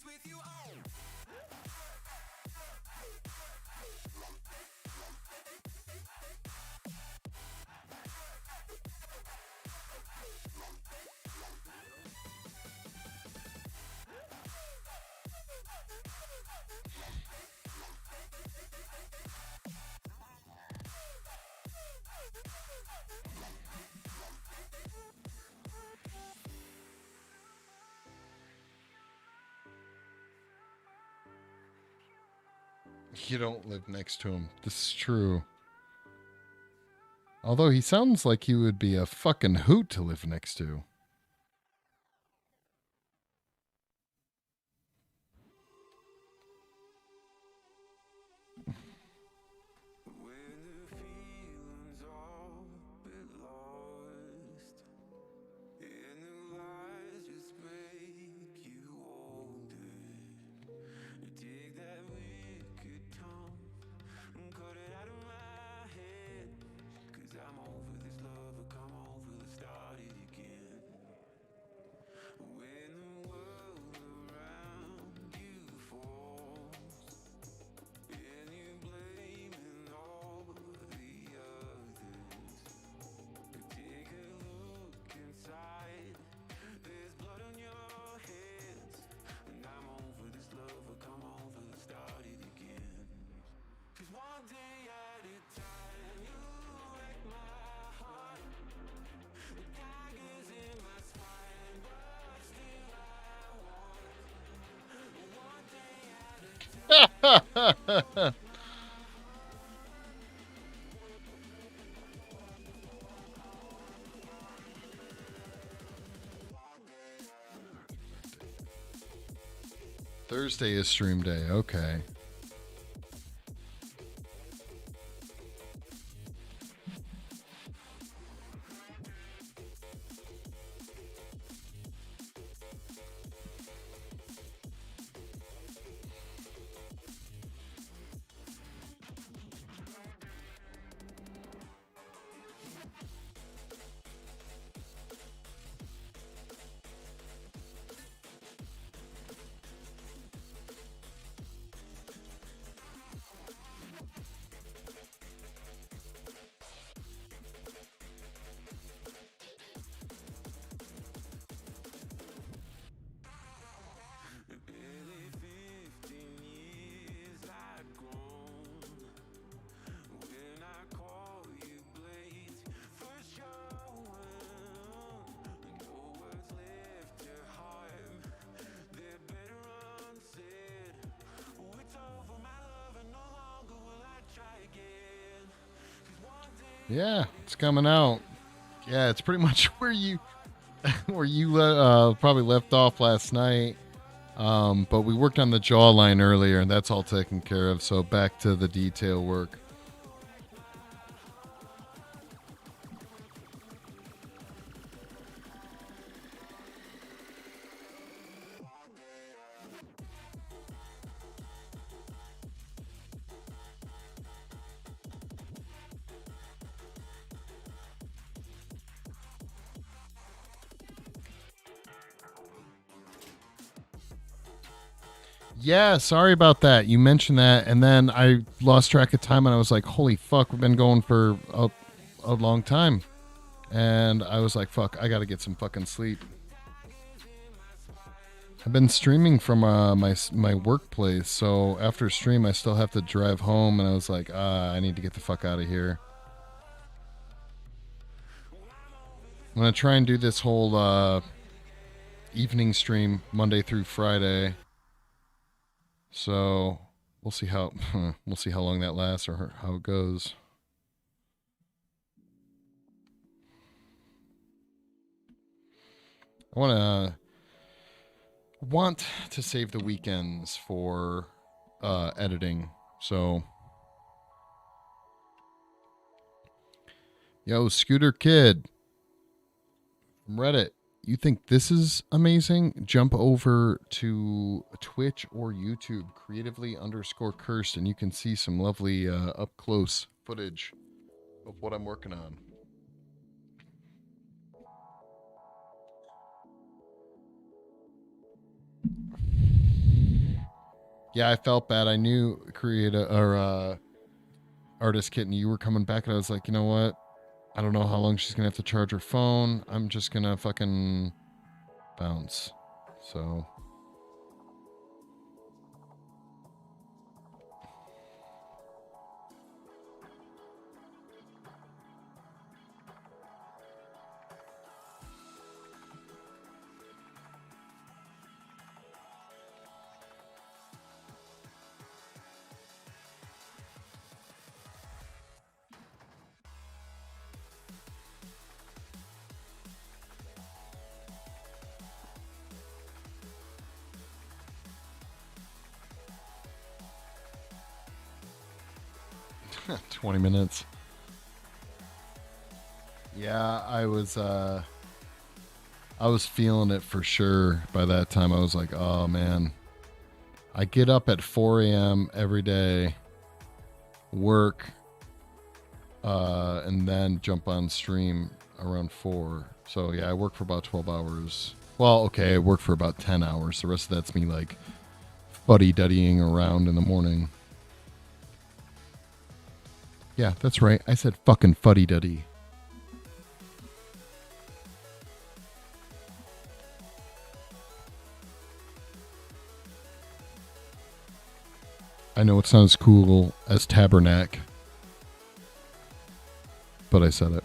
With you all. You don't live next to him. This is true. Although he sounds like he would be a fucking hoot to live next to. When the feelings all been lost, and the lies just make you older. You take that wicked tongue and cut it out of my head. 'Cause I'm over this love, I come over, let's start it again. When the world around you falls and you're blaming all the others, take a look inside, there's blood on your hands. And I'm over this love, I come over, let's start it again. 'Cause one day at a time, you wreck my heart, with daggers in my spine, but still I want. One day at a time. Thursday is stream day. Okay. Barely 15 years I've grown. When I call you blades, first showing, no words left to harm. They're better unsaid. Oh, it's over, my love, and no longer will I try again. 'Cause one day Yeah, it's coming out. Yeah, it's pretty much where you where you probably left off last night. But we worked on the jawline earlier, and that's all taken care of. So back to the detail work. Yeah, sorry about that. You mentioned that, and then I lost track of time, and I was like, "Holy fuck, we've been going for a long time." And I was like, "Fuck, I gotta get some fucking sleep." I've been streaming from my workplace, so after stream, I still have to drive home, and I was like, I need to get the fuck out of here. I'm gonna try and do this whole evening stream Monday through Friday. So we'll see how we'll see how long that lasts or how it goes. I want to save the weekends for editing. So, yo, Scooter Kid from Reddit, you think this is amazing? Jump over to Twitch or YouTube, creatively underscore cursed, and you can see some lovely up close footage of what I'm working on. Yeah, I felt bad. I knew creator or artist kitten, you were coming back, and I was like, you know what? I don't know how long she's gonna have to charge her phone. I'm just gonna fucking bounce. So 20 minutes. Yeah, I was feeling it for sure by that time. I was like, oh man. I get up at 4 a.m. every day, work, and then jump on stream around 4. So yeah, I work for about 12 hours. Well, okay, I work for about 10 hours. The rest of that's me like buddy-duddying around in the morning. Yeah, that's right. I said fucking fuddy-duddy. I know it's not as cool as tabernacle, but I said it.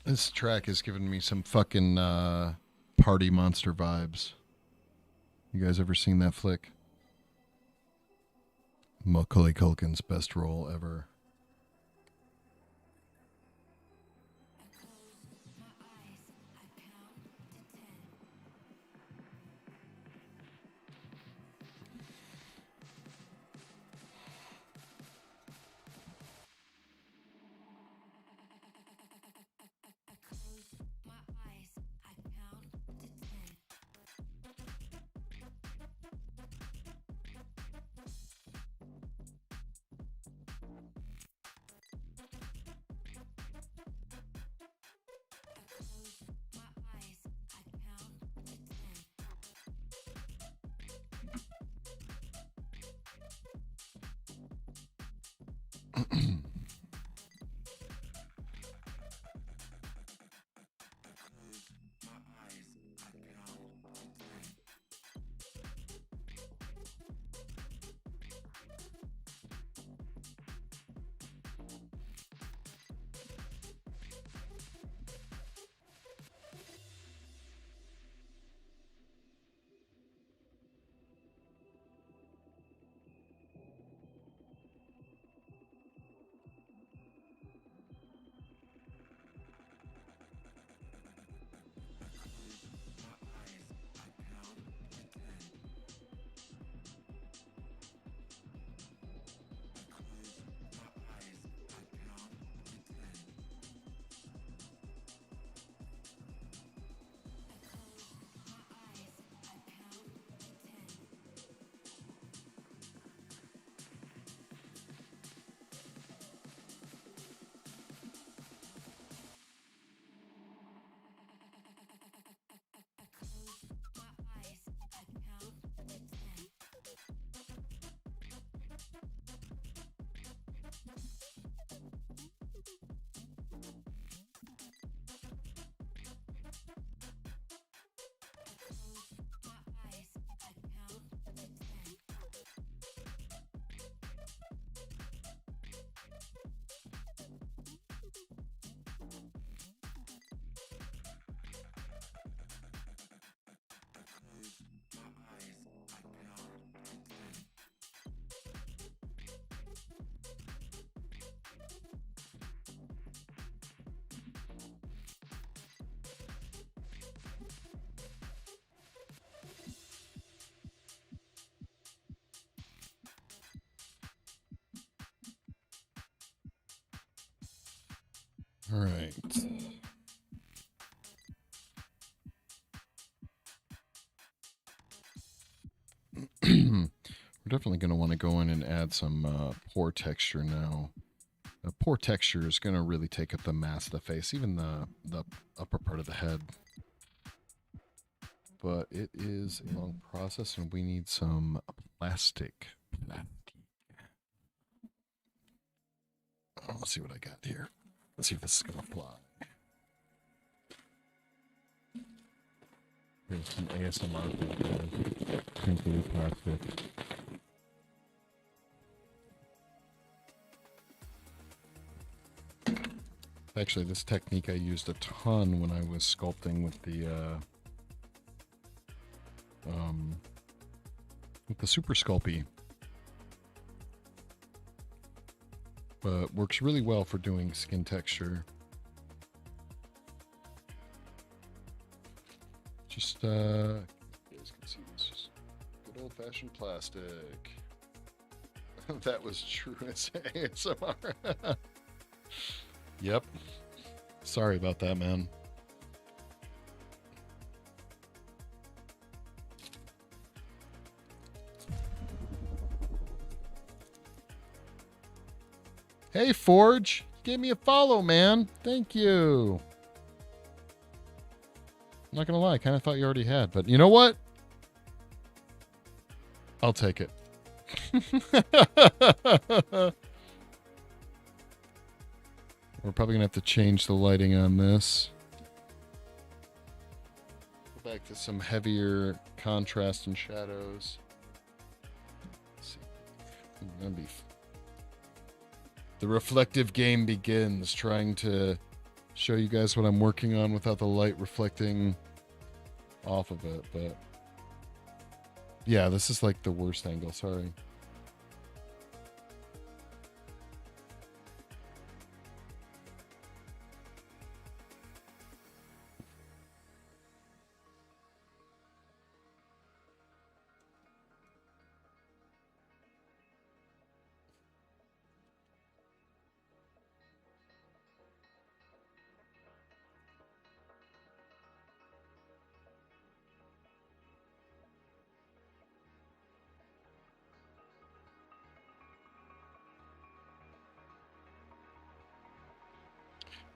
This track is giving me some fucking party monster vibes. You guys ever seen that flick? Macaulay Culkin's best role ever. All right. We're definitely going to want to go in and add some pore texture now. Pore texture is going to really take up the mass of the face, even the upper part of the head. But it is a long process, and we need some plastic. Let's see what I got here. Let's see if this is going to fly. Here's some ASMR for you guys. Crinkly plastic. Actually, this technique I used a ton when I was sculpting with the Super Sculpey. But works really well for doing skin texture. Just, you guys can see this. Just good old-fashioned plastic. That was true as ASMR. Yep. Sorry about that, man. Hey, Forge. Give me a follow, man. Thank you. I'm not going to lie. I kind of thought you already had. But you know what? I'll take it. We're probably going to have to change the lighting on this. Go back to some heavier contrast and shadows. Let's see. That'd be... The reflective game begins, trying to show you guys what I'm working on without the light reflecting off of it. But yeah, this is like the worst angle. Sorry.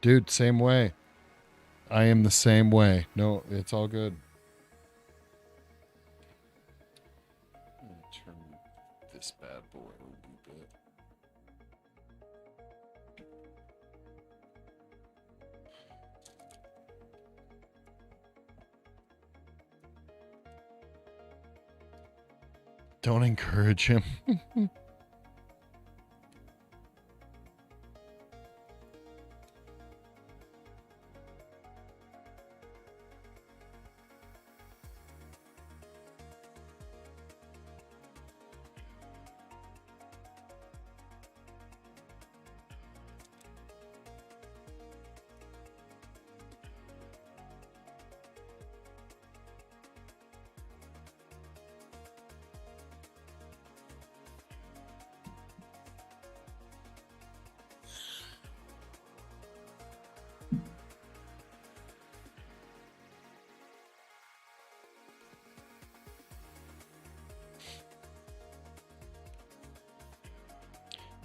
Dude, same way. I am the same way. No, it's all good. I'm gonna turn this bad boy a little bit. Don't encourage him.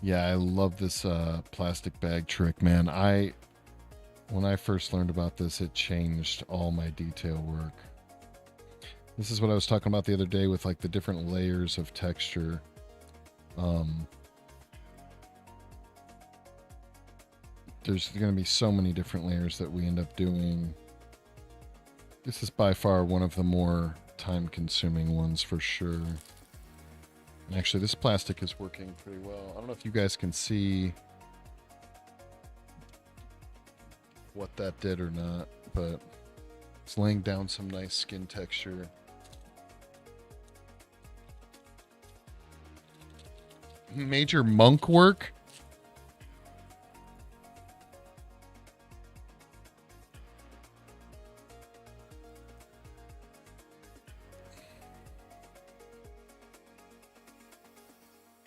Yeah, I love this plastic bag trick, man. When I first learned about this, it changed all my detail work. This is what I was talking about the other day with like the different layers of texture. There's going to be so many different layers that we end up doing. This is by far one of the more time-consuming ones for sure. And actually, this plastic is working pretty well. I don't know if you guys can see what that did or not, but it's laying down some nice skin texture. Major monk work?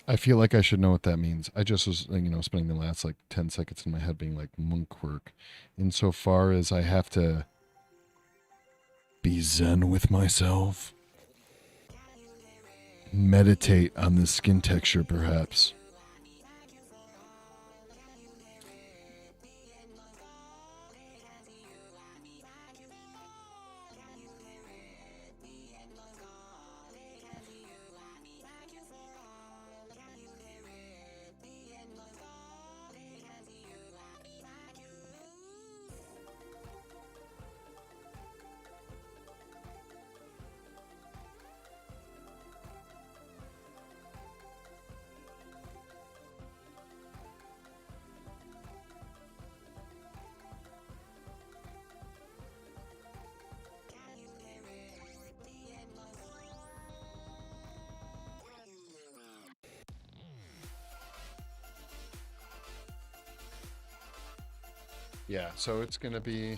I feel like I should know what that means. I just was, spending the last like 10 seconds in my head being like monk work, insofar as I have to be zen with myself, meditate on the skin texture, perhaps. Yeah, so it's going to be.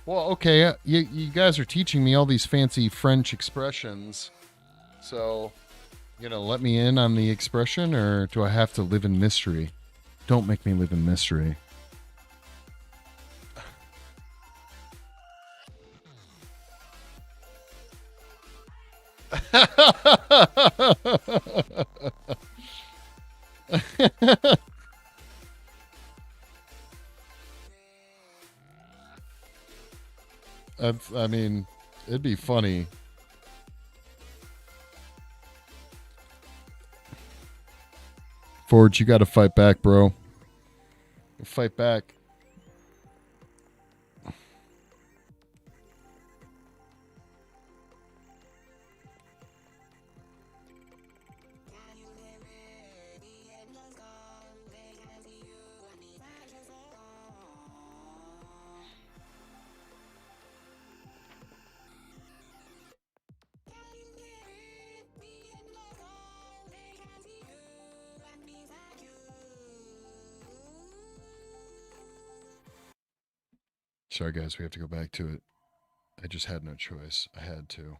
Well, okay, you guys are teaching me all these fancy French expressions. So, let me in on the expression, or do I have to live in mystery? Don't make me live in mystery. I mean, it'd be funny. Forge, you got to fight back, bro. Fight back. Sorry, guys, we have to go back to it. I just had no choice. I had to.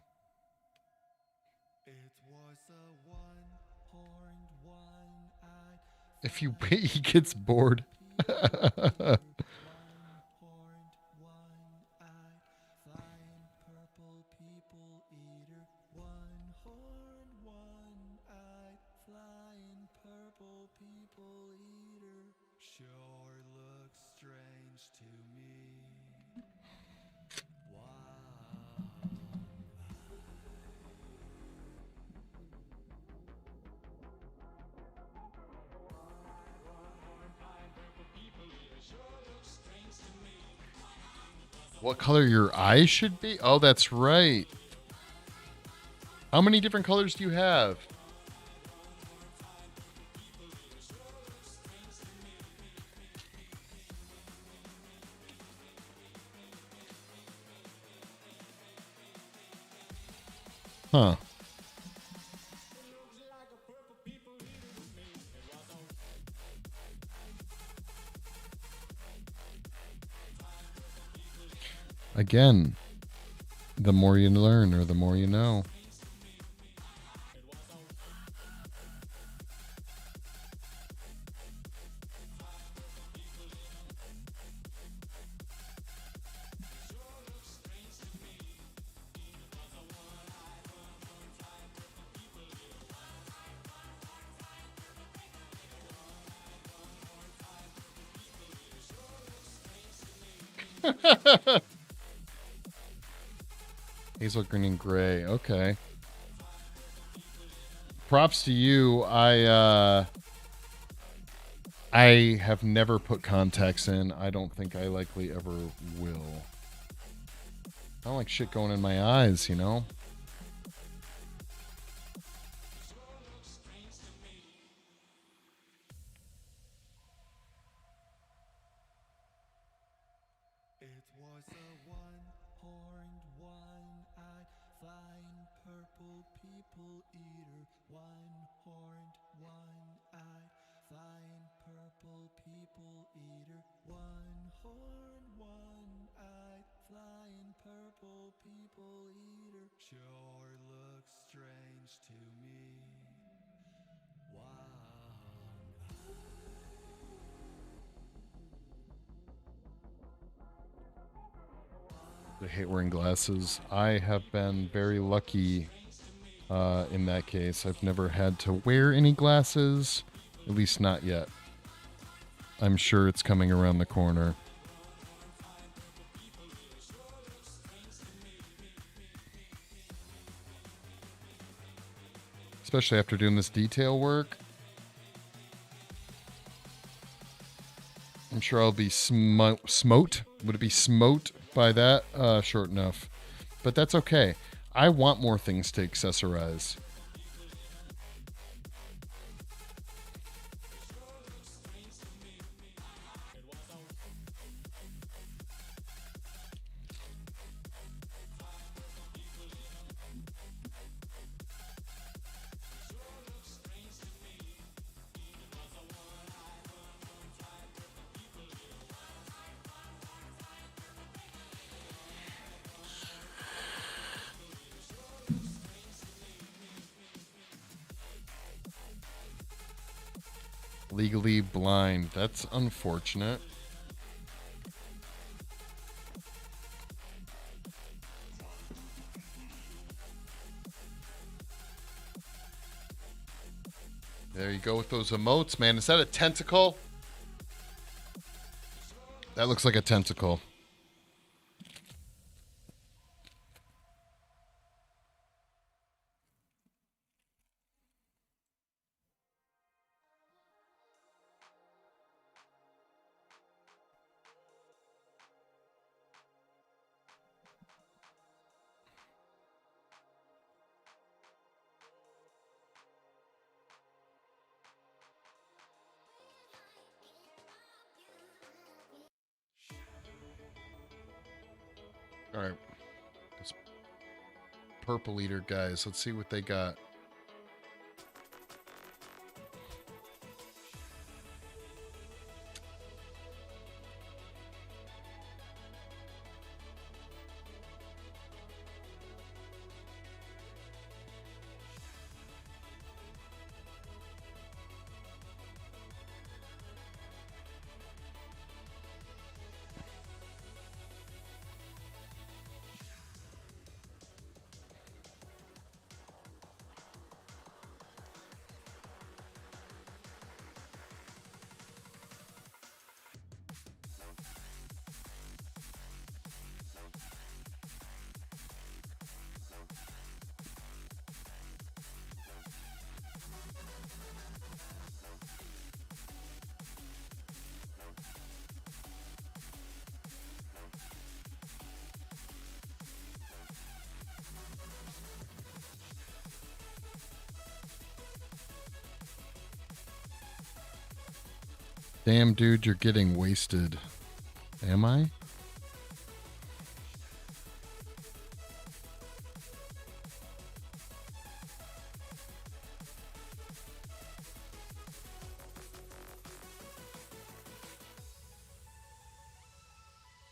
It was a one-horned, one-eyed, If you flying he gets bored. one-horned, one-eyed, flying purple people eater. One-horned, one-eyed, flying purple people eater. Sure looks strange to me. What color your eyes should be? Oh, that's right. How many different colors do you have? Huh. Again, the more you learn or the more you know. Hazel green and gray. Okay. Props to you. I have never put contacts in. I don't think I likely ever will. I don't like shit going in my eyes, you know? It was a one-horned, one-eyed, flying purple people eater. One-horned, one-eyed, flying purple people eater. One-horned, one-eyed, flying purple people eater. Sure looks strange to me. Wow. I hate wearing glasses. I have been very lucky in that case. I've never had to wear any glasses, at least not yet. I'm sure it's coming around the corner. Especially after doing this detail work. I'm sure I'll be smote. Would it be smote by that? Short enough. But that's okay. I want more things to accessorize. Legally blind. That's unfortunate. There you go with those emotes, man. Is that a tentacle? That looks like a tentacle. All right. This purple eater guys. Let's see what they got. Damn, dude, you're getting wasted. Am I?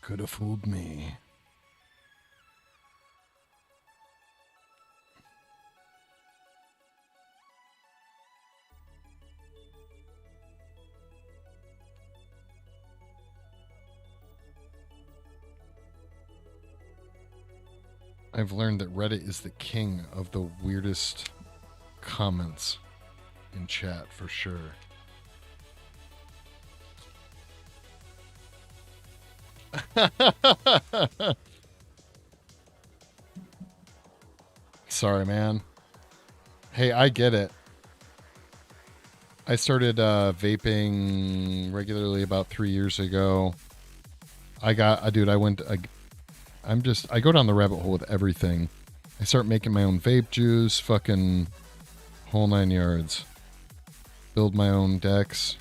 Could have fooled me. I've learned that Reddit is the king of the weirdest comments in chat for sure. Sorry, man. Hey, I get it. I started vaping regularly about 3 years ago. Dude, I go down the rabbit hole with everything. I start making my own vape juice, fucking whole 9 yards. Build my own decks.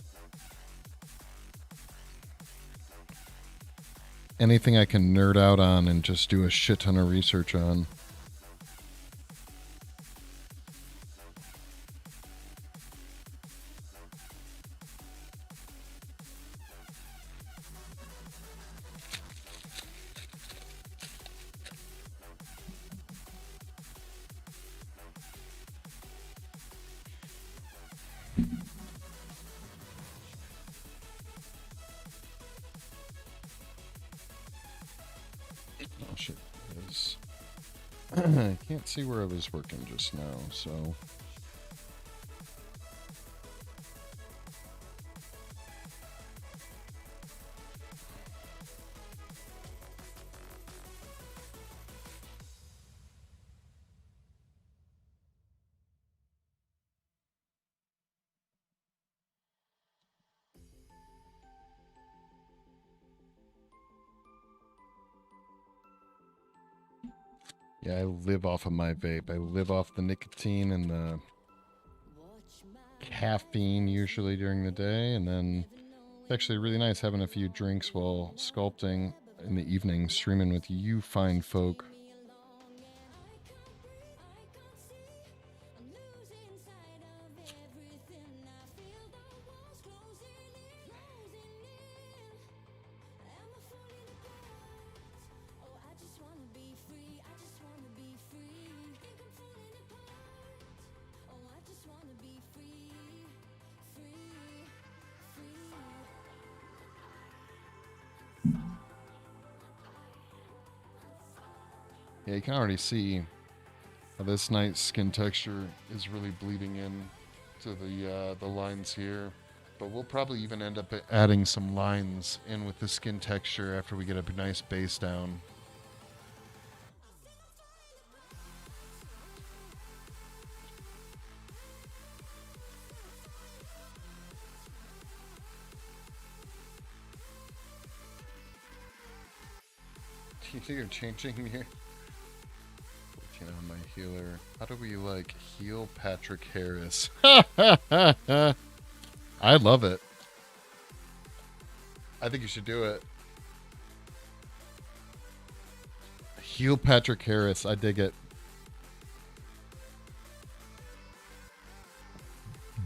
Anything I can nerd out on and just do a shit ton of research on. Oh shit. I can't see where I was working just now, so. Yeah, I live off of my vape. I live off the nicotine and the caffeine usually during the day, and then it's actually really nice having a few drinks while sculpting in the evening, streaming with you fine folk. Yeah, you can already see how this nice skin texture is really bleeding in to the lines here. But we'll probably even end up adding some lines in with the skin texture after we get a nice base down. Do you think you're changing here? You know, my healer. How do we like heal Patrick Harris? I love it. I think you should do it. Heal Patrick Harris. I dig it.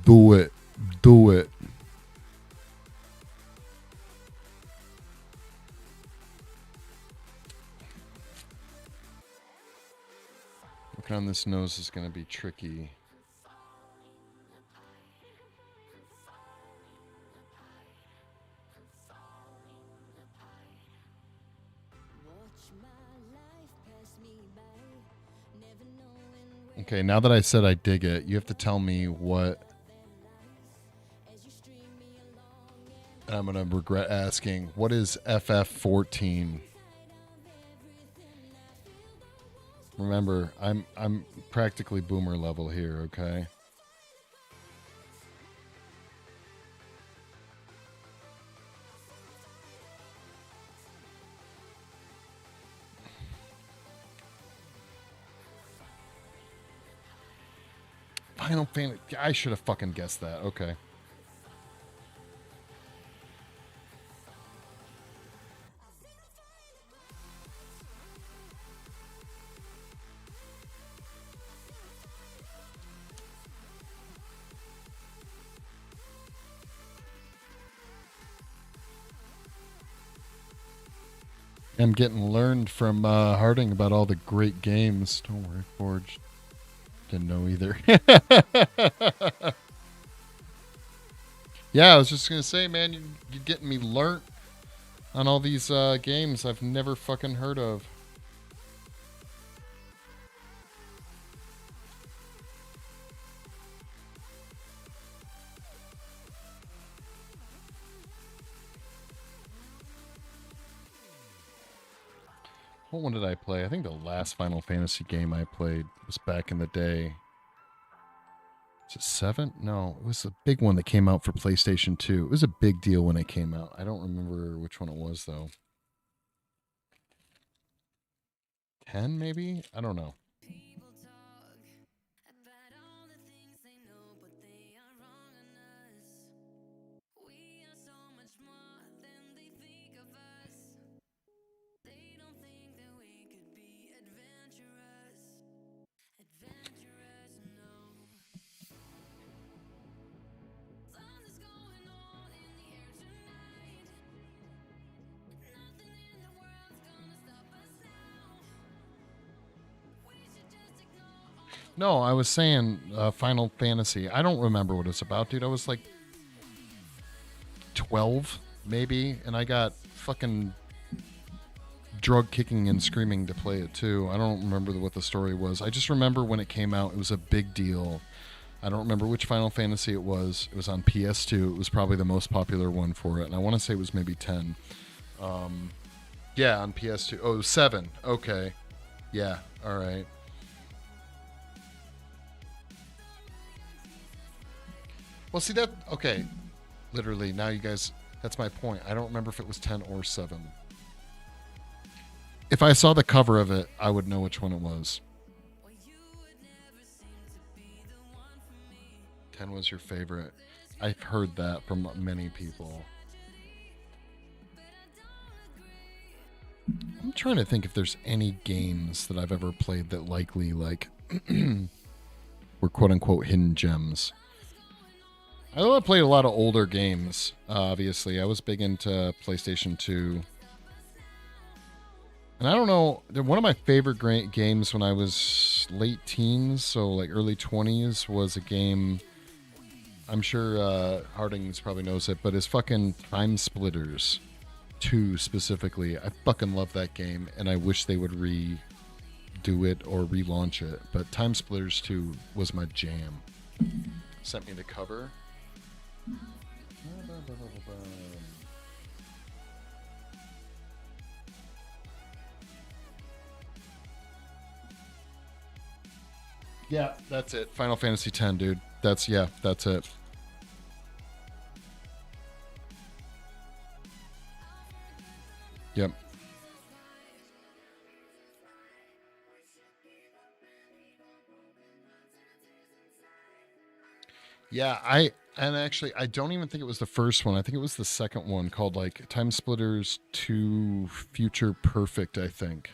Do it. Do it. Working on this nose is going to be tricky. Okay, now that I said I dig it, you have to tell me what. And I'm going to regret asking. What is FF14? Remember, I'm practically boomer level here, okay? Final Fantasy. I should have fucking guessed that. Okay. I'm getting learned from Harding about all the great games. Don't worry, Forge didn't know either. Yeah, I was just gonna say, man, you're getting me learnt on all these games I've never fucking heard of. What one did I play? I think the last Final Fantasy game I played was back in the day. Is it 7? No, it was a big one that came out for PlayStation 2. It was a big deal when it came out. I don't remember which one it was, though. 10, maybe? I don't know. People talk about all the things they know, but they are wrong on us. We are so much more than they think of us. They don't think that we could be adventurous. Adventurous, no. Something's going on in the air tonight. Nothing in the world's gonna stop us now. We should just ignore all the No, I was saying Final Fantasy. I don't remember what it's about, dude. I was like 12, maybe, and I got fucking drug kicking and screaming to play it too. I don't remember what the story was. I just remember when it came out, it was a big deal. I don't remember which Final Fantasy it was. It was on PS2. It was probably the most popular one for it, and I want to say it was maybe 10. Yeah, on PS2. Oh, 7. Okay. Yeah, all right. Well, see that? Okay. Literally, now you guys, that's my point. I don't remember if it was 10 or 7. If I saw the cover of it, I would know which one it was. well, you would never seem to be the one for me. 10 was your favorite. I've heard that from many people. But I don't agree. I'm trying to think if there's any games that I've ever played that likely, like, were quote unquote hidden gems. I know I played a lot of older games, obviously. I was big into PlayStation 2. And I don't know, one of my favorite great games when I was late teens, so like early 20s, was a game. I'm sure Hardings probably knows it, but it's fucking Time Splitters 2 specifically. I fucking love that game, and I wish they would redo it or relaunch it. But Time Splitters 2 was my jam. Sent me the cover. Yeah, that's it. Final Fantasy X, dude. That's it. Yep. Yeah, and actually I don't even think it was the first one. I think it was the second one called like Time Splitters 2 Future Perfect, I think.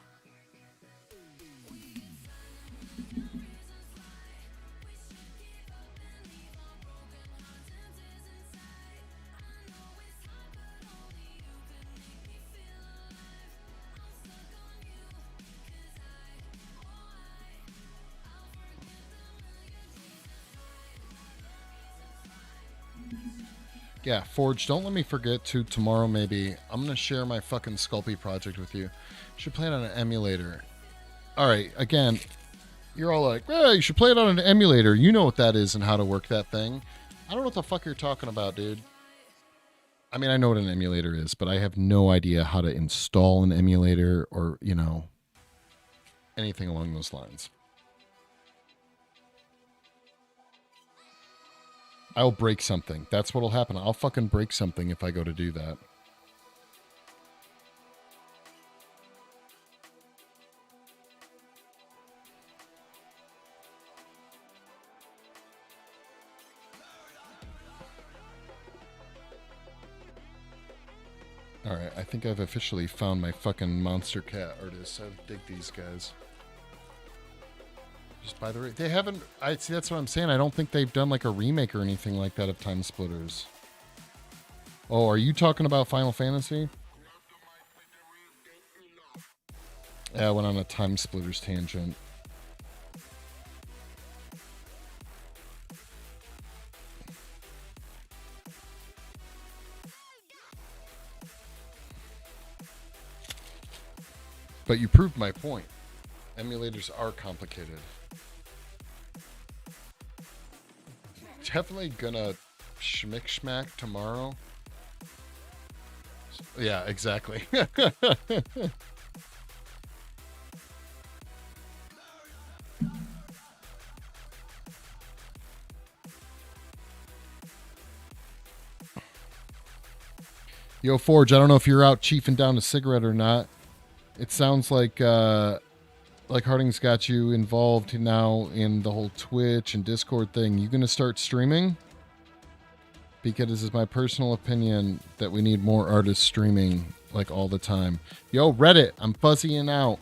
Yeah, Forge, don't let me forget to tomorrow maybe. I'm going to share my fucking Sculpey project with you. Should play it on an emulator. All right, again, you're all like, "Yeah, you should play it on an emulator. You know what that is and how to work that thing." I don't know what the fuck you're talking about, dude. I mean, I know what an emulator is, but I have no idea how to install an emulator or, anything along those lines. I'll break something. That's what'll happen. I'll fucking break something if I go to do that. All right, I think I've officially found my fucking monster cat artist. I dig these guys. Just by the way, they haven't. I see. That's what I'm saying. I don't think they've done like a remake or anything like that of Time Splitters. Oh, are you talking about Final Fantasy? Yeah, I went on a time splitters tangent. But you proved my point. Emulators are complicated. Definitely gonna schmick schmack tomorrow. Yeah, exactly. Yo, Forge, I don't know if you're out chiefing down a cigarette or not. It sounds like Harding's got you involved now in the whole Twitch and Discord thing. You gonna start streaming? Because it's my personal opinion that we need more artists streaming like all the time. Yo, Reddit, I'm fuzzying out.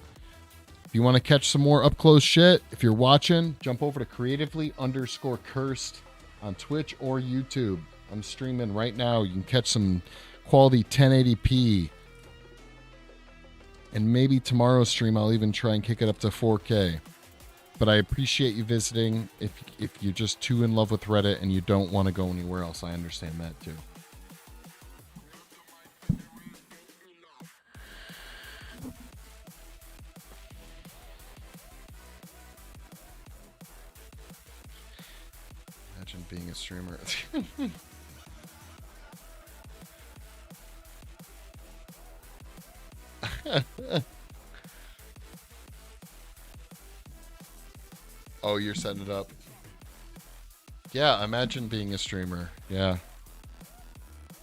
If you want to catch some more up close shit, if you're watching, jump over to creatively_cursed on Twitch or YouTube. I'm streaming right now. You can catch some quality 1080p. And maybe tomorrow's stream, I'll even try and kick it up to 4K. But I appreciate you visiting. If you're just too in love with Reddit and you don't want to go anywhere else, I understand that too. Imagine being a streamer. Oh, you're setting it up. Yeah, imagine being a streamer. Yeah.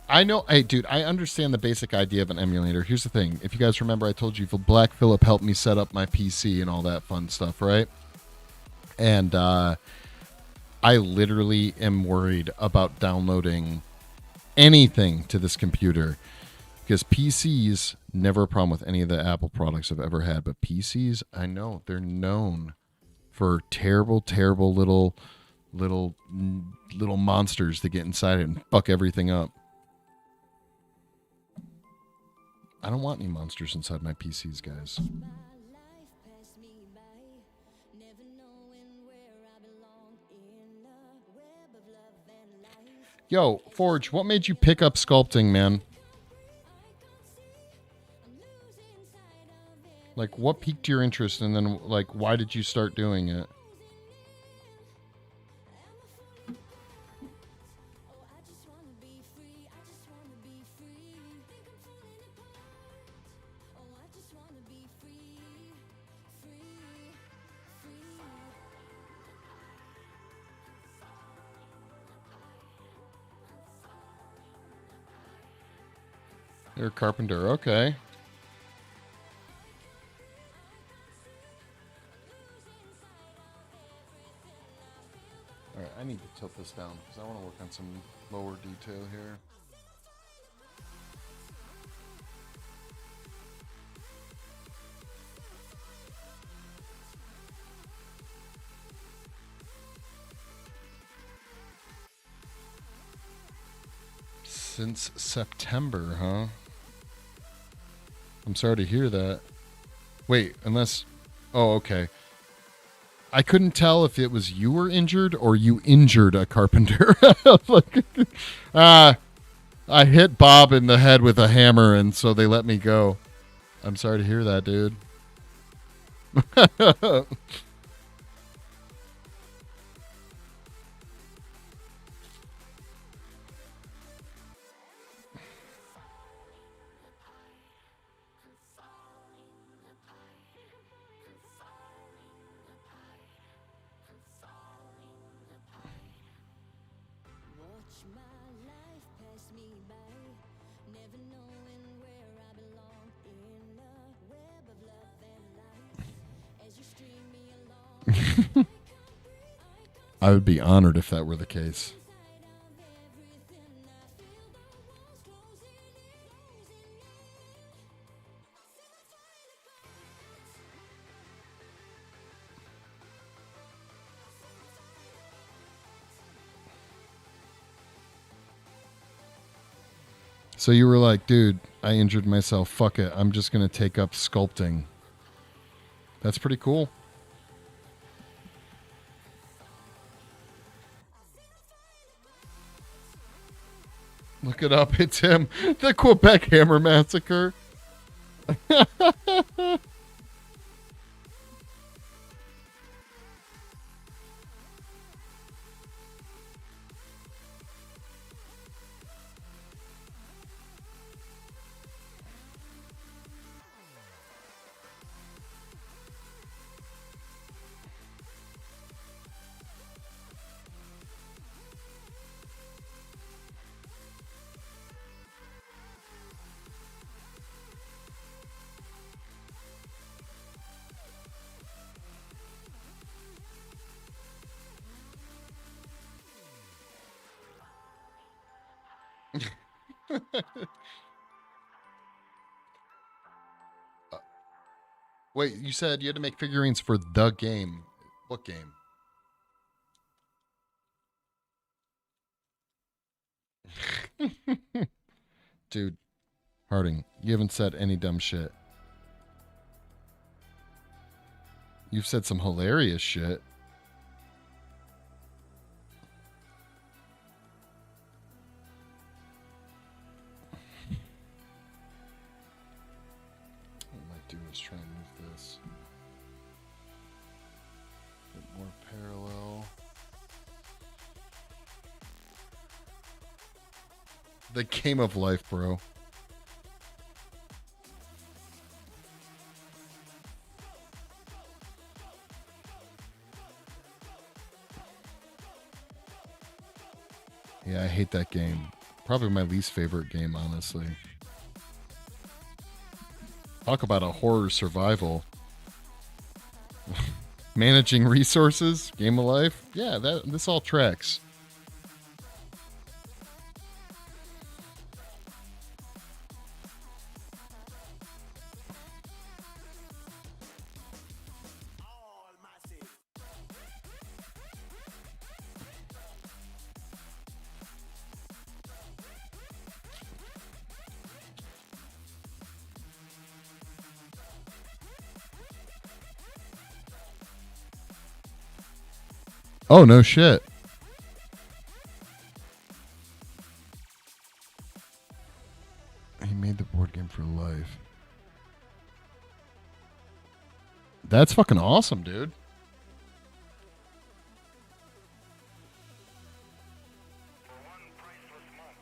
I know. Hey, dude, I understand the basic idea of an emulator. Here's the thing. If you guys remember, I told you Black Phillip helped me set up my PC and all that fun stuff, right? And I literally am worried about downloading anything to this computer because PCs, never a problem with any of the Apple products I've ever had, but PCs, I know they're known for terrible, terrible little monsters that get inside it and fuck everything up. I don't want any monsters inside my PCs, guys. Yo, Forge, what made you pick up sculpting, man? Like, what piqued your interest, and then, like, why did you start doing it? You're a carpenter, okay. Alright, I need to tilt this down because I want to work on some lower detail here. Since September, huh? I'm sorry to hear that. Wait, unless... Oh, okay. I couldn't tell if it was you were injured or you injured a carpenter. Like, I hit Bob in the head with a hammer, and so they let me go. I'm sorry to hear that, dude. I would be honored if that were the case. So you were like, dude, I injured myself. Fuck it. I'm just going to take up sculpting. That's pretty cool. Look it up. It's him. The Quebec Hammer Massacre. Wait, you said you had to make figurines for the game. What game? Dude, Harding, you haven't said any dumb shit. You've said some hilarious shit. What I might do is try and move this a bit more parallel. The game of life, bro. Yeah, I hate that game. Probably my least favorite game, honestly. Talk about a horror survival. Managing resources, game of life. Yeah, this all tracks. Oh, no shit. He made the board game for life. That's fucking awesome, dude.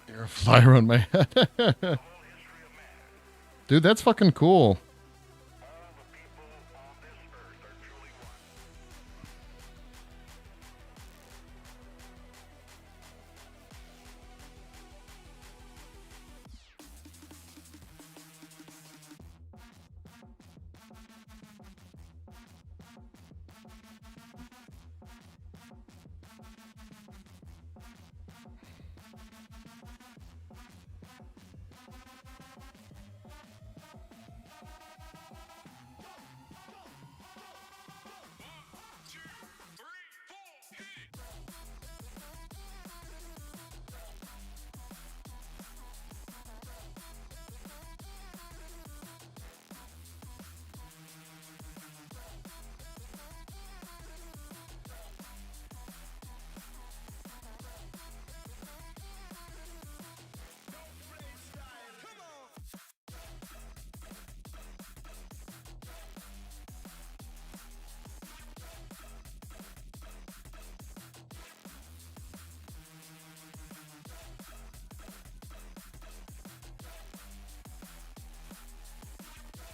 You're a fly around my head. Dude, that's fucking cool.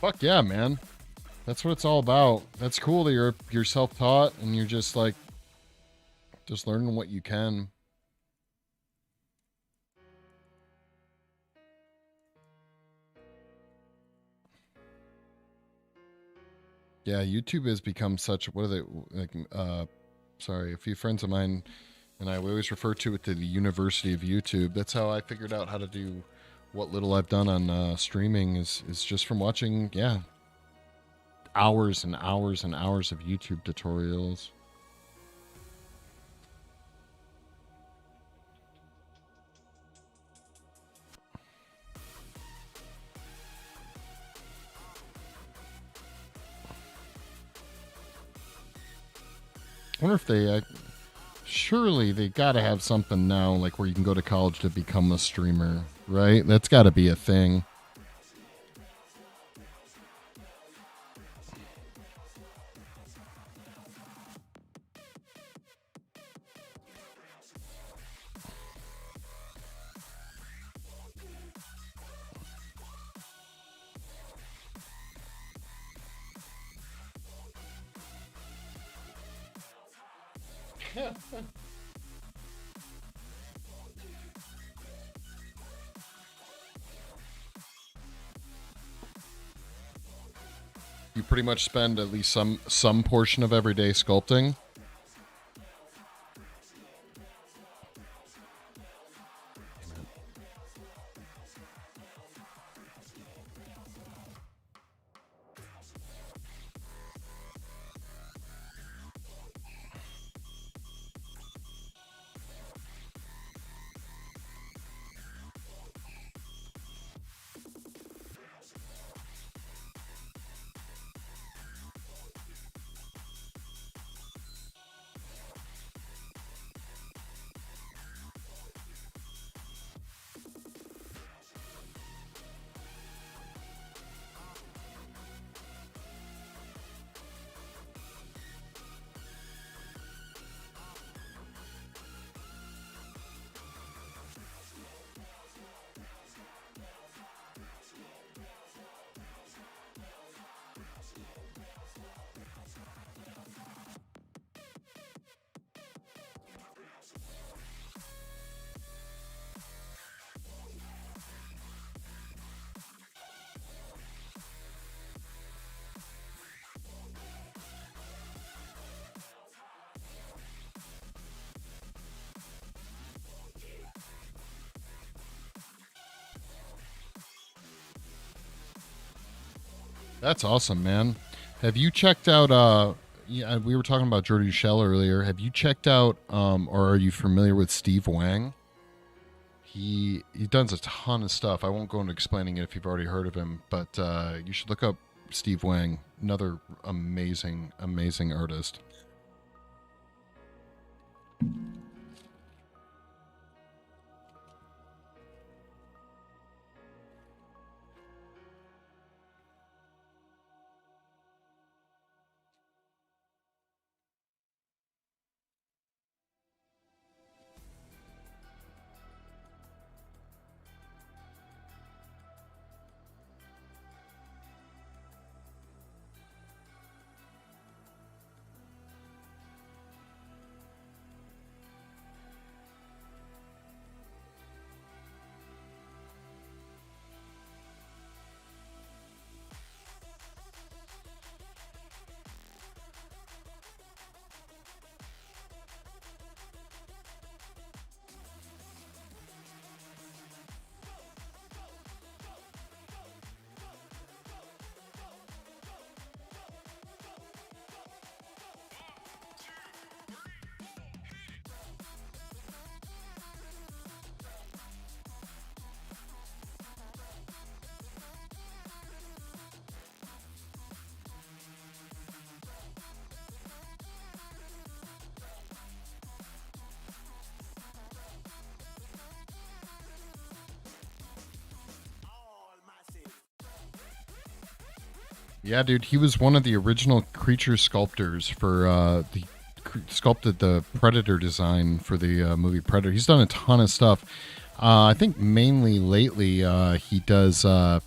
Fuck yeah, man. That's what it's all about. That's cool that you're self-taught and you're just like just learning what you can. Yeah, YouTube has become such what are they like sorry, a few friends of mine and I we always refer to it to the University of YouTube. That's how I figured out how to do what little I've done on streaming is just from watching, yeah, hours and hours and hours of YouTube tutorials. I wonder if they surely they got to have something now, like where you can go to college to become a streamer, right? That's got to be a thing. You pretty much spend at least some portion of every day sculpting. That's awesome, man. Have you checked out yeah, we were talking about Jordy Shell earlier. Have you checked out or are you familiar with Steve Wang? He does a ton of stuff. I won't go into explaining it if you've already heard of him, but you should look up Steve Wang, another amazing artist. Yeah, dude, he was one of the original creature sculptors for the sculpted the Predator design for the movie Predator. He's done a ton of stuff. I think mainly lately he does. I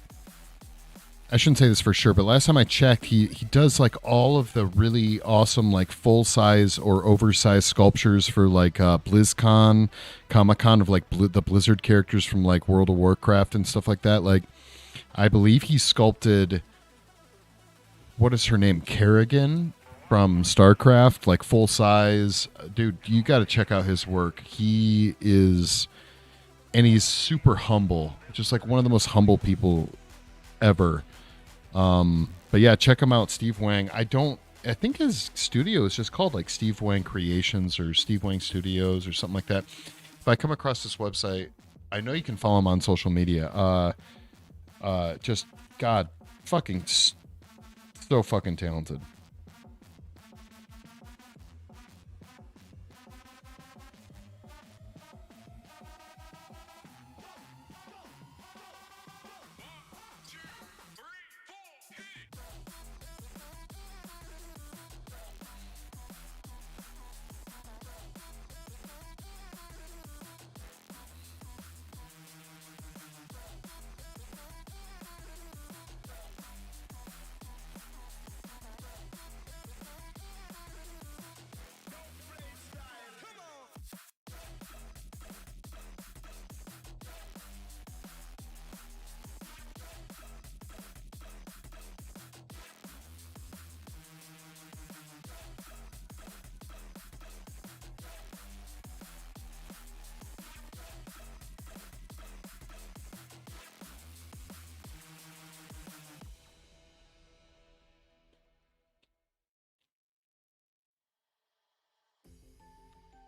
shouldn't say this for sure, but last time I checked, he does like all of the really awesome like full size or oversized sculptures for like BlizzCon, Comic Con of like the Blizzard characters from like World of Warcraft and stuff like that. Like I believe he sculpted what is her name? Kerrigan from StarCraft, like full size. Dude, you got to check out his work. He is, and he's super humble, just like one of the most humble people ever. But yeah, check him out, Steve Wang. I think his studio is just called like Steve Wang Creations or Steve Wang Studios or something like that. If I come across this website, I know you can follow him on social media. Just God, so fucking talented.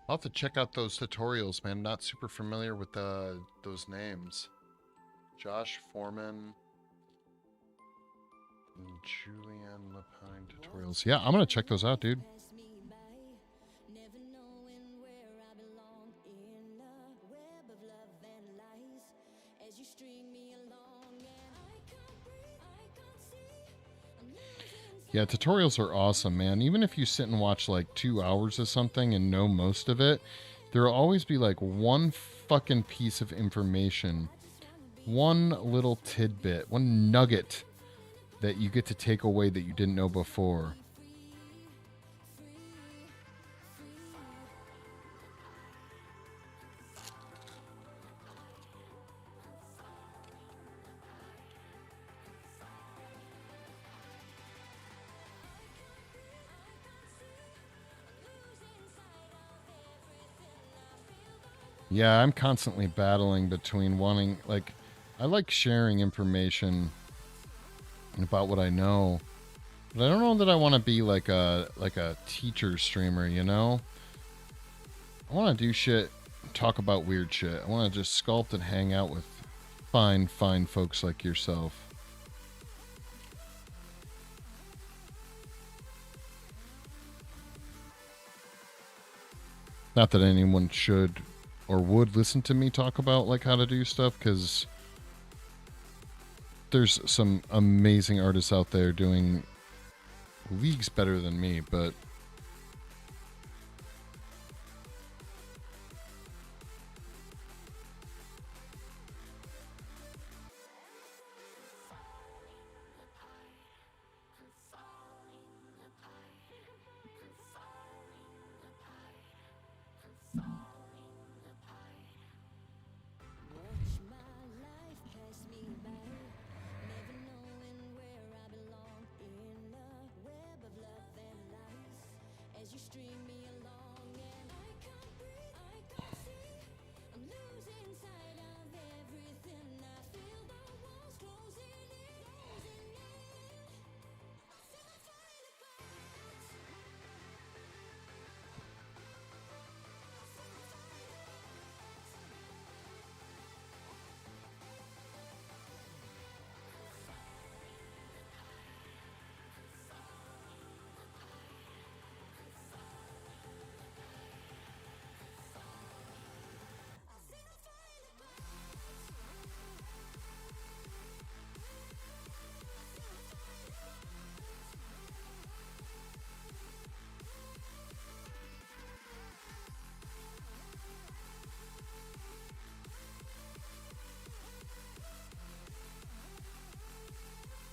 I'll have to check out those tutorials, man. Not super familiar with those names. Josh Foreman and Julianne Lapine tutorials. Yeah, I'm gonna check those out, dude. Yeah, tutorials are awesome, man. Even if you sit and watch like 2 hours of something and know most of it, there'll always be like one fucking piece of information, one little tidbit, one nugget that you get to take away that you didn't know before. Yeah, I'm constantly battling between wanting, like, I like sharing information about what I know, but I don't know that I want to be like a teacher streamer, you know? I want to do shit, talk about weird shit. I want to just sculpt and hang out with fine folks like yourself. Not that anyone should or would listen to me talk about like how to do stuff, because there's some amazing artists out there doing leagues better than me, but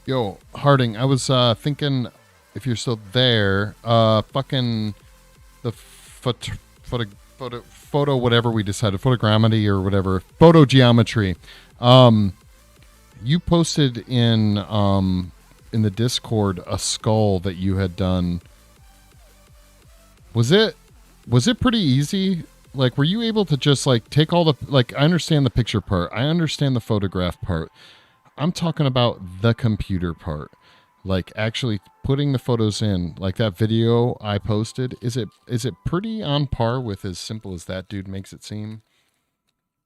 yo, Harding, I was thinking if you're still there, fucking the photo whatever we decided, photogrammetry or whatever, photo geometry. You posted in the Discord a skull that you had done. Was it pretty easy? Like, were you able to just like take all the, like, I understand the picture part, I understand the photograph part. I'm talking about the computer part. Like actually putting the photos in, like that video I posted, is it pretty on par with as simple as that dude makes it seem?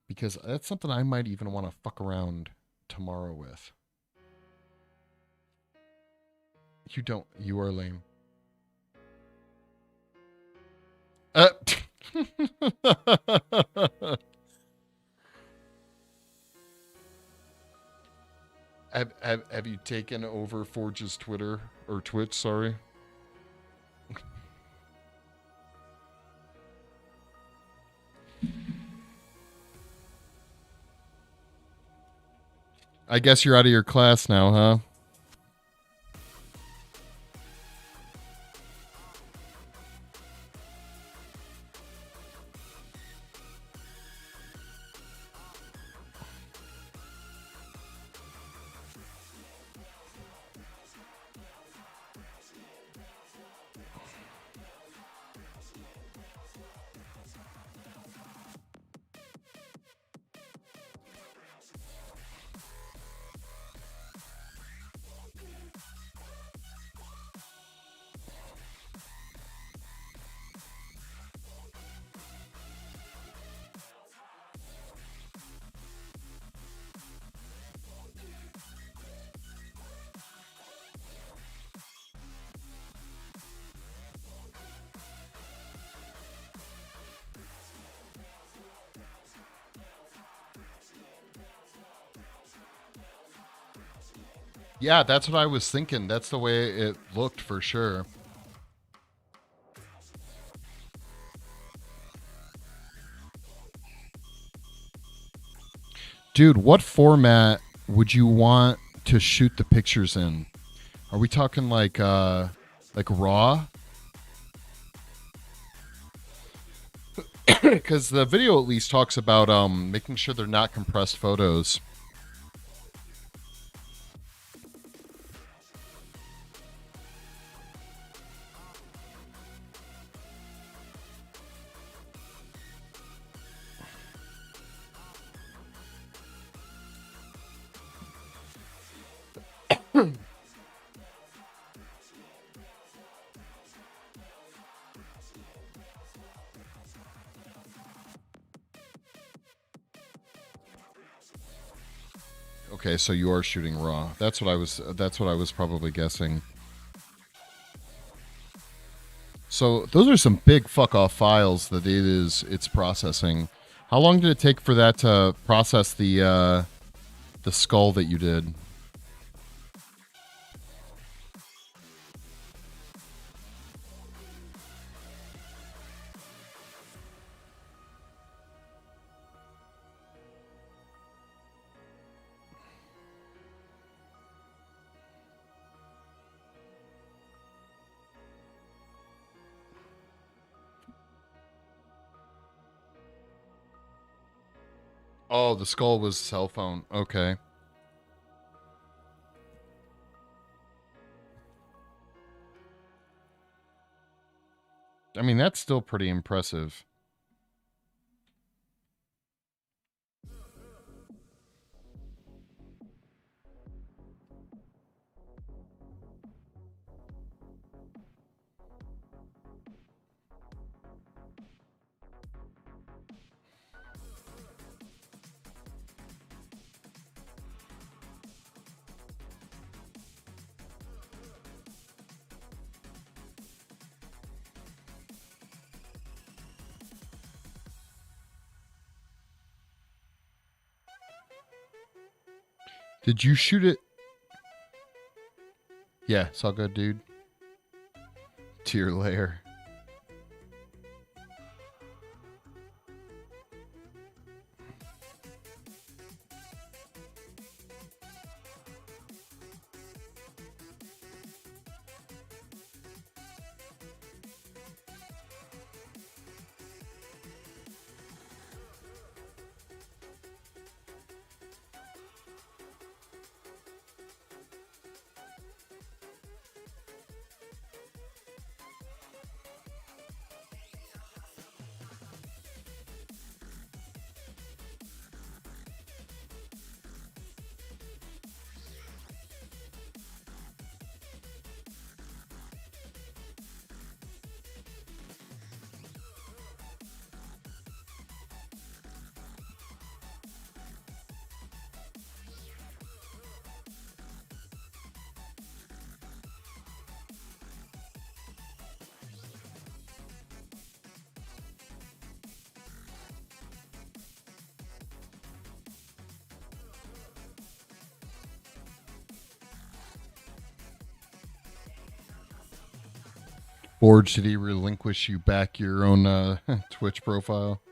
Because that's something I might even want to fuck around tomorrow with. You don't. You are lame. Uh, have you taken over Forge's Twitter or Twitch? Sorry. I guess you're out of your class now, huh? Yeah, that's what I was thinking. That's the way it looked for sure. Dude, what format would you want to shoot the pictures in? Are we talking like raw? Because the video at least talks about making sure they're not compressed photos. Okay, so you are shooting raw. That's what I was. That's what I was probably guessing. So those are some big fuck off files that it's processing. How long did it take for that to process the skull that you did? Oh, the skull was cell phone. Okay. I mean, that's still pretty impressive. Did you shoot it? Yeah, it's all good, dude. To your lair. Or did he relinquish you back your own Twitch profile?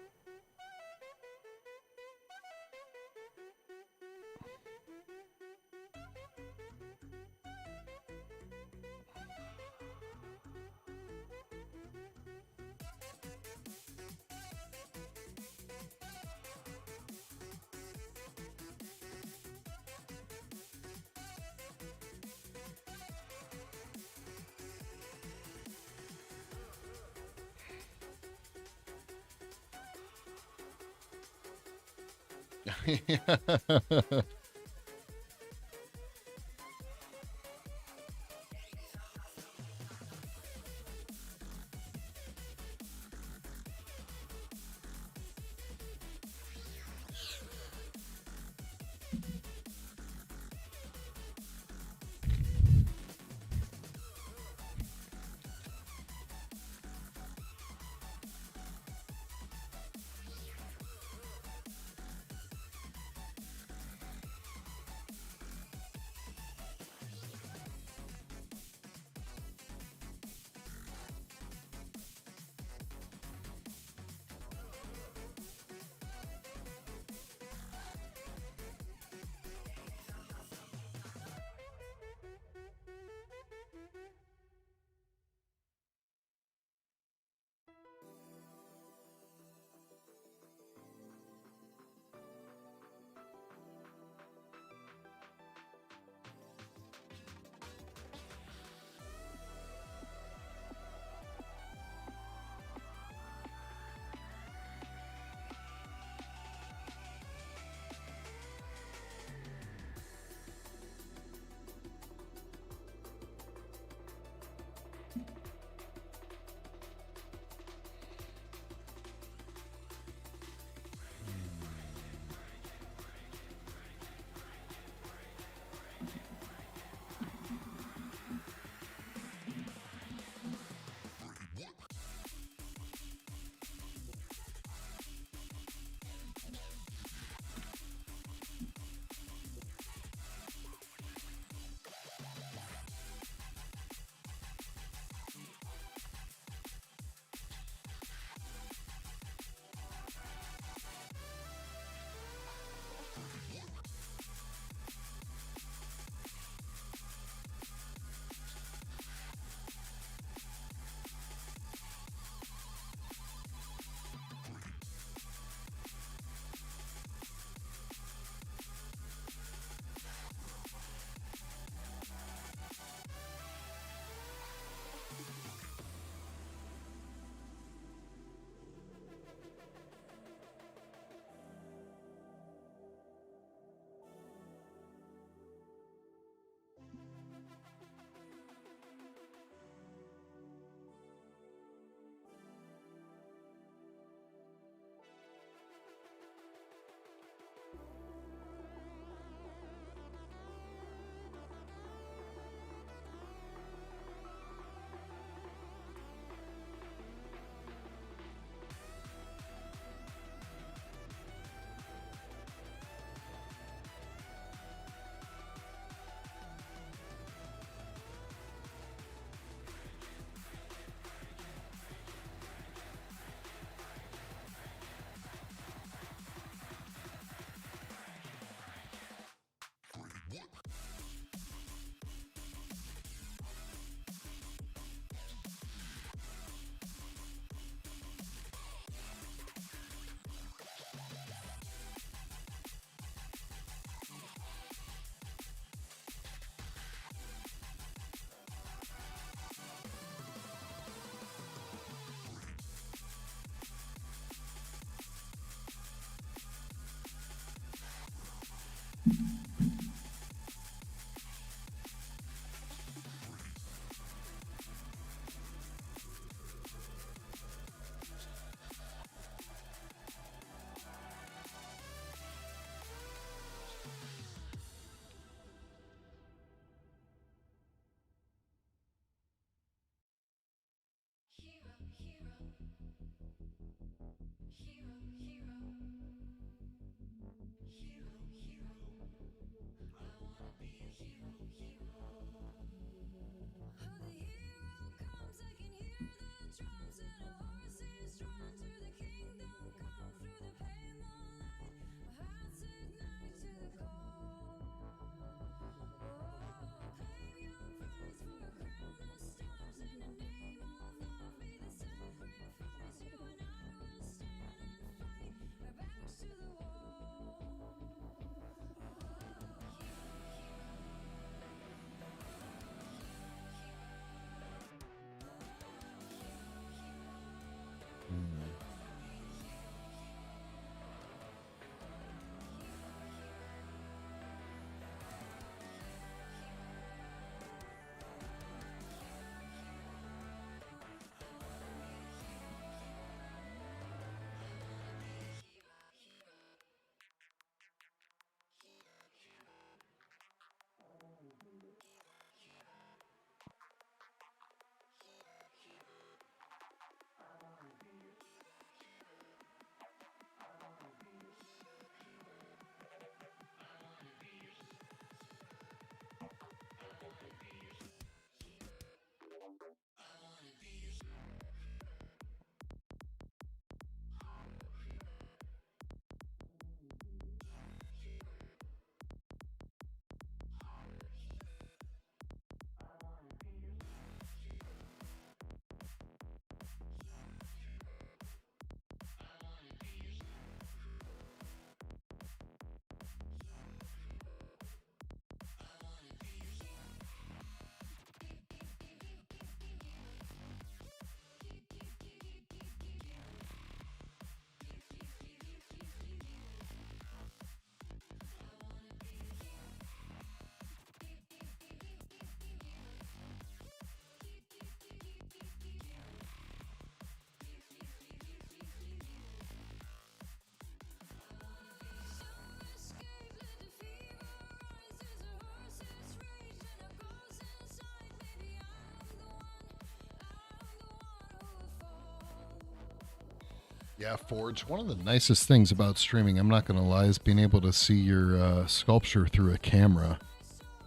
Yeah, Forge. One of the nicest things about streaming, I'm not going to lie, is being able to see your sculpture through a camera.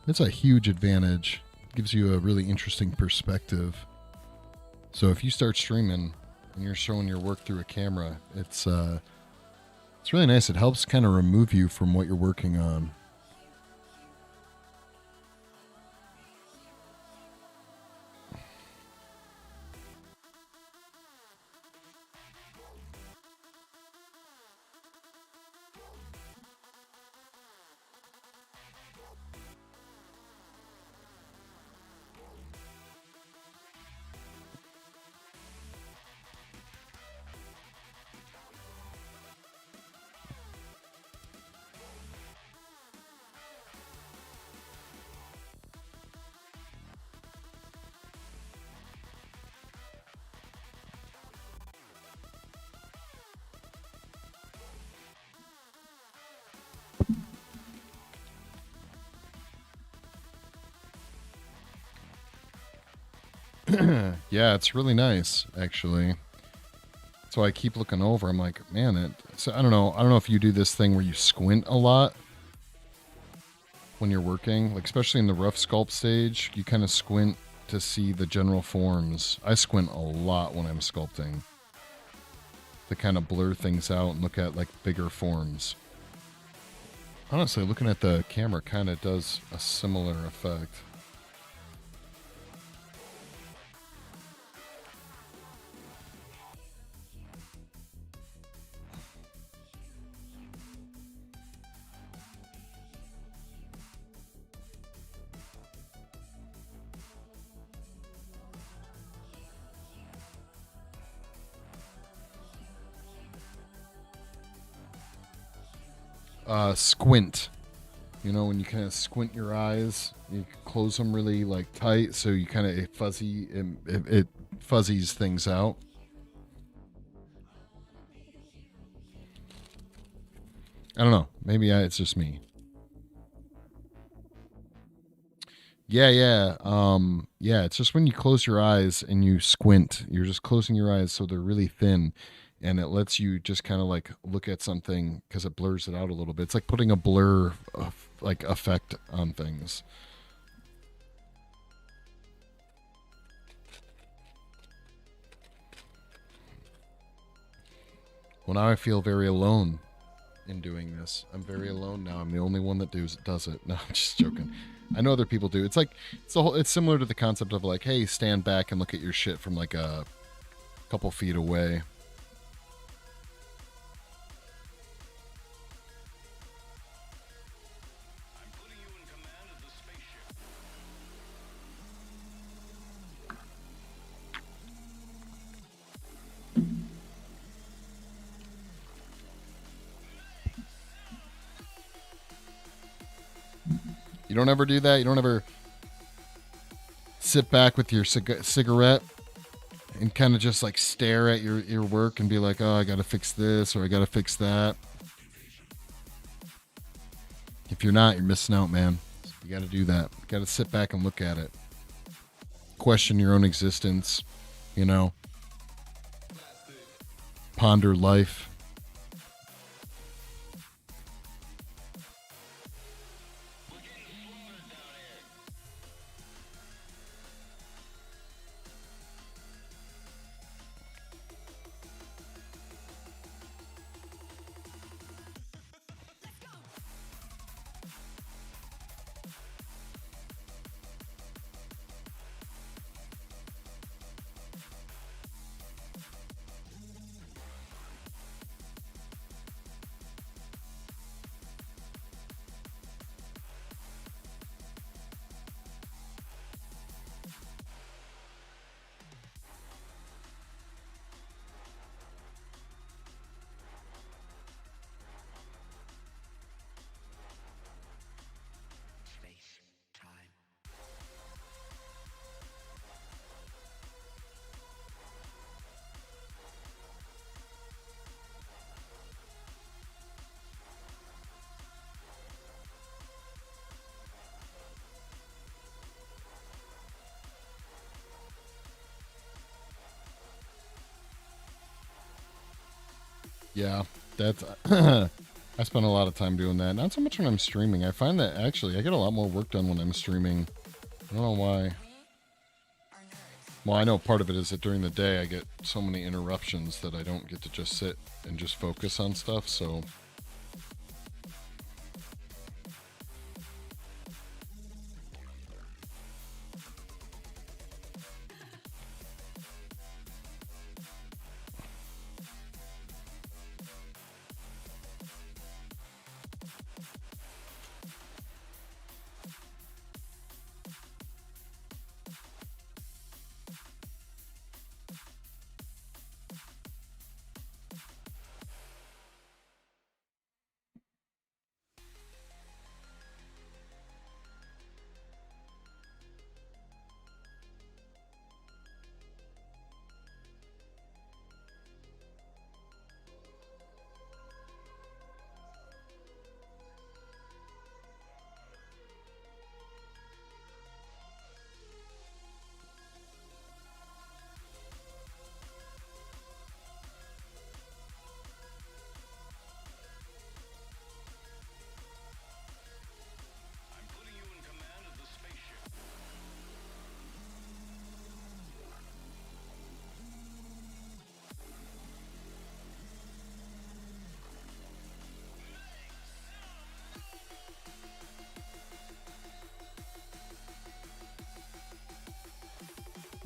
It's a huge advantage. It gives you a really interesting perspective. So if you start streaming and you're showing your work through a camera, it's really nice. It helps kind of remove you from what you're working on. Yeah, it's really nice actually. So I keep looking over. I'm like, man, so I don't know. I don't know if you do this thing where you squint a lot when you're working, like especially in the rough sculpt stage, you kind of squint to see the general forms. I squint a lot when I'm sculpting to kind of blur things out and look at like bigger forms. Honestly, looking at the camera kind of does a similar effect. Squint. You know, when you kind of squint your eyes, you close them really like tight, so you kind of it fuzzies things out. I don't know. Maybe it's just me. Yeah. It's just when you close your eyes and you squint, you're just closing your eyes so they're really thin, and it lets you just kind of like look at something because it blurs it out a little bit. It's like putting a blur of, like effect on things. Well, now I feel very alone in doing this. I'm very alone now. I'm the only one that does it. No, I'm just joking. I know other people do. It's like it's similar to the concept of like, hey, stand back and look at your shit from like a couple feet away. You don't ever do that. You don't ever sit back with your cigarette and kind of just like stare at your work and be like, oh, I got to fix this or I got to fix that. If you're not, you're missing out, man. You got to do that. You got to sit back and look at it. Question your own existence, you know, ponder life. Yeah, that's. I spend a lot of time doing that. Not so much when I'm streaming. I find that actually I get a lot more work done when I'm streaming. I don't know why. Well, I know part of it is that during the day I get so many interruptions that I don't get to just sit and just focus on stuff. So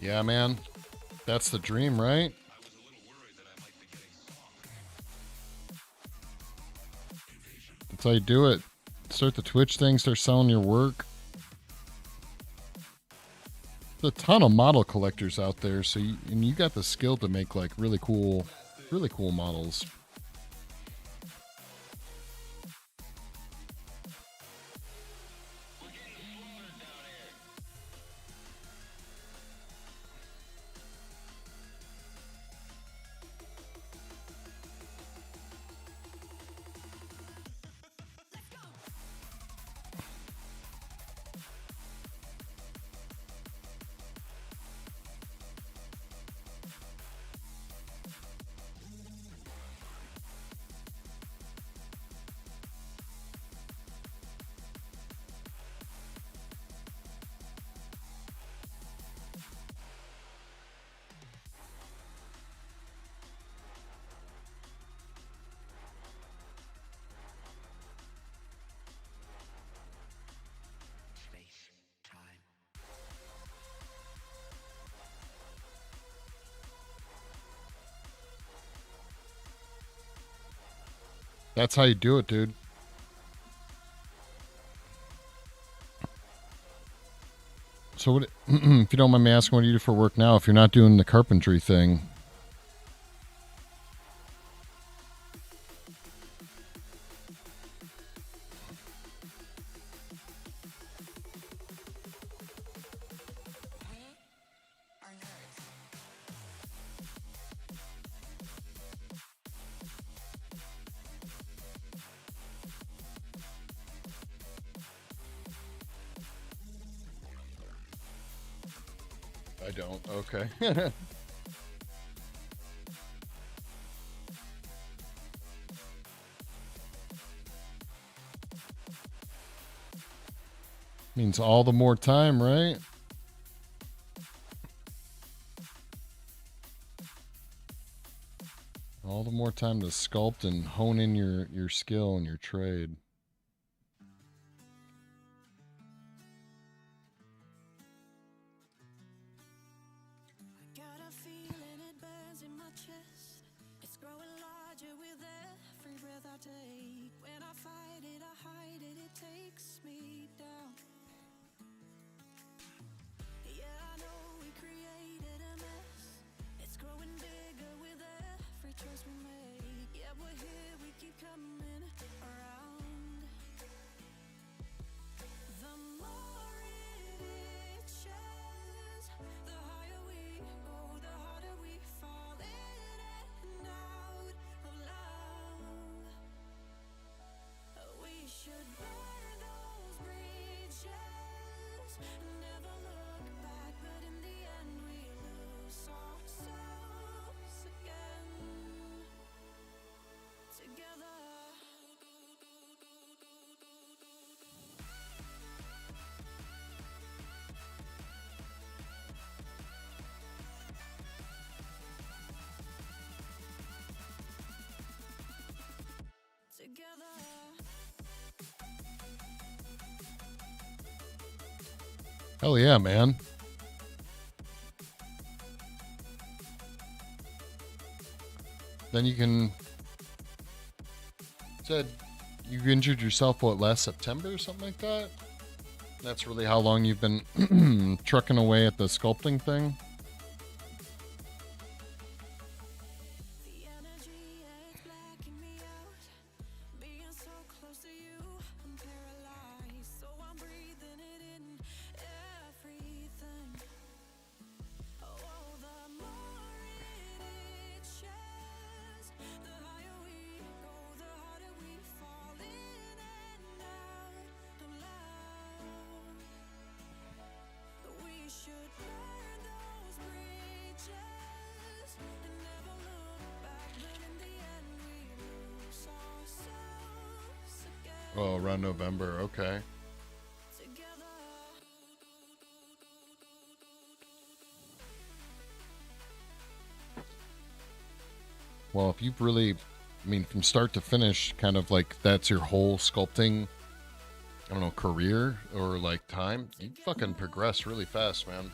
yeah, man, that's the dream, right? That's how you do it. Start the Twitch thing. Start selling your work. There's a ton of model collectors out there, so and you got the skill to make like really cool models. That's how you do it, dude. So, what, if you don't mind me asking, what do you do for work now? If you're not doing the carpentry thing, I don't. Okay. Means all the more time, right? All the more time to sculpt and hone in your skill and your trade. Got a feeling it burns in my chest. It's growing larger with every breath I take. When I fight it, I hide it, it takes me down. Yeah, I know we created a mess. It's growing bigger with every choice we make. Yeah, we're here, we keep coming around. The more it itches, the higher we go, the harder we fall in and out of love. We should burn those bridges. Hell yeah, man. Then you can said you injured yourself what last September or something like that. That's really how long you've been trucking away at the sculpting thing. The energy, yeah, it's blacking me out. Being so close to you, I'm paralyzed. So I'm breathing it in, everything. Oh, the more it itches, the higher we go, the harder we fall in and out of love. We should burn those bridges and never look back, but in the end we lose ourselves again. Oh, around November. Okay. Together. Well, if you've really, I mean, from start to finish, kind of like that's your whole sculpting, I don't know, career or like time, you fucking progress really fast, man.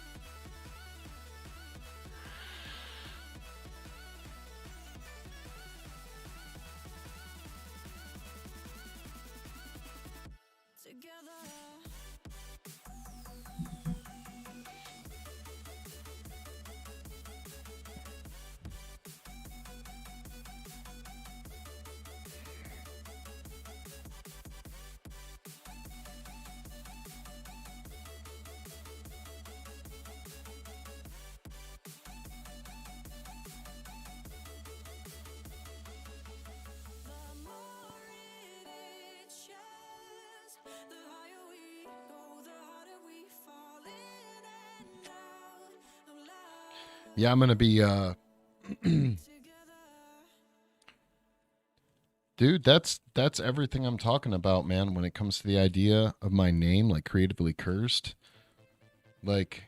Together. The more it itches, the higher we go, the harder we fall in and out of love. Yeah, I'm gonna be, Together. dude. That's everything I'm talking about, man. When it comes to the idea of my name, like creatively cursed, like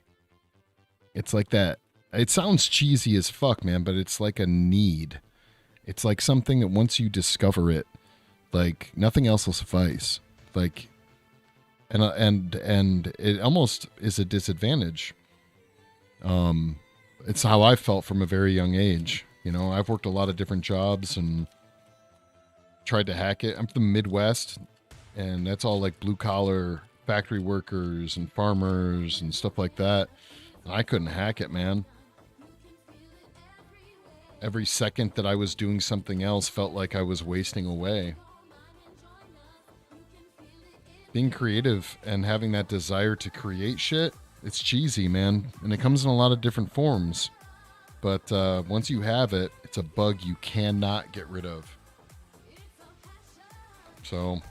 it's like that. It sounds cheesy as fuck, man, but it's like a need. It's like something that once you discover it, like nothing else will suffice. Like, and it almost is a disadvantage. It's how I felt from a very young age. You know, I've worked a lot of different jobs and tried to hack it. I'm from the Midwest, and that's all like blue collar factory workers and farmers and stuff like that. And I couldn't hack it, man. Every second that I was doing something else felt like I was wasting away. Being creative and having that desire to create shit, it's cheesy, man. And it comes in a lot of different forms. But once you have it, it's a bug you cannot get rid of. So,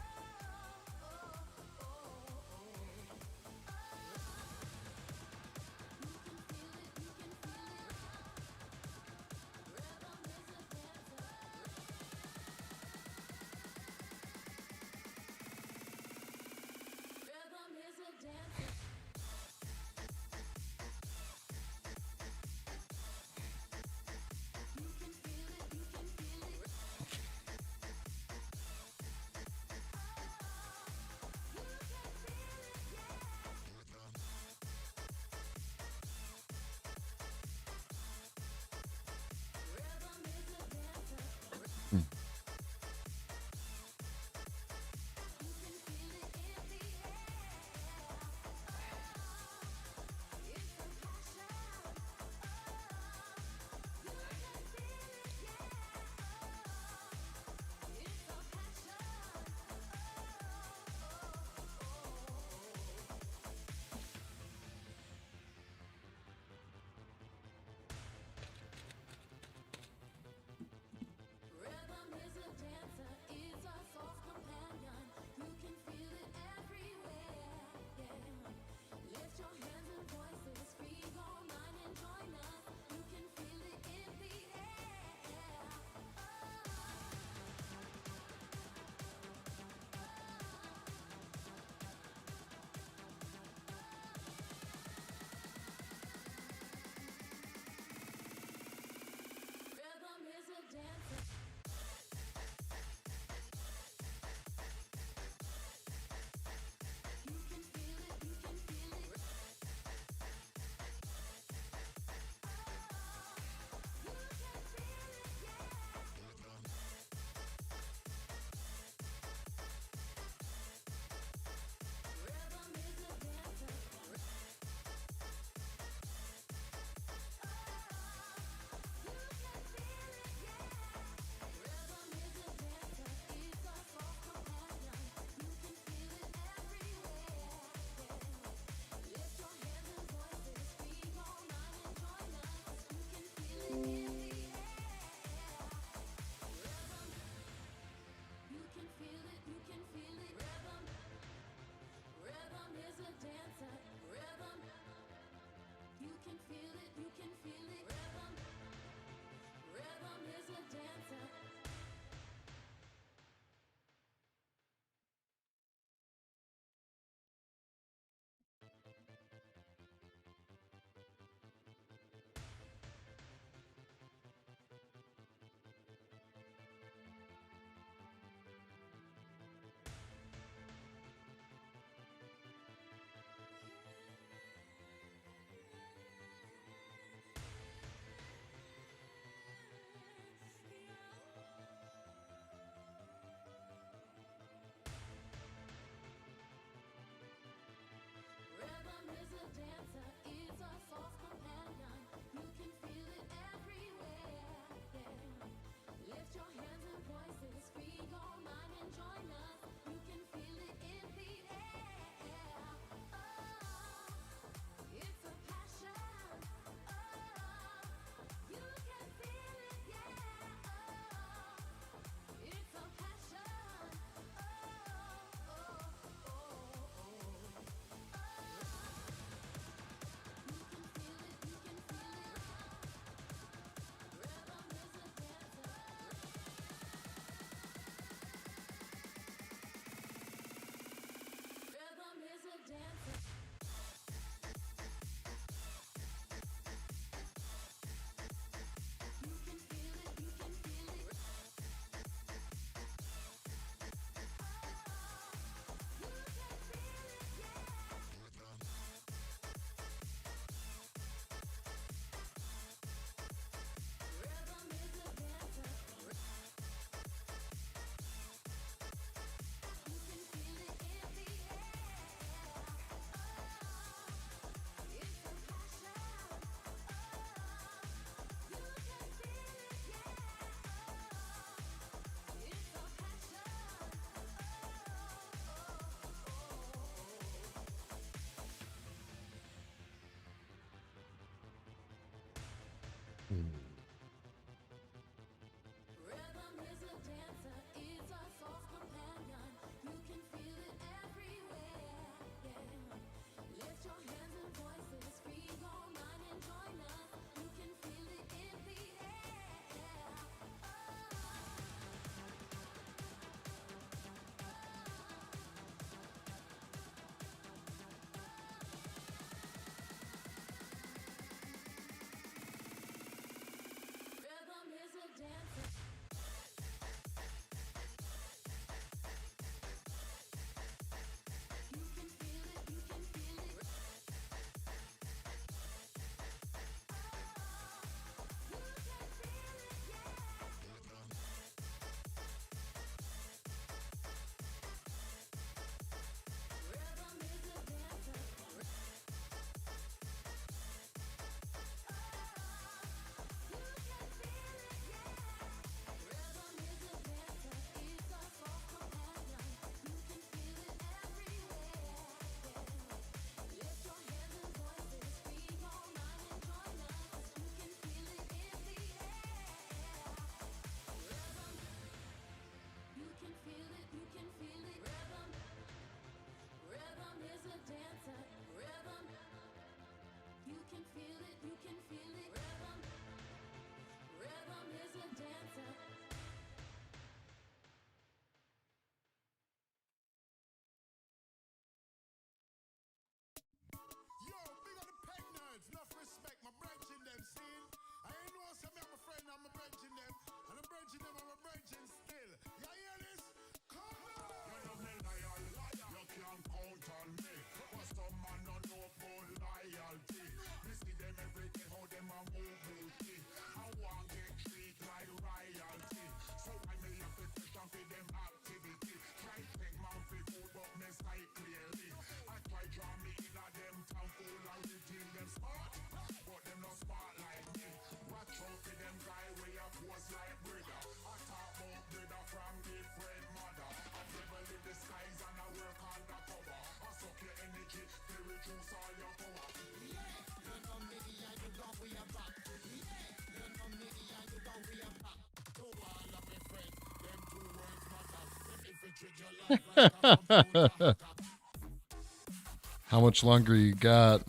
How much longer you got?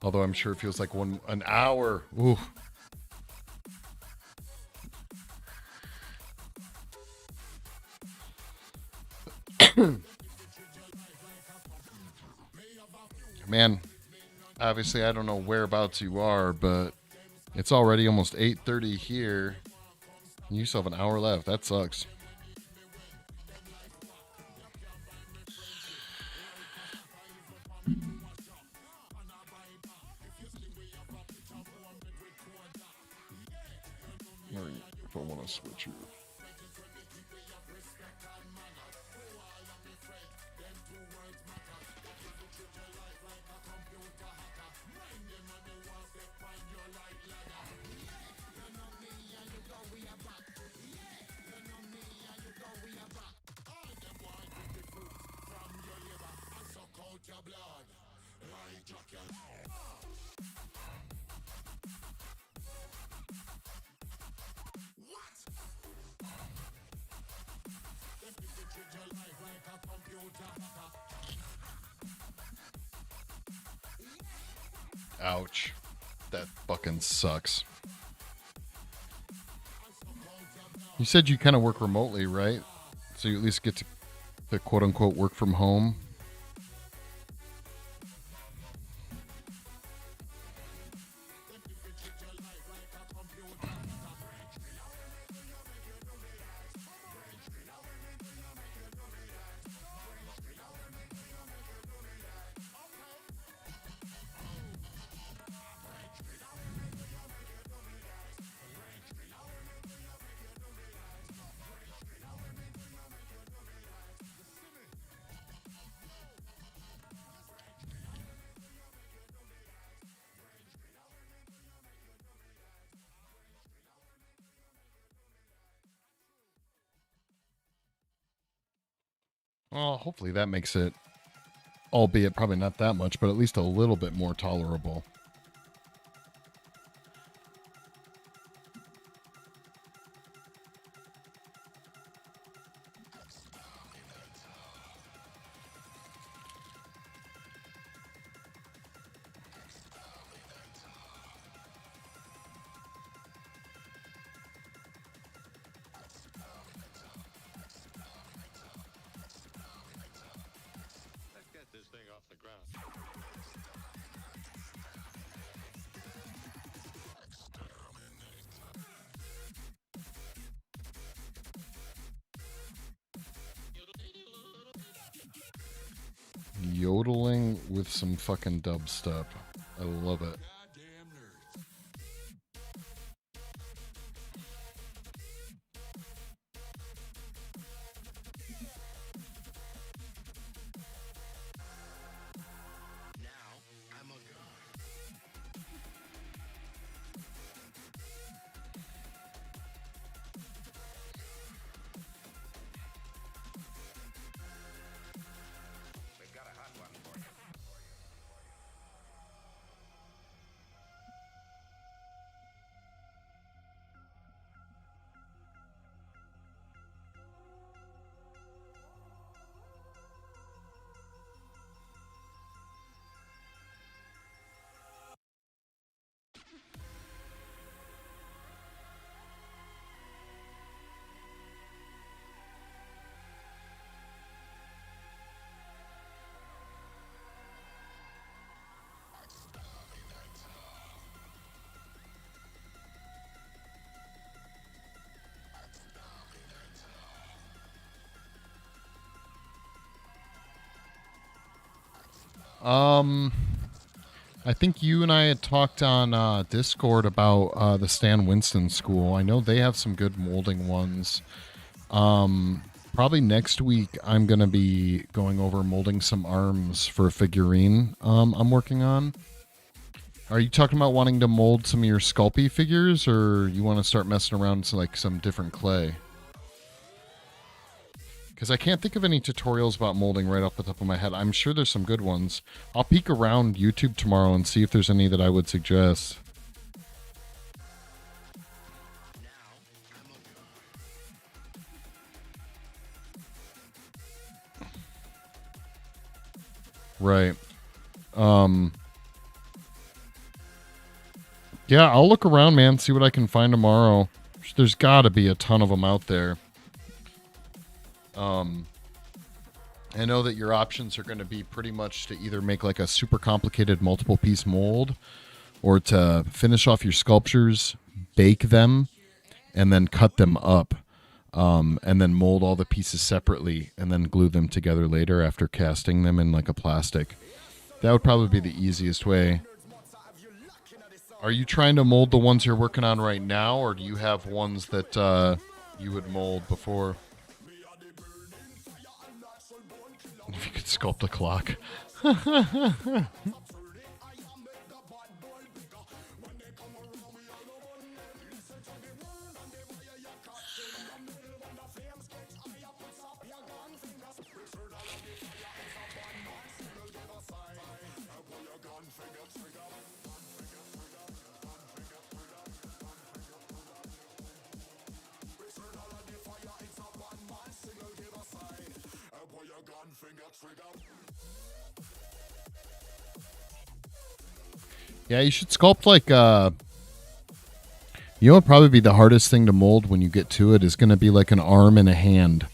Although I'm sure it feels like an hour. Ooh. Man, obviously I don't know whereabouts you are, but it's already almost 8:30 here. You still have an hour left. That sucks. If I want to switch you. Ouch. That fucking sucks. You said you kind of work remotely, right? So you at least get to quote unquote work from home. Well, hopefully that makes it, albeit probably not that much, but at least a little bit more tolerable. Let's get this thing off the ground. Yodeling with some fucking dubstep. I love it. We've got a hot one for you. Um, I think you and I had talked on Discord about the Stan Winston School. I know they have some good molding ones. Probably next week, I'm going to be going over molding some arms for a figurine I'm working on. Are you talking about wanting to mold some of your Sculpey figures, or you want to start messing around with like some different clay? Because I can't think of any tutorials about molding right off the top of my head. I'm sure there's some good ones. I'll peek around YouTube tomorrow and see if there's any that I would suggest. Right. Yeah, I'll look around, man, see what I can find tomorrow. There's got to be a ton of them out there. I know that your options are going to be pretty much to either make like a super complicated multiple piece mold or to finish off your sculptures, bake them, and then cut them up. And then mold all the pieces separately and then glue them together later after casting them in like a plastic. That would probably be the easiest way. Are you trying to mold the ones you're working on right now, or do you have ones that you would mold before? If you could sculpt a clock. Yeah, you should sculpt like you know what would probably be the hardest thing to mold when you get to it is going to be like an arm and a hand.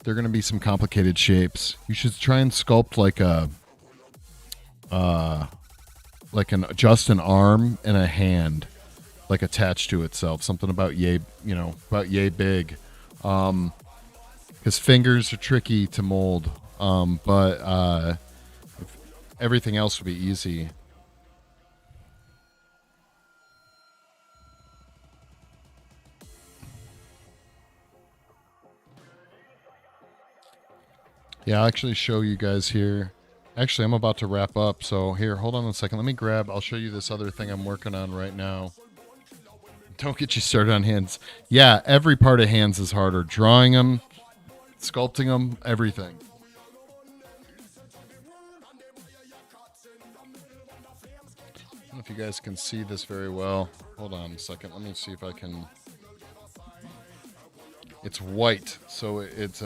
They're going to be some complicated shapes. You should try and sculpt like a just an arm and a hand like attached to itself, something about about yay big. Cuz fingers are tricky to mold. But everything else would be easy. Yeah, I'll actually show you guys here. Actually, I'm about to wrap up, so here, hold on a second. I'll show you this other thing I'm working on right now. Don't get you started on hands. Yeah, every part of hands is harder. Drawing them, sculpting them, everything. I don't know if you guys can see this very well. Hold on a second. Let me see if I can... It's white, so it's...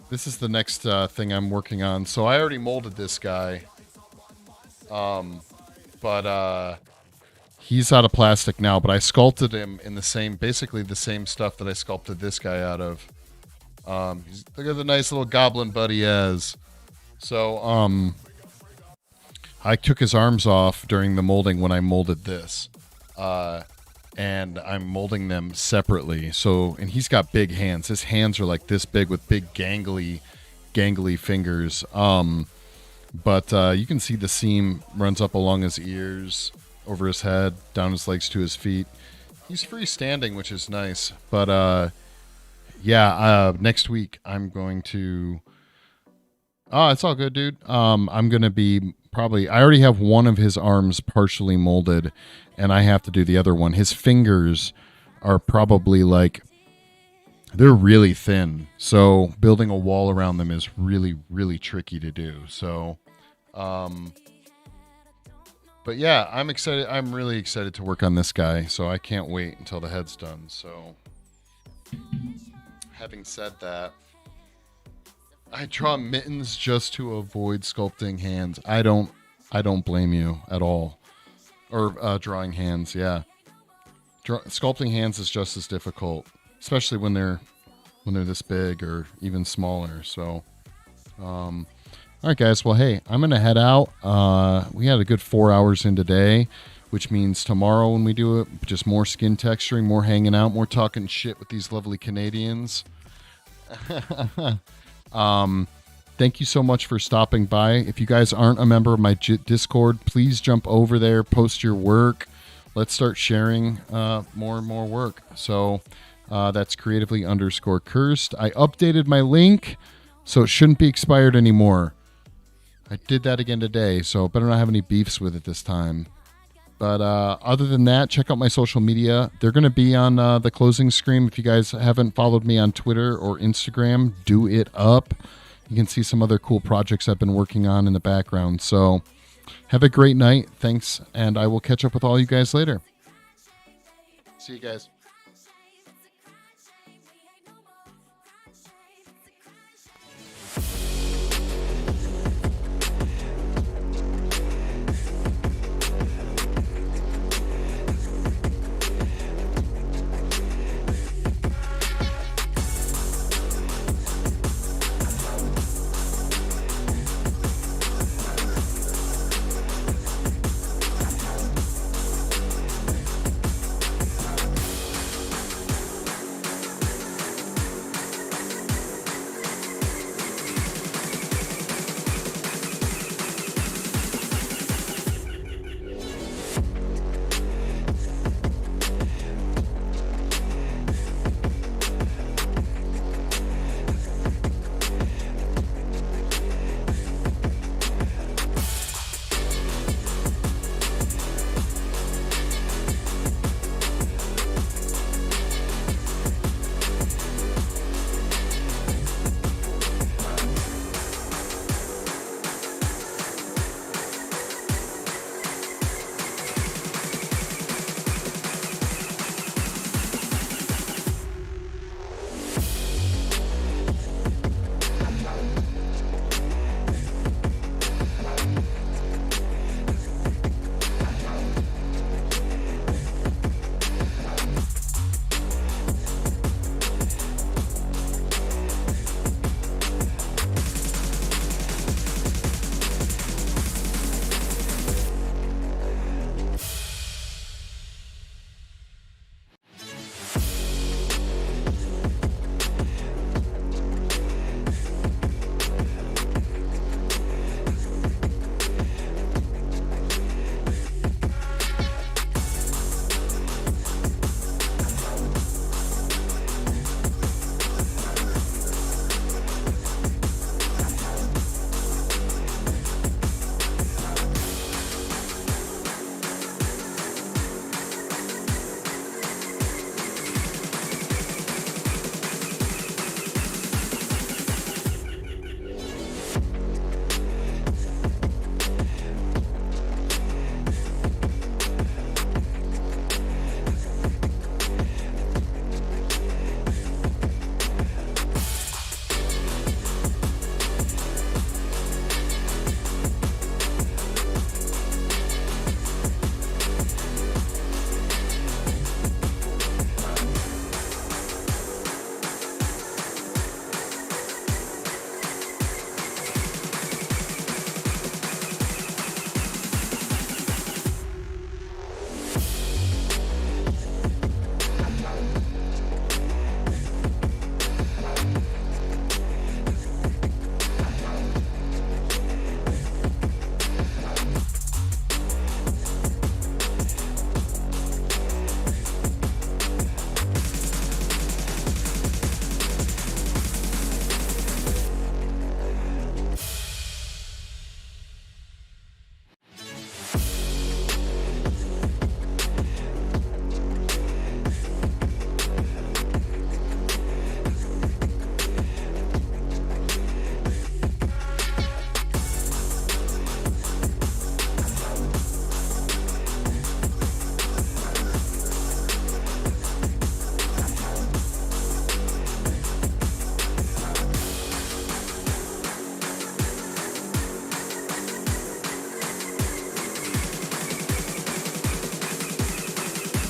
This is the next thing I'm working on. So I already molded this guy. But he's out of plastic now, but I sculpted him in basically the same stuff that I sculpted this guy out of. Look at the nice little goblin butt he has. So, I took his arms off during the molding when I molded this. And I'm molding them separately. So, and he's got big hands. His hands are like this big with big gangly fingers. But you can see the seam runs up along his ears, over his head, down his legs to his feet. He's freestanding, which is nice. But next week I'm going to... Oh, it's all good, dude. I'm going to be I already have one of his arms partially molded, and I have to do the other one. His fingers are probably they're really thin. So building a wall around them is really, really tricky to do. So, but yeah, I'm excited. I'm really excited to work on this guy. So I can't wait until the head's done. So having said that, I draw mittens just to avoid sculpting hands. I don't blame you at all. Or drawing hands, yeah. Sculpting hands is just as difficult, especially when they're this big or even smaller. So, all right, guys. Well, hey, I'm gonna head out. We had a good 4 hours in today, which means tomorrow when we do it, just more skin texturing, more hanging out, more talking shit with these lovely Canadians. Thank you so much for stopping by. If you guys aren't a member of my Discord, please jump over there, post your work. Let's start sharing more and more work. So that's creatively_cursed. I updated my link, so it shouldn't be expired anymore. I did that again today, so better not have any beefs with it this time. But other than that, check out my social media. They're going to be on the closing screen. If you guys haven't followed me on Twitter or Instagram, do it up. You can see some other cool projects I've been working on in the background. So have a great night. Thanks. And I will catch up with all you guys later. See you guys.